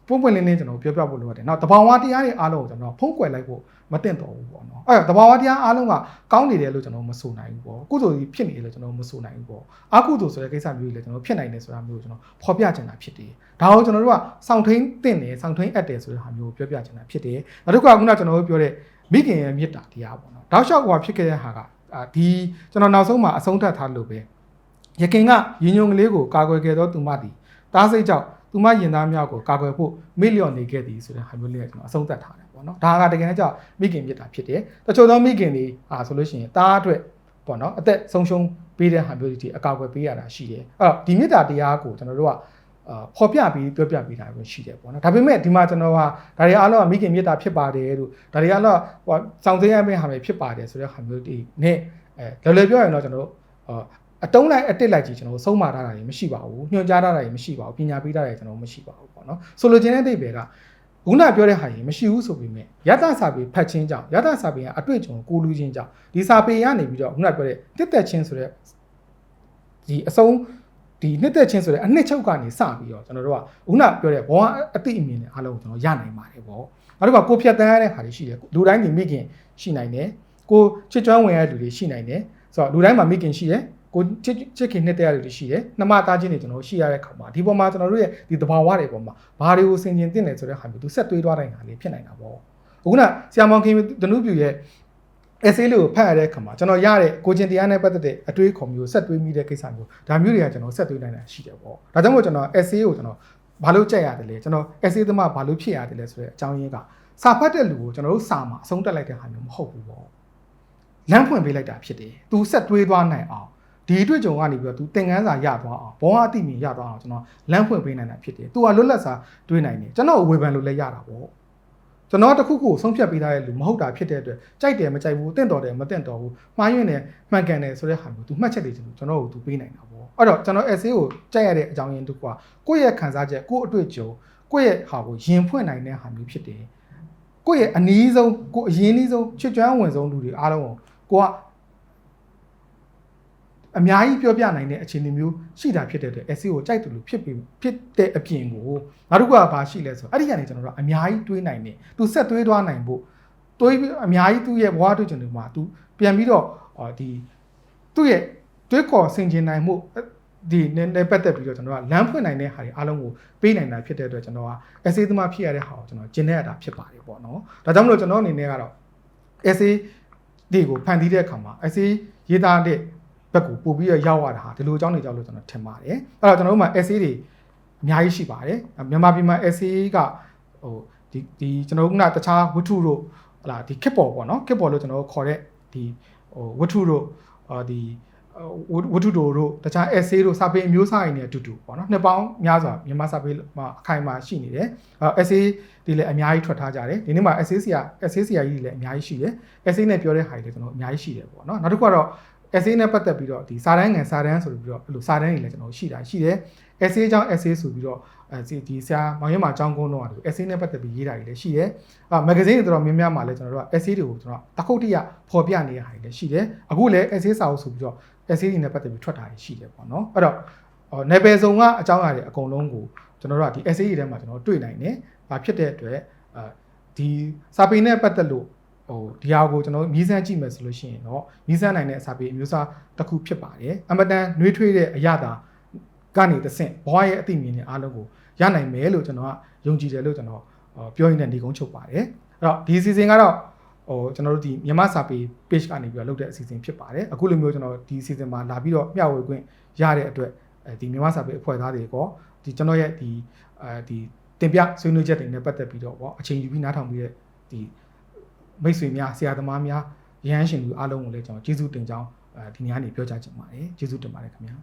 ်ပွင့်လင်းကျွန်တော်ပြောပြဖို့လိုအပ်တယ်နောက်တဘာဝတရားတွေအားလုံးကိုကျွန်တော်ဖုံးကွယ်လိုက်ဖို့မတင့်တော်ဘူးပေါ့နော်အဲ့တဘာဝတရားအားလုံးကကောင်းနေတယ်လို့ကျွန်တော်မဆိုနိုင်ဘူးပေါ့ကုသိုလ်ကြီးဖြစ်နေတယ်လို့ကျွန်တော်မဆိုနိုင်ဘူးပေါ့အကုသိုလ်ဆိုတဲ့ကိစ္စမျိုးတွေလည်းကျွန်တော်ဖြစ်နိုင်တယ်ဆိုတာမျိုးကိုကျွန်တော်ဖော်ပြချင်တာဖြစ်တယ်ဒါကိုကျွန်တော်တို့ကစောင့်ထိန်တင့်တယ်စောင့်ထိန်အပ်တယ်ဆိုတဲ့ဟာမျိုးကိုပြောပြချင်တာဖြစ်တယ်နောက်တစ်ခုကခုနကျွန်တော်တို့ပြောတဲ့မိခင်ရဲ့မေတ္တာတရားပေါ့နော်တောက်လျှောက်ဟိုဖြစ်ခဲ့တဲ့ဟာကဒီကျွန်တော်နောက်ဆုံးမှာအဆုံးသတ်ထားလို့ပဲယခင်ကရင်ညုံကလေးကိုကာကွယ်ခဲ့သောသူမသည်တားစိတ်ကြောင့်သူမရင်သားများကိုကာကွယ်ဖို့မေ့လျော့နေခဲ့သည်ဆိုတဲ့ဟာမျိုးလေးကကျွန်တော်အဆုံးသတ်ထားတယ်ပေါ့နော်ဒါကတကယ်ကြောင့်မိခင်မြတ်တာဖြစ်တယ်တချို့သောမိခင်တွေဆိုလို့ရှိရင်တားအတွက်ပေါ့နော်အသက်ဆုံးရှုံးပေးတဲ့ဟာမျိုးတွေအကာအကွယ်ပေးရတာရှိတယ်အဲ့တော့ဒီမြတ်တာတရားကိုကျွန်တော်တို့ကဖော်ပြပြီးပြောပြပေးတာပဲရှိတယ်ပေါ့နော်ဒါပေမဲ့ဒီမှာကျွန်တော်ကဒါတွေအားလုံးကမိခင်မြတ်တာဖြစ်ပါတယ်လို့ဒါတွေအားလုံးဟိုစောင့်သိရမယ့်ဟာပဲဖြစ်ပါတယ်ဆိုတဲ့ဟာမျိုးတွေနဲ့လော်ပြောရင်တော့ကျွန်တော်တို့အတုံးလိုက်အတစ်လိုက်ကြီးကျွန်တော်ဆုံးမထားတာတွေမရှိပါဘူးညွှန်ကြားထားတာတွေမရှိပါဘူးပညာပေးထားတာတွေကျွန်တော်မရှိပါဘူးပေါ့နော်ဆိုလိုချင်တဲ့အဓိပ္ပာယ်ကခုနပြောတဲ့ဟာကြီးမရှိဘူးဆိုပေမဲ့ယတစာပေဖတ်ချင်းကြောင့်ယတစာပေကအတွေ့အကြုံကိုလူချင်းကြောင့်ဒီစာပေကနေပြီးတော့ခုနပြောတဲ့တစ်သက်ချင်းဆိုတဲ့ဒီအဆုံးဒီနှစ်သက်ချင်းဆိုတဲ့အနှစ်ချုပ်ကနေစပြီးတော့ကျွန်တော်တို့ကခုနပြောတဲ့ဘောအတိအမြင်နဲ့အားလုံးကိုကျွန်တော်ရနိုင်ပါတယ်ပေါ့နောက်တစ်ခါကိုဖြတ်တန်းရတဲ့ဟာတွေရှိတယ်လူတိုင်းဒီမိခင်ရှိနိုင်တယ်ကိုချစ်ကျွမ်းဝင်ရတဲ့လူတွေရှိနိုင်တယ် ဆိုတော့လူတိုင်းမှာမိခင်ရှိတယ်ကိုချစ်ခင်နှစ်တရားတွေရှိတယ်နှမသားချင်းတွေကျွန်တော်ရှိရတဲ့ခါမှာဒီပေါ်မှာကျွန်တော်တို့ရဲ့ဒီသဘာဝတွေပေါ်မှာဘာတွေကိုဆင်ခြင်တင်တယ်ဆိုတဲ့ဟာမျိုးသူဆက်သွေးသွားတဲ့ဟာလေးဖြစ်နိုင်တာပေါ့အခုနဆရာမောင်ခင်ဒနုပြူရဲ့ essay လေးကိုဖတ်ရတဲ့အခါမှာကျွန်တော်ရတဲ့ကိုချင်းတရားနဲ့ပတ်သက်တဲ့အတွေးခေါ်မျိုးဆက်သွေးမိတဲ့ကိစ္စမျိုးဒါမျိုးတွေကကျွန်တော်ဆက်သွေးနိုင်တာရှိတယ်ပေါ့ဒါကြောင့်မို့ကျွန်တော် essay ကိုကျွန်တော်ဘာလို့ကြိုက်ရတယ်လဲကျွန်တော် essay သမားဘာလို့ဖြစ်ရတယ်လဲဆိုတဲ့အကြောင်းရင်းကစာဖတ်တဲ့လူကိုကျွန်တော်တို့စာမှာအဆုံးတက်လိုက်တဲ့ဟာမျိုးမဟုတ်ဘူးပေါ့လမ်းဖွင့်ပေးလိုက်တာဖြစ်တယ်သူဆက်သွေးသွားနိုင်အောင်ဒီအတွေ့အကြုံကနေပြီးတော့သူသင်ခန်းစာရသွားအောင်ဘောအသိမြင်ရသွားအောင်ကျွန်တော်လမ်းဖွင့်ပေးနိုင်တာဖြစ်တယ်သူကလွတ်လပ်စွာတွေးနိုင်တယ်ကျွန်တော်ဝေဖန်လို့လည်းရတာပေါ့ကျွန်တော်တခုခုဆုံးဖြတ်ပေးထားတဲ့လူမဟုတ်တာဖြစ်တဲ့အတွက်ကြိုက်တယ်မကြိုက်ဘူးတင့်တော်တယ်မတင့်တော်ဘူးမှားယွင်းတယ်မှန်ကန်တယ်ဆိုတဲ့ဟာမျိုးသူမှတ်ချက်တွေကျွန်တော်တို့သူပေးနိုင်တာပေါ့အဲ့တော့ကျွန်တော် essay ကိုကြိုက်ရတဲ့အကြောင်းရင်းတစ်ခုကကိုယ့်ရဲ့ခံစားချက်ကိုယ့်အတွေ့အကြုံကိုယ့်ရဲ့ဟာကိုရင်ဖွင့်နိုင်တဲ့ဟာမျိုးဖြစ်တယ်ကိုယ့်ရဲ့အနည်းဆုံးကိုအရင်နည်းဆုံးချစ်ကြွမ်းဝင်ဆုံးလူတွေအားလုံးကိုကအများကြီးပြောပြနိုင်တဲ့အခြေအနေမျိုးရှိတာဖြစ်တဲ့အတွက် essay ကိုကြိုက်တယ်လို့ဖြစ်တဲ့အပြင်ကိုနောက်တစ်ခုကဘာရှိလဲဆိုတော့အဲ့ဒီကနေကျွန်တော်တို့အများကြီးတွေးနိုင်တယ်သူဆက်သွေးသွားနိုင်ဖို့တွေးပြီးအများကြီးသူ့ရဲ့ဘဝတွေ့ကြုံတွေမှာသူပြန်ပြီးတော့ဒီသူ့ရဲ့တွေးခေါ်ဆင်ခြင်နိုင်မှုဒီနဲ့ပတ်သက်ပြီးတော့ကျွန်တော်ကလမ်းဖွင့်နိုင်တဲ့ဟာတွေအားလုံးကိုပေးနိုင်တာဖြစ်တဲ့အတွက်ကျွန်တော်က essay သမားဖြစ်ရတဲ့ဟာကိုကျွန်တော်ကျင်နေရတာဖြစ်ပါတယ်ပေါ့နော်ဒါကြောင့်မလို့ကျွန်တော်အနေနဲ့ကတော့ essay ဒီကိုဖန်တီးတဲ့အခါမှာ essay ရေးသားတဲ့ဘက်ကိုပို့ပြီးတော့ရောက်ရတာဟာဒီလိုအကြောင်းတွေကြောင့်လို့ကျွန်တော်ထင်ပါတယ်အဲ့တော့ကျွန်တော်တို့မှာ essay တွေအများကြီးရှိပါတယ်မြန်မာပြည်မှာ essay ကဟိုဒီကျွန်တော်တို့ကတခြားဝတ္ထုတို့ဟလာဒီခက်ပေါ်ပေါ့နော်ခက်ပေါ်လို့ကျွန်တော်တို့ခေါ်တဲ့ဒီဟိုဝတ္ထုတို့ဒီဝတ္ထုတို့တခြား essay တို့စာပေအမျိုးအစားတွေနဲ့အတူတူပေါ့နော်နှစ်ပေါင်းများစွာမြန်မာစာပေမှာအခိုင်အမာရှိနေတယ်essay တွေလည်းအများကြီးထွက်ထားကြတယ်ဒီနေ့မှာ essay ဆရာကြီးတွေလည်းအများကြီးရှိတယ် essay နဲ့ပြောတဲ့ဟာတွေလည်းကျွန်တော်အများကြီးရှိတယ်ပေါ့နော်နောက်တစ်ခုကတော့ essay နဲ့ပတ်သက်ပြီးတော့ဒီစာတန်းငယ်စာတန်းဆိုပြီးတော့အဲ့လိုစာတန်းတွေလည်းကျွန်တော်ရှိတယ် essay ကြောင့် essay ဆိုပြီးတော့ဒီဆရာမောင်ရဲမှာအကြောင်းကုန်းတော့ essay နဲ့ပတ်သက်ပြီးရေးတာတွေလည်းရှိတယ်မဂ္ဂဇင်းတွေတော်တော်များများမှာလည်းကျွန်တော်တို့က essay တွေကိုကျွန်တော်တခုတည်းရဖော်ပြနေတဲ့ဟာတွေလည်းရှိတယ်အခုလည်း essay စာအုပ်ဆိုပြီးတော့ essay တွေနဲ့ပတ်သက်ပြီးထွက်တာတွေရှိတယ်ပေါ့နော်အဲ့တော့နယ်ပယ်စုံကအကြောင်းအရာတွေအကုန်လုံးကိုကျွန်တော်တို့ကဒီ essay တွေထဲမှာကျွန်တော်တွေ့နိုင်တယ်ဒါဖြစ်တဲ့အတွက်ဒီစာပေနဲ့ပတ်သက်လို့ဒီဟာကိုကျွန်တော်မြည်စမ်းကြည့်မယ်ဆိုလို့ရှိရင်တော့မြည်စမ်းနိုင်တဲ့အစာပေအမျိုးအစားတစ်ခုဖြစ်ပါတယ်အမတန်နှွေးထွေးတဲ့အရာတာကနေတဆင့်ဘဝရဲ့အသိဉာဏ်နဲ့အားလုံးကိုရနိုင်မယ်လို့ကျွန်တော်ကယုံကြည်တယ်လို့ကျွန်တော်ပြောရင်းနဲ့နေကုန်းချုပ်ပါတယ်အဲ့တော့ဒီအစီအစဉ်ကတော့ကျွန်တော်တို့ဒီမြန်မာစာပေ page ကနေပြီးတော့လုပ်တဲ့အစီအစဉ်ဖြစ်ပါတယ်အခုလိုမျိုးကျွန်တော်ဒီအစီအစဉ်မှာလာပြီးတော့မျှဝေခွင့်ရတဲ့အတွက်ဒီမြန်မာစာပေအဖွဲ့သားတွေကိုဒီကျွန်တော်ရဲ့ဒီတင်ပြဆွေးနွေးချက်တွေနဲ့ပတ်သက်ပြီးတော့အချိန်ယူပြီးနားထောင်ပြီးတဲ့ဒီမိတ်ဆွေများဆရာသမားများရဟန်းရှင်လူအားလုံးကိုလည်းကျွန်တော်ကျေးဇူးတင်ကြောင်းဒီနေ့ကနေပြောကြားချင်ပါတယ်ကျေးဇူးတင်ပါတယ်ခင်ဗျာ